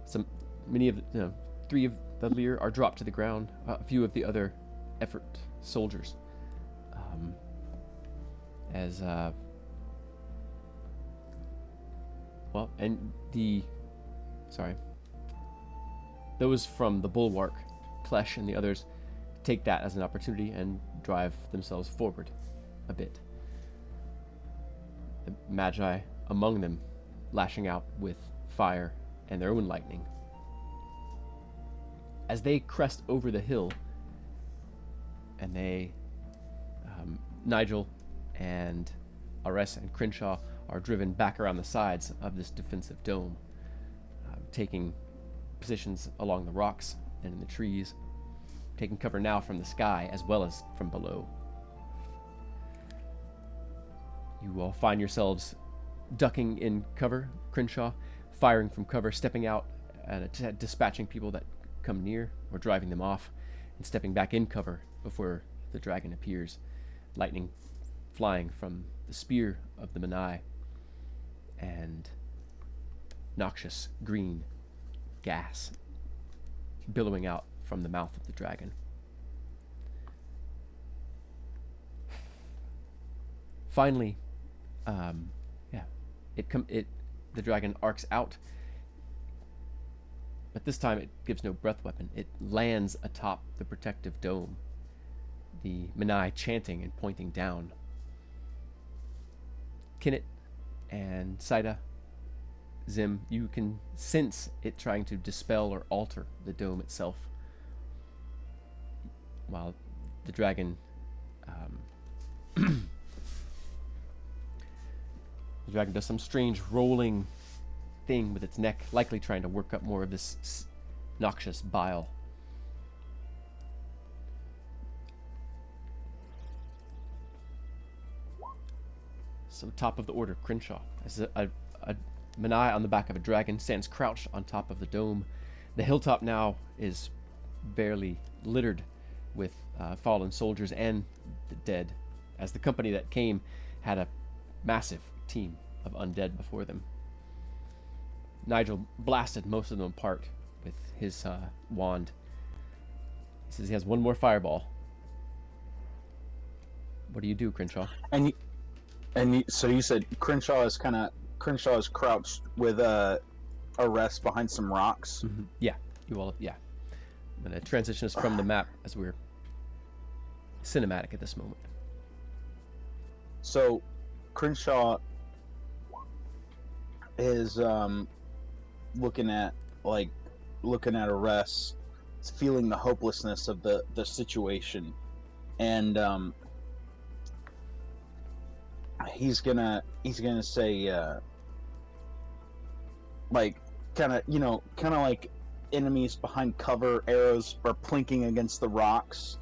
Three of the Lear are dropped to the ground. A few of the other effort soldiers, those from the bulwark, Klesh and the others, take that as an opportunity and drive themselves forward a bit. The Magi among them lashing out with fire and their own lightning. As they crest over the hill, and Nigel and Ares and Crenshaw are driven back around the sides of this defensive dome, taking positions along the rocks and in the trees, taking cover now from the sky as well as from below. You all find yourselves ducking in cover, Crenshaw firing from cover, stepping out and dispatching people that come near or driving them off, and stepping back in cover before the dragon appears, lightning flying from the spear of the menai and noxious green gas billowing out from the mouth of the dragon. Finally, the dragon arcs out, but this time it gives no breath weapon. It lands atop the protective dome, the menai chanting and pointing down. Kinnit and Saida, Zim, you can sense it trying to dispel or alter the dome itself, while the dragon the dragon does some strange rolling thing with its neck, likely trying to work up more of this noxious bile. So, top of the order, Crenshaw. As a menai on the back of a dragon stands crouched on top of the dome. The hilltop now is barely littered with fallen soldiers and the dead, as the company that came had a massive team of undead before them. Nigel blasted most of them apart with his wand. He says he has one more fireball. What do you do, Crenshaw? So you said Crenshaw is crouched with a rest behind some rocks. Mm-hmm. Yeah, you all. Yeah, I'm gonna transition us from the map as we're cinematic at this moment. So Crenshaw is looking at Arrest, feeling the hopelessness of the situation, and he's gonna say kind of like enemies behind cover, arrows are plinking against the rocks,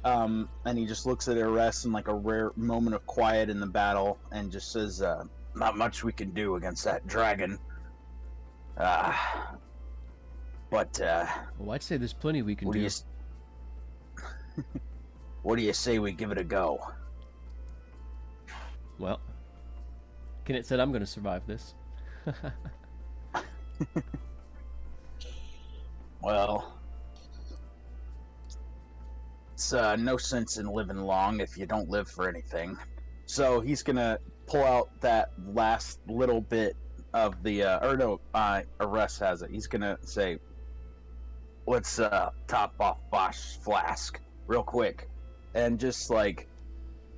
and he just looks at Arrest in like a rare moment of quiet in the battle and just says, not much we can do against that dragon. Well, I'd say there's plenty we can do. what do you say we give it a go? Well, Kenneth said I'm going to survive this. Well, it's no sense in living long if you don't live for anything. So he's gonna pull out that last little bit of the Arrest has it. He's gonna say, let's top off Bosch's flask real quick, and just like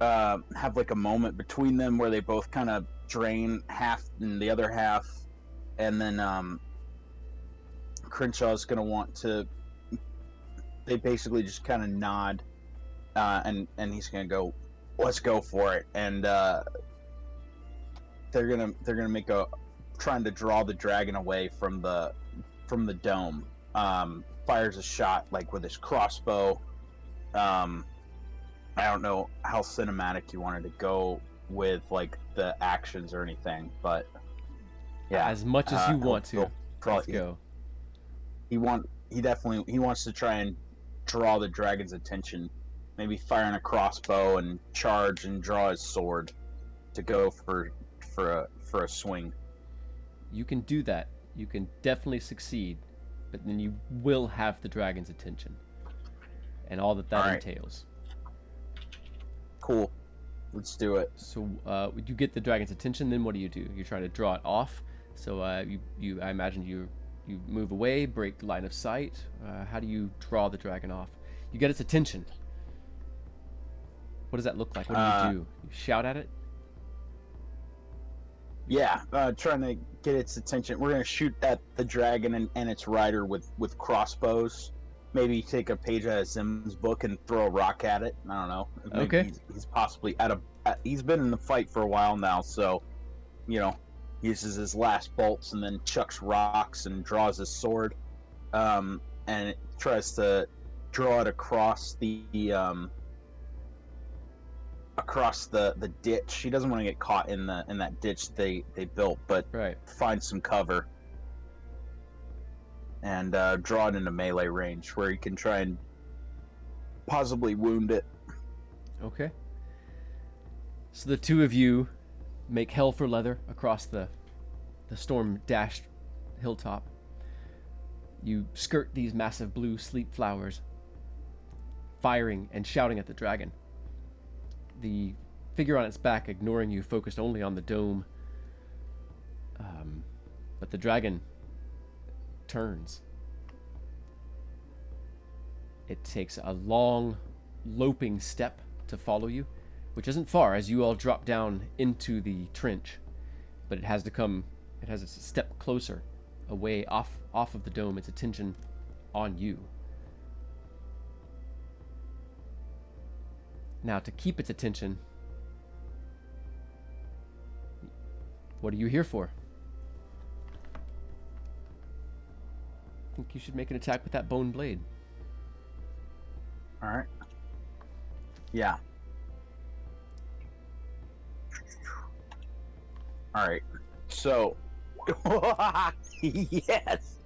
have like a moment between them where they both kind of drain half and the other half, and then Crenshaw's gonna want to. They basically just kind of nod, and he's gonna go, let's go for it, and they're gonna make a trying to draw the dragon away from the dome. Fires a shot like with his crossbow. I don't know how cinematic you wanted to go with like the actions or anything, but yeah, As much as you want to. Let's go. He wants to try and draw the dragon's attention. Maybe firing a crossbow and charge and draw his sword to go for a swing. You can do that. You can definitely succeed, but then you will have the dragon's attention and all that entails. Cool. Let's do it. So you get the dragon's attention, then what do? You try to draw it off. So I imagine you move away, break line of sight. How do you draw the dragon off? You get its attention. What does that look like? What do? You shout at it? Yeah, trying to get its attention. We're gonna shoot at the dragon and its rider with crossbows. Maybe take a page out of Zim's book and throw a rock at it. I don't know. Maybe Okay. He's possibly he's been in the fight for a while now, so uses his last bolts and then chucks rocks and draws his sword, and it tries to draw it across the ditch. He doesn't want to get caught in that ditch they built, but Right. find some cover and draw it into melee range where he can try and possibly wound it. Okay. So the two of you make hell for leather across the storm-dashed hilltop. You skirt these massive blue sleep flowers, firing and shouting at the dragon. The figure on its back, ignoring you, focused only on the dome. But the dragon turns. It takes a long, loping step to follow you, which isn't far as you all drop down into the trench. But it has a step closer, away off of the dome, its attention on you. Now, to keep its attention, what are you here for? I think you should make an attack with that bone blade. All right. Yeah. All right. So, yes.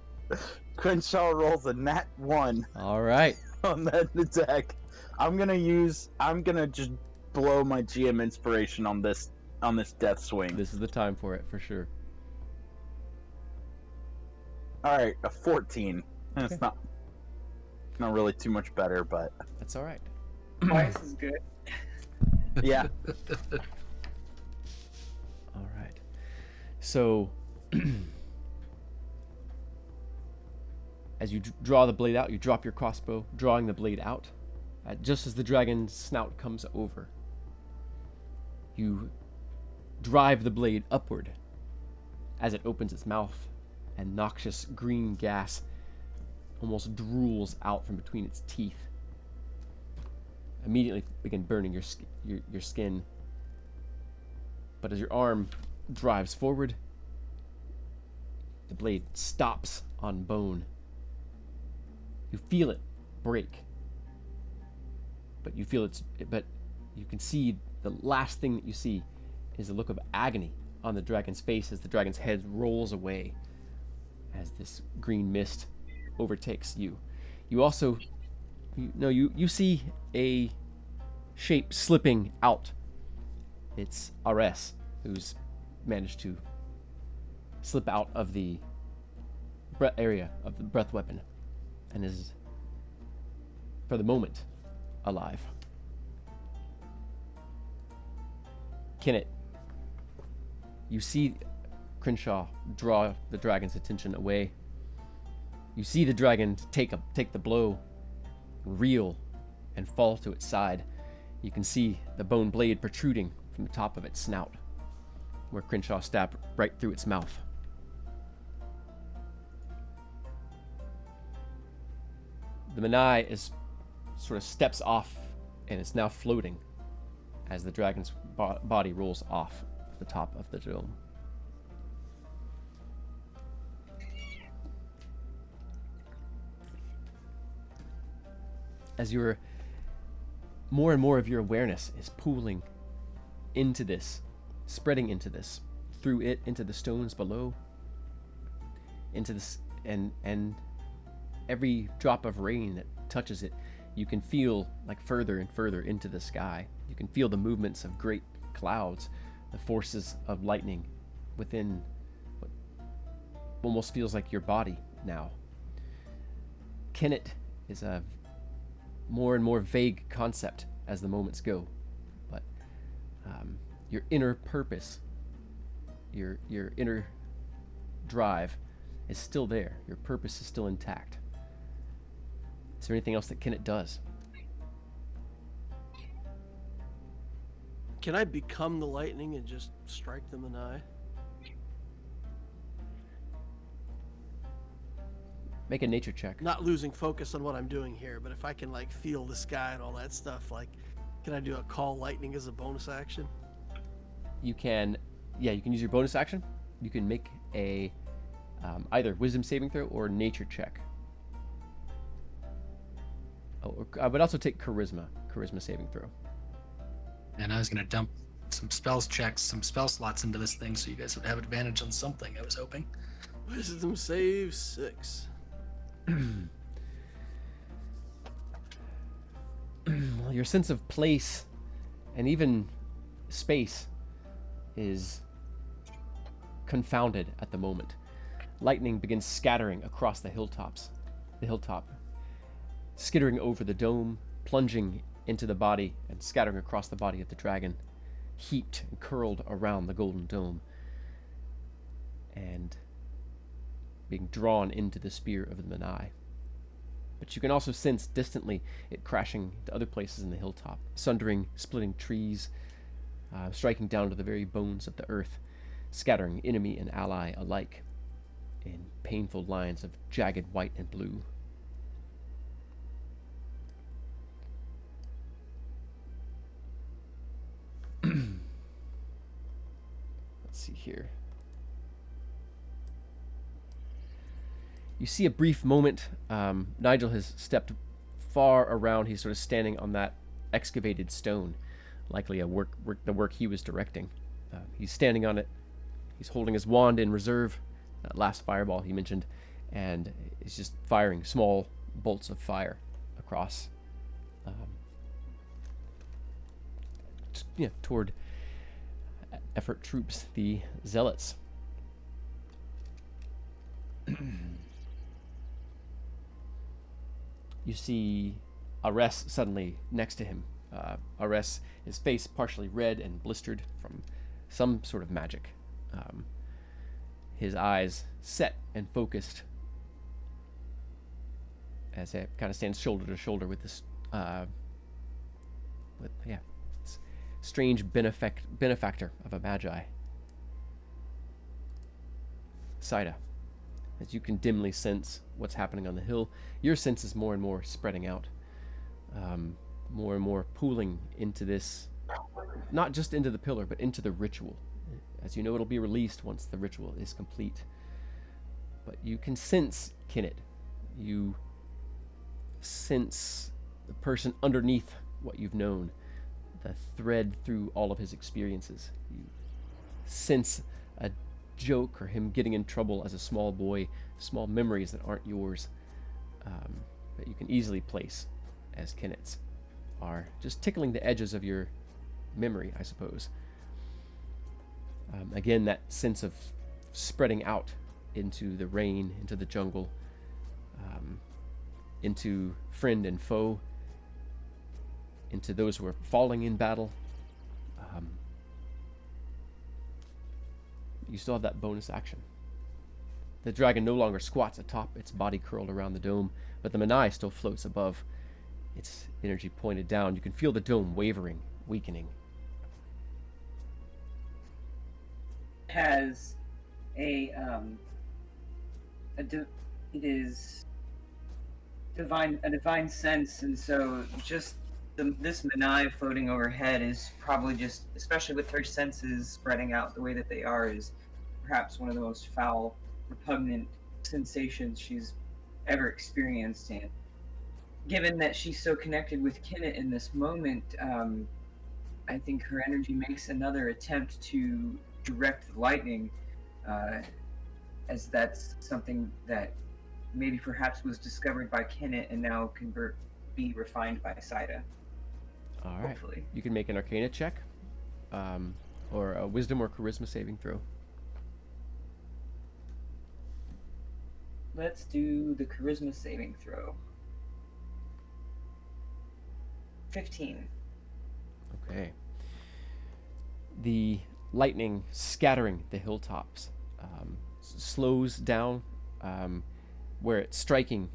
Crenshaw rolls a nat 1 All right. on that attack. I'm gonna just blow my GM inspiration on this death swing. This is the time for it, for sure. All right, a 14. Okay. It's not really too much better, but That's all right. Twice is good. yeah. All right. So, as you draw the blade out, you drop your crossbow, drawing the blade out. Just as the dragon's snout comes over, you drive the blade upward as it opens its mouth, and noxious green gas almost drools out from between its teeth. Immediately begin burning your skin. But as your arm drives forward, the blade stops on bone. You feel it break. But you can see the last thing that you see is a look of agony on the dragon's face as the dragon's head rolls away as this green mist overtakes you. You also you see a shape slipping out. It's Ares who's managed to slip out of the area of the breath weapon and is, for the moment, alive. Kenneth, you see Crenshaw draw the dragon's attention away. You see the dragon take the blow, reel, and fall to its side. You can see the bone blade protruding from the top of its snout, where Crenshaw stabbed right through its mouth. The menai is sort of steps off and is now floating as the dragon's body rolls off the top of the dome. As your more and more of your awareness is pooling into this, spreading into this, through it, into the stones below, into this, and every drop of rain that touches it, you can feel like further and further into the sky. You can feel the movements of great clouds, the forces of lightning within what almost feels like your body now. Kenneth is a more and more vague concept as the moments go, but your inner purpose, your inner drive is still there. Your purpose is still intact. Is there anything else that Kenneth does? Can I become the lightning and just strike them in the eye? Make a nature check. Not losing focus on what I'm doing here, but if I can like feel the sky and all that stuff, like, can I do a call lightning as a bonus action? You can, you can use your bonus action. You can make a either wisdom saving throw or nature check. Oh, I would also take charisma saving throw. And I was gonna dump some spell slots into this thing, so you guys would have advantage on something. I was hoping. Wisdom save 6. Well, your sense of place and even space is confounded at the moment. Lightning begins scattering across the hilltop, skittering over the dome, plunging into the body and scattering across the body of the dragon, heaped and curled around the golden dome, and being drawn into the spear of the menai. But you can also sense distantly it crashing to other places in the hilltop, sundering, splitting trees, striking down to the very bones of the earth, scattering enemy and ally alike in painful lines of jagged white and blue. Let's see here. You see a brief moment. Nigel has stepped far around. He's sort of standing on that excavated stone, likely the work he was directing. He's standing on it. He's holding his wand in reserve, that last fireball he mentioned, and is just firing small bolts of fire across, toward effort troops, the zealots. You see Ares suddenly next to him. Ares, his face partially red and blistered from some sort of magic. His eyes set and focused as he kind of stands shoulder to shoulder with this, this strange benefactor of a magi. Saida, as you can dimly sense what's happening on the hill, your sense is more and more spreading out, more and more pooling into this, not just into the pillar, but into the ritual. As you know, it'll be released once the ritual is complete. But you can sense Kenneth. You sense the person underneath what you've known, the thread through all of his experiences. You sense a joke or him getting in trouble as a small boy, small memories that aren't yours, that you can easily place as Kenneth's are just tickling the edges of your memory, I suppose. Again, that sense of spreading out into the rain, into the jungle, into friend and foe, into those who are falling in battle. You still have that bonus action. The dragon no longer squats atop its body curled around the dome, but the menai still floats above, its energy pointed down. You can feel the dome wavering, weakening. Has it is a divine sense, and so just this menai floating overhead is probably just, especially with her senses spreading out the way that they are, is perhaps one of the most foul, repugnant sensations she's ever experienced. And given that she's so connected with Kenneth in this moment, I think her energy makes another attempt to direct the lightning, as that's something that maybe perhaps was discovered by Kenneth and now can be refined by Saida. All right. Hopefully. You can make an Arcana check, or a Wisdom or Charisma saving throw. Let's do the Charisma saving throw. 15. Okay. The lightning scattering the hilltops slows down, where it's striking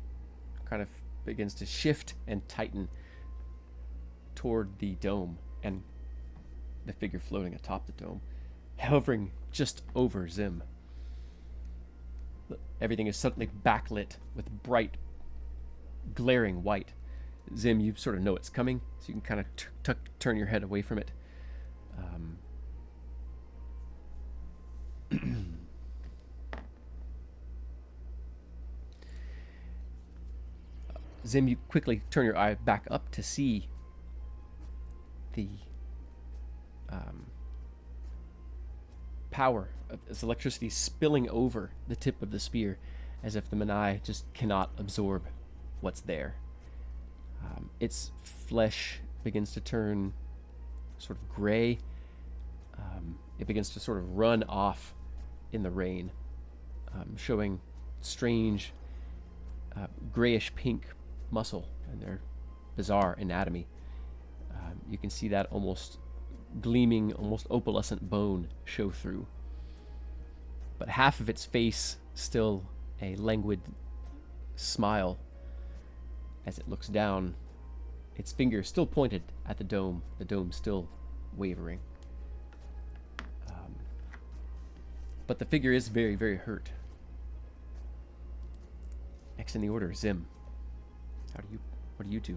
kind of begins to shift and tighten toward the dome and the figure floating atop the dome, hovering just over Zim. Everything is suddenly backlit with bright, glaring white. Zim, you sort of know it's coming, so you can kind of turn your head away from it. Zim, you quickly turn your eye back up to see the power of this electricity spilling over the tip of the spear, as if the menai just cannot absorb what's there. Its flesh begins to turn sort of gray. It begins to sort of run off in the rain, showing strange grayish pink muscle and their bizarre anatomy. You can see that almost gleaming, almost opalescent bone show through. But half of its face still a languid smile as it looks down, its finger still pointed at the dome still wavering. But the figure is very, very hurt. Next in the order, Zim. What do you do?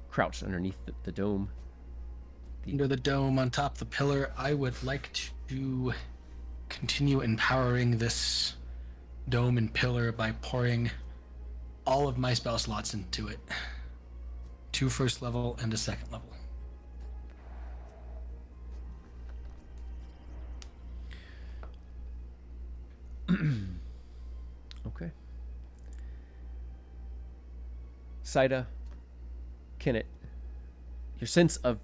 Crouched underneath the dome. Under the dome, on top of the pillar, I would like to continue empowering this dome and pillar by pouring all of my spell slots into it. 2 first level and a second level. Okay. Saida, Kenneth, your sense of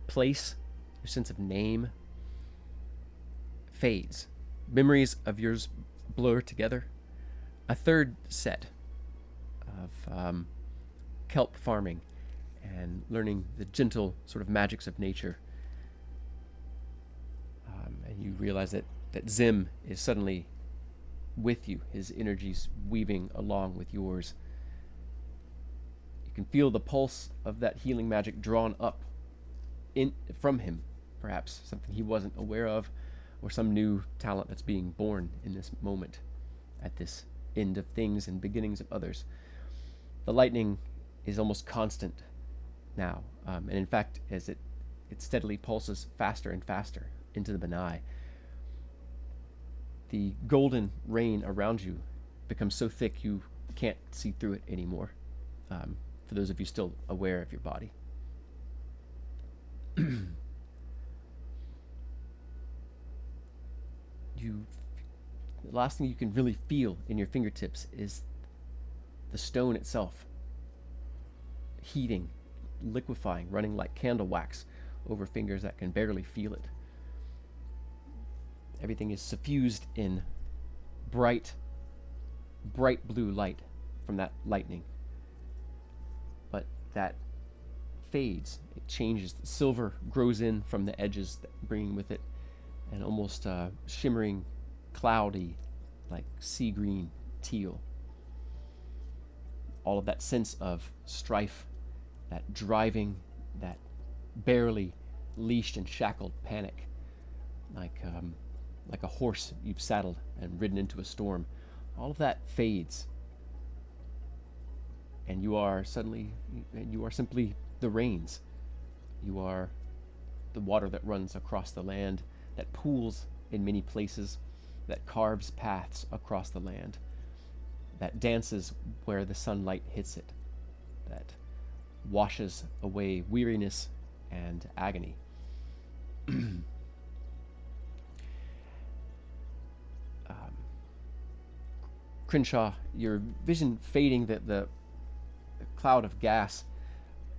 place, your sense of name fades. Memories of yours blur together. A third set of kelp farming and learning the gentle sort of magics of nature. And you realize that Zim is suddenly with you, his energies weaving along with yours. You can feel the pulse of that healing magic drawn up from him, perhaps something he wasn't aware of, or some new talent that's being born in this moment, at this end of things and beginnings of others. The lightning is almost constant now, and in fact, as it steadily pulses faster and faster into the menai, the golden rain around you becomes so thick you can't see through it anymore, for those of you still aware of your body. The last thing you can really feel in your fingertips is the stone itself heating liquefying, running like candle wax over fingers that can barely feel it. Everything is suffused in bright blue light from that lightning. But that fades, it changes. The silver grows in from the edges, bringing with it an almost shimmering, cloudy, like sea green teal. All of that sense of strife, that driving, that barely leashed and shackled panic, like a horse you've saddled and ridden into a storm. All of that fades, and you are simply the rains. You are the water that runs across the land, that pools in many places, that carves paths across the land, that dances where the sunlight hits it, that washes away weariness and agony. Crenshaw, your vision fading, the cloud of gas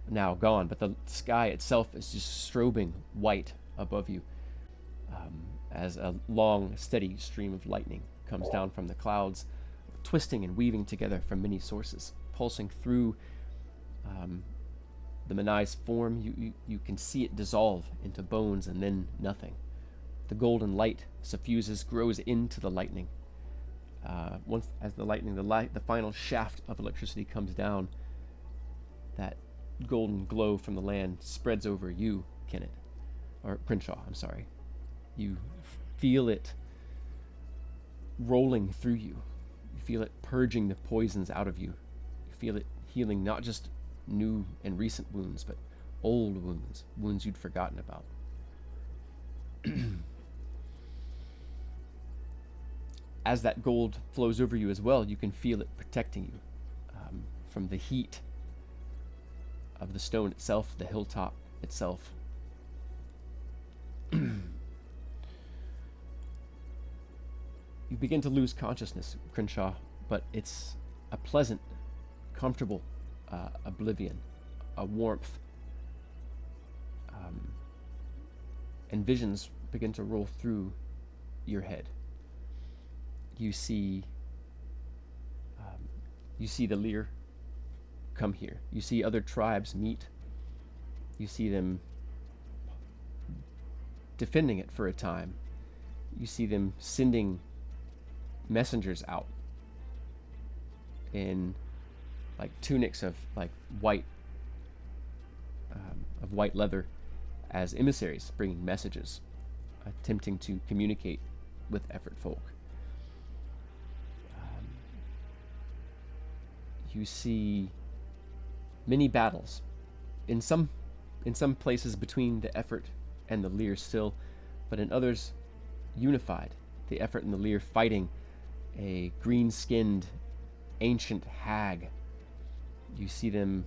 now gone, but the sky itself is just strobing white above you, as a long, steady stream of lightning comes down from the clouds, twisting and weaving together from many sources, pulsing through the menai's form. You can see it dissolve into bones and then nothing. The golden light suffuses, grows into the lightning. Once, as the final shaft of electricity comes down, that golden glow from the land spreads over you, Crenshaw, I'm sorry. You feel it rolling through you. You feel it purging the poisons out of you. You feel it healing not just new and recent wounds, but old wounds you'd forgotten about. As that gold flows over you as well, you can feel it protecting you from the heat of the stone itself, the hilltop itself. You begin to lose consciousness, Crenshaw, but it's a pleasant, comfortable oblivion, a warmth, and visions begin to roll through your head. You see the Lear come here. You see other tribes meet. You see them defending it for a time. You see them sending messengers out in like tunics of like white leather as emissaries, bringing messages, attempting to communicate with effort folk. You see many battles in some places between the effort and the Lear still, but in others unified, the effort and the Lear fighting a green-skinned ancient hag. You see them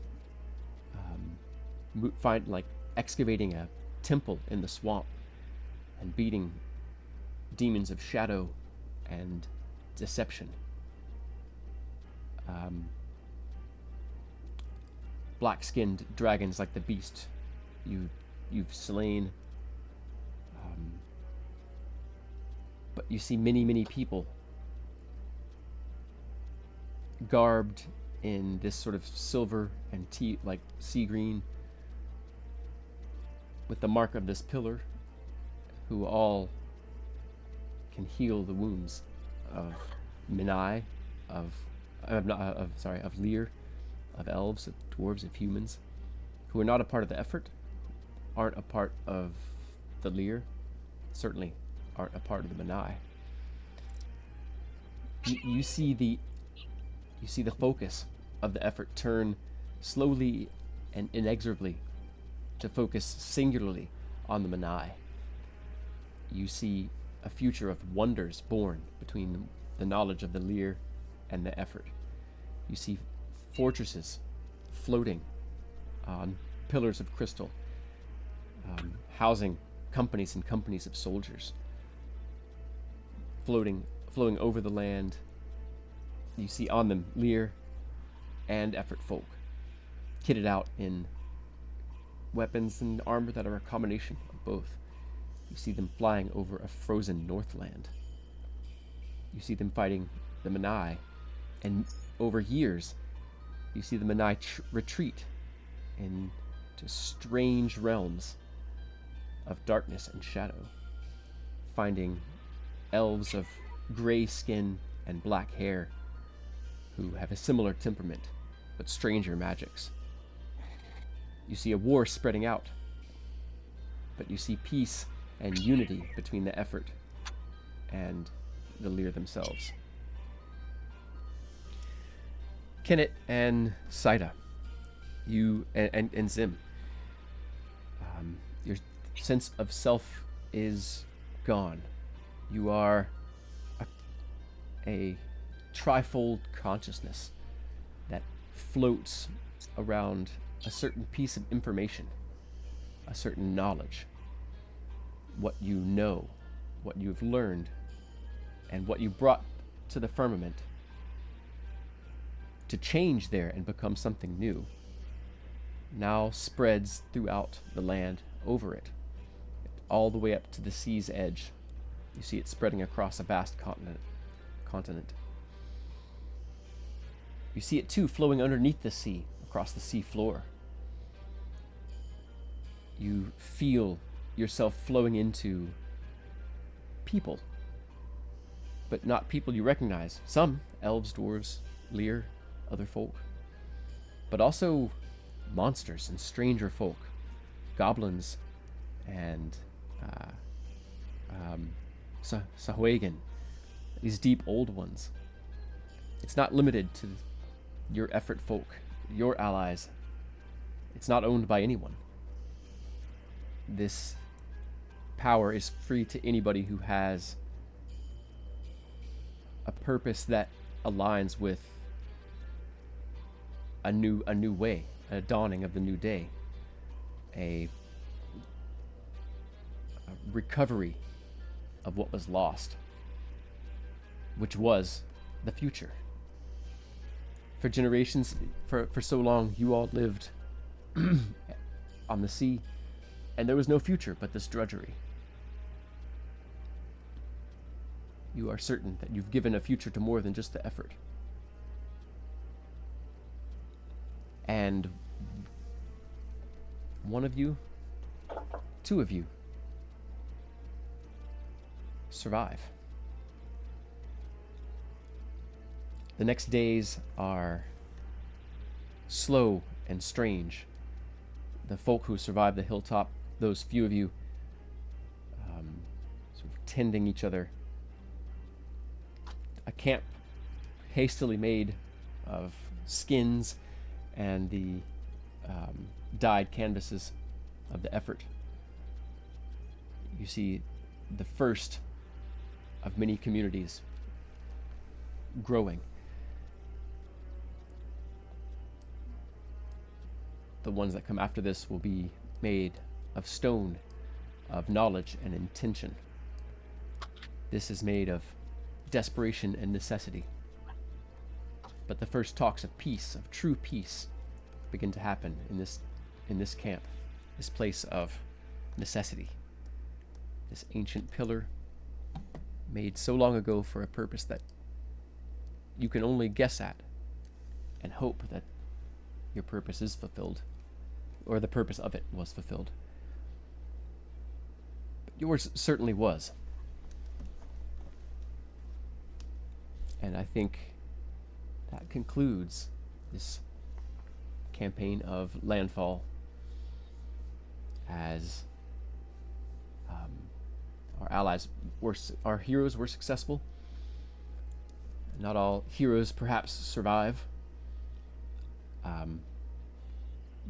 excavating a temple in the swamp and beating demons of shadow and deception. Black-skinned dragons like the beast you've slain. But you see many people garbed in this sort of silver and like sea green, with the mark of this pillar, who all can heal the wounds of menai, of Lear, of elves, of dwarves, of humans, who are not a part of the effort, aren't a part of the Lear, certainly aren't a part of the menai. You see the focus of the effort turn slowly and inexorably to focus singularly on the menai. You see a future of wonders born between the knowledge of the Lear and the effort. You see fortresses floating on pillars of crystal, housing companies and companies of soldiers, flowing over the land. You see on them Lear and effort folk, kitted out in weapons and armor that are a combination of both. You see them flying over a frozen Northland. You see them fighting the menai, and over years, you see the menai retreat into strange realms of darkness and shadow, finding elves of gray skin and black hair who have a similar temperament but stranger magics. You see a war spreading out, but you see peace and unity between the effort and the Lear themselves. Kenneth and Saida, you and Zim, your sense of self is gone. You are a trifold consciousness that floats around a certain piece of information, a certain knowledge, what you know, what you've learned, and what you brought to the firmament to change there and become something new, now spreads throughout the land over it, all the way up to the sea's edge. You see it spreading across a vast continent. You see it too flowing underneath the sea, across the sea floor. You feel yourself flowing into people, but not people you recognize. Some elves, dwarves, Lear, other folk, but also monsters and stranger folk, goblins and Sahuagin, these deep old ones. It's not limited to your effort folk, your allies. It's not owned by anyone. This power is free to anybody who has a purpose that aligns with a new way, a dawning of the new day, a recovery of what was lost, which was the future. For generations, for so long, you all lived on the sea, and there was no future but this drudgery. You are certain that you've given a future to more than just the effort. And one of you, two of you, survive. The next days are slow and strange. The folk who survived the hilltop, those few of you, sort of tending each other. A camp hastily made of skins and the dyed canvases of the effort. You see the first of many communities growing. The ones that come after this will be made of stone, of knowledge and intention. This is made of desperation and necessity. But the first talks of peace, of true peace, begin to happen in this camp, this place of necessity. This ancient pillar made so long ago for a purpose that you can only guess at and hope that your purpose is fulfilled, or the purpose of it was fulfilled. But yours certainly was. And I think that concludes this campaign of Landfall, as our heroes were successful. Not all heroes perhaps survive,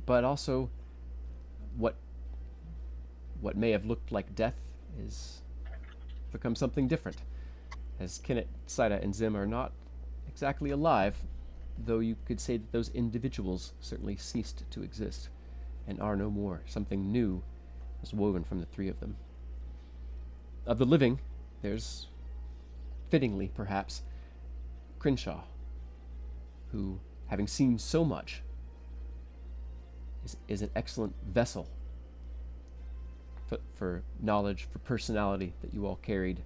but also what may have looked like death is become something different, as Kenneth, Saida, and Zim are not exactly alive, though you could say that those individuals certainly ceased to exist and are no more. Something new was woven from the three of them. Of the living, there's, fittingly perhaps, Crenshaw, who, having seen so much, is an excellent vessel for knowledge, for personality that you all carried.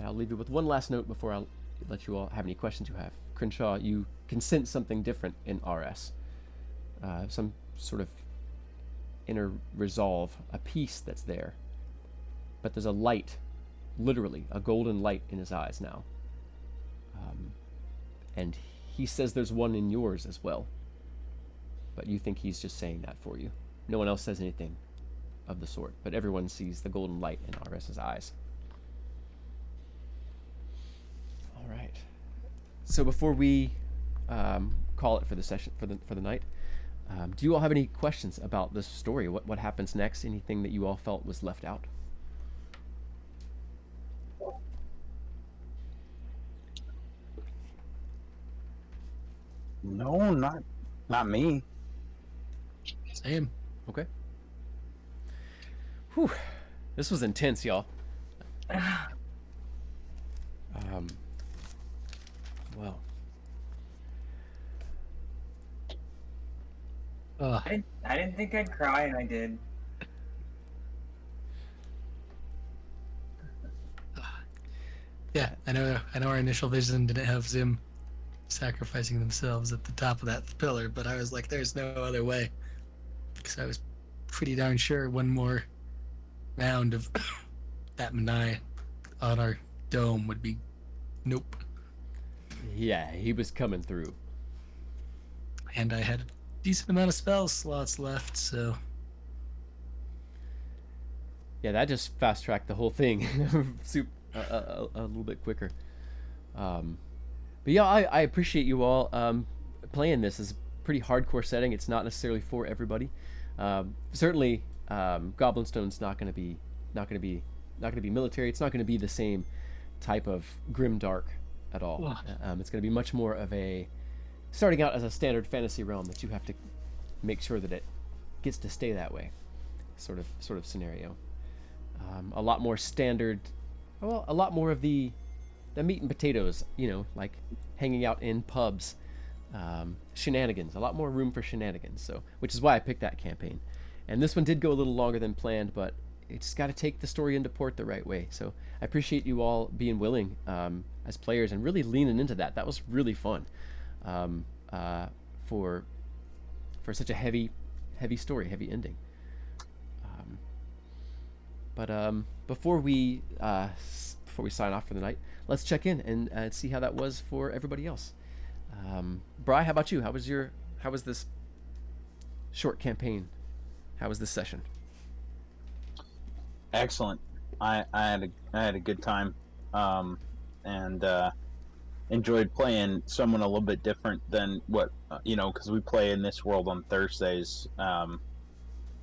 I'll leave you with one last note before I'll let you all have any questions you have. Crenshaw, you can sense something different in RS. Some sort of inner resolve, a peace that's there. But there's a light, literally, a golden light in his eyes now. And he says there's one in yours as well. But you think he's just saying that for you. No one else says anything of the sort, but everyone sees the golden light in RS's eyes. All right. So before we call it for the session for the night, do you all have any questions about this story? What happens next? Anything that you all felt was left out? No, not me. Same. Okay. Whew. This was intense, y'all. Well. I didn't think I'd cry, and I did. Yeah, I know our initial vision didn't have Zim sacrificing themselves at the top of that pillar, but I was like, there's no other way. Because I was pretty darn sure one more round of that menai on our dome would be nope. Yeah, he was coming through. And I had a decent amount of spell slots left, so Yeah, that just fast-tracked the whole thing a little bit quicker. But yeah, I appreciate you all playing this. It's a pretty hardcore setting. It's not necessarily for everybody. Certainly, Goblinstone's not going to be military. It's not going to be the same type of grimdark at all. It's going to be much more of a starting out as a standard fantasy realm that you have to make sure that it gets to stay that way, sort of scenario. A lot more standard. Well, a lot more of the meat and potatoes, like hanging out in pubs, shenanigans, a lot more room for shenanigans. So, which is why I picked that campaign. And this one did go a little longer than planned, but it's got to take the story into port the right way. So I appreciate you all being willing as players and really leaning into that. That was really fun for such a heavy story, heavy ending. But before we sign off for the night, let's check in and see how that was for everybody else. Bri, how about you? How was this short campaign? How was this session? Excellent. I had a good time, and enjoyed playing someone a little bit different than what because we play in this world on Thursdays.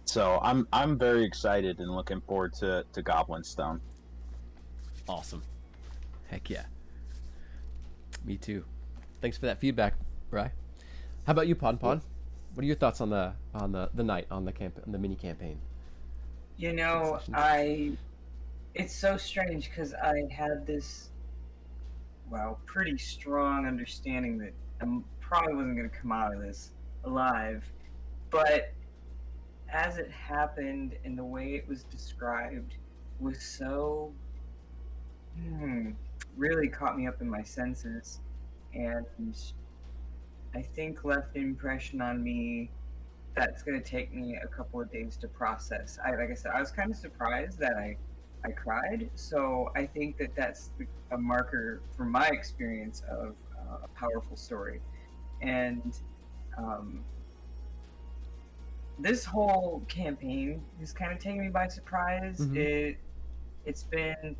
So I'm very excited and looking forward to Goblinstone. Awesome. Heck yeah. Me too. Thanks for that feedback, Bri. How about you, Pon Pon? What are your thoughts on the night, on the mini campaign? It's so strange because I had this pretty strong understanding that I probably wasn't going to come out of this alive, but as it happened and the way it was described was so really caught me up in my senses, and I think left an impression on me that's going to take me a couple of days to process. Like I said, I was kind of surprised that I cried, so I think that's a marker from my experience of a powerful story. And this whole campaign has kind of taken me by surprise. Mm-hmm. It's been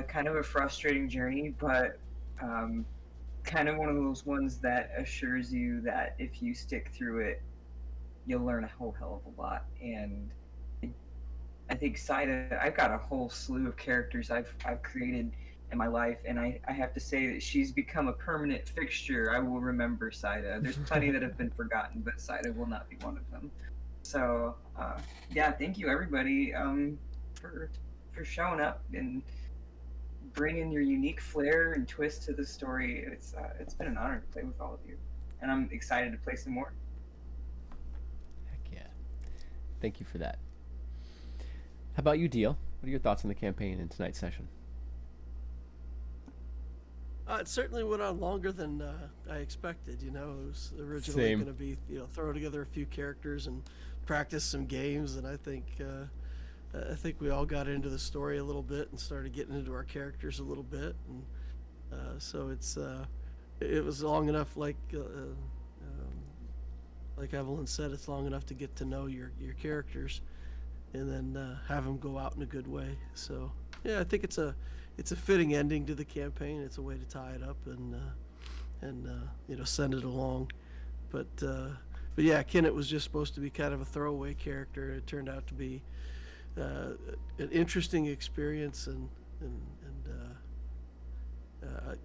kind of a frustrating journey, but kind of one of those ones that assures you that if you stick through it, you'll learn a whole hell of a lot. And I think Saida, I've got a whole slew of characters I've created in my life, and I have to say that she's become a permanent fixture. I will remember Saida. There's plenty that have been forgotten, but Saida will not be one of them. So thank you everybody for showing up and bringing your unique flair and twist to the story. It's been an honor to play with all of you. and I'm excited to play some more. Heck yeah. Thank you for that. How about you, Deal? What are your thoughts on the campaign in tonight's session? It certainly went on longer than I expected. It was originally Same. going to be, throw together a few characters and practice some games, and I think we all got into the story a little bit and started getting into our characters a little bit, and so it was long enough, like Evelyn said, it's long enough to get to know your characters, and then have them go out in a good way. So yeah, I think it's a fitting ending to the campaign. It's a way to tie it up and send it along. But yeah, Kenneth was just supposed to be kind of a throwaway character. It turned out to be an interesting experience, and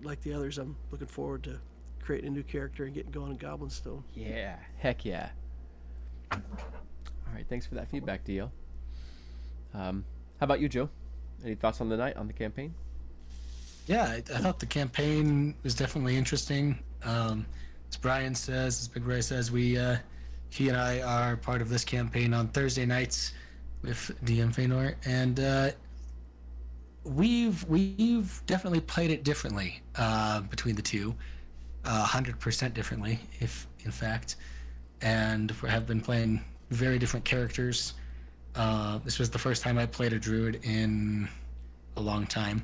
like the others, I'm looking forward to creating a new character and getting going in Goblinstone. Yeah, heck yeah. All right, thanks for that feedback, Deal. How about you, Joe? Any thoughts on the night, on the campaign? Yeah, I thought the campaign was definitely interesting. As Brian says, as Big Ray says, he and I are part of this campaign on Thursday nights with DM Feanor, and we've definitely played it differently between the two, 100% differently, if in fact, and we have been playing very different characters. This was the first time I played a druid in a long time.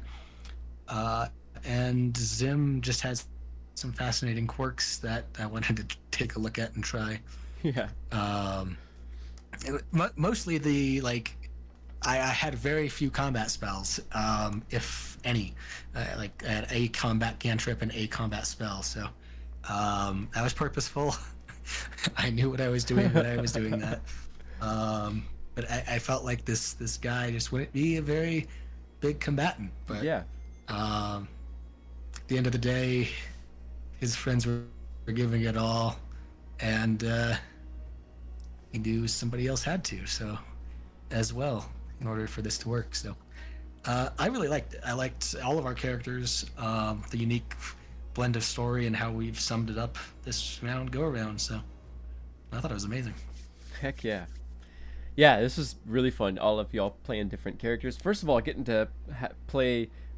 And Zim just has some fascinating quirks that I wanted to take a look at and try. Yeah. Mostly I had very few combat spells, if any. I had a combat cantrip and a combat spell, so that was purposeful. I knew what I was doing when I was doing that. But I felt like this guy just wouldn't be a very big combatant. But yeah. At the end of the day, his friends were giving it all, and he knew somebody else had to, so as well, in order for this to work. So I really liked it. I liked all of our characters, the unique blend of story, and how we've summed it up this go around. So I thought it was amazing. Heck yeah. Yeah, this was really fun. All of y'all playing different characters. First of all, getting to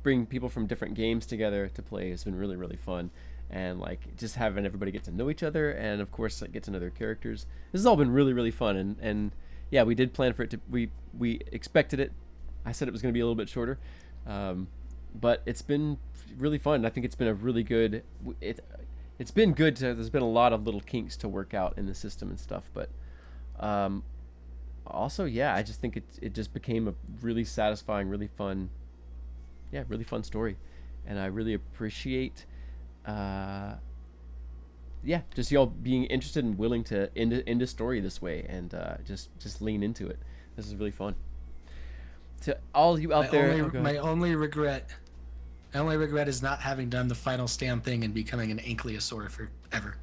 bring people from different games together to play has been really, really fun. And just having everybody get to know each other, and of course get to know their characters. This has all been really, really fun. And yeah, we did plan for it to. We expected it. I said it was going to be a little bit shorter, but it's been really fun. I think it's been a really good. It's been good. There's been a lot of little kinks to work out in the system and stuff, but. Also, yeah, I just think it just became a really satisfying, really fun story, and I really appreciate, just y'all being interested and willing to end a story this way, and just lean into it. This is really fun. To all of you out there, my only regret is not having done the final stand thing and becoming an ankylosaur forever.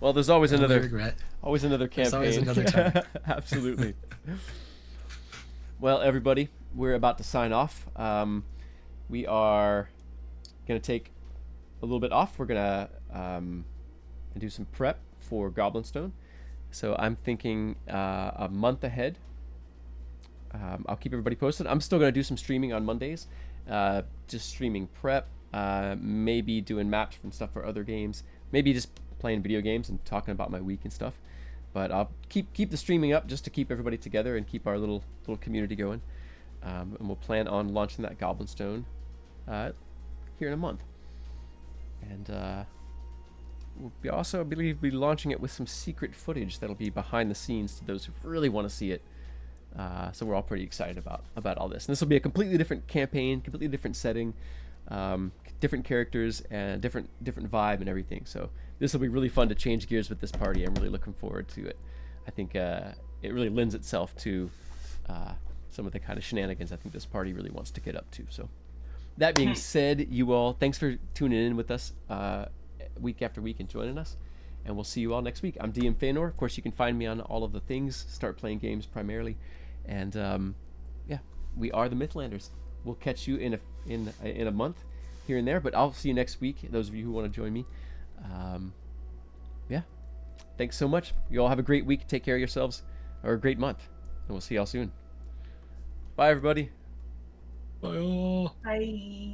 Well, there's always another regret. Always another campaign. There's always another time. Absolutely. Well, everybody, we're about to sign off. We are going to take a little bit off. We're going to do some prep for Goblinstone. So I'm thinking a month ahead. I'll keep everybody posted. I'm still going to do some streaming on Mondays. Just streaming prep. Maybe doing maps and stuff for other games. Maybe just playing video games and talking about my week and stuff. But I'll keep the streaming up just to keep everybody together and keep our little community going. And we'll plan on launching that Goblinstone here in a month. And we'll be also, I believe, be launching it with some secret footage that'll be behind the scenes to those who really want to see it. So we're all pretty excited about all this. And this will be a completely different campaign, completely different setting, different characters, and different vibe and everything. So this will be really fun to change gears with this party. I'm really looking forward to it. I think it really lends itself to some of the kind of shenanigans I think this party really wants to get up to. So that being said, you all, thanks for tuning in with us week after week and joining us. And we'll see you all next week. I'm DM Feanor. Of course, you can find me on all of the things. Start playing games primarily. And yeah, we are the Mythlanders. We'll catch you in a month here and there, but I'll see you next week, those of you who want to join me. Yeah. Thanks so much. You all have a great week. Take care of yourselves, or a great month, and we'll see y'all soon. Bye, everybody. Bye all. Bye.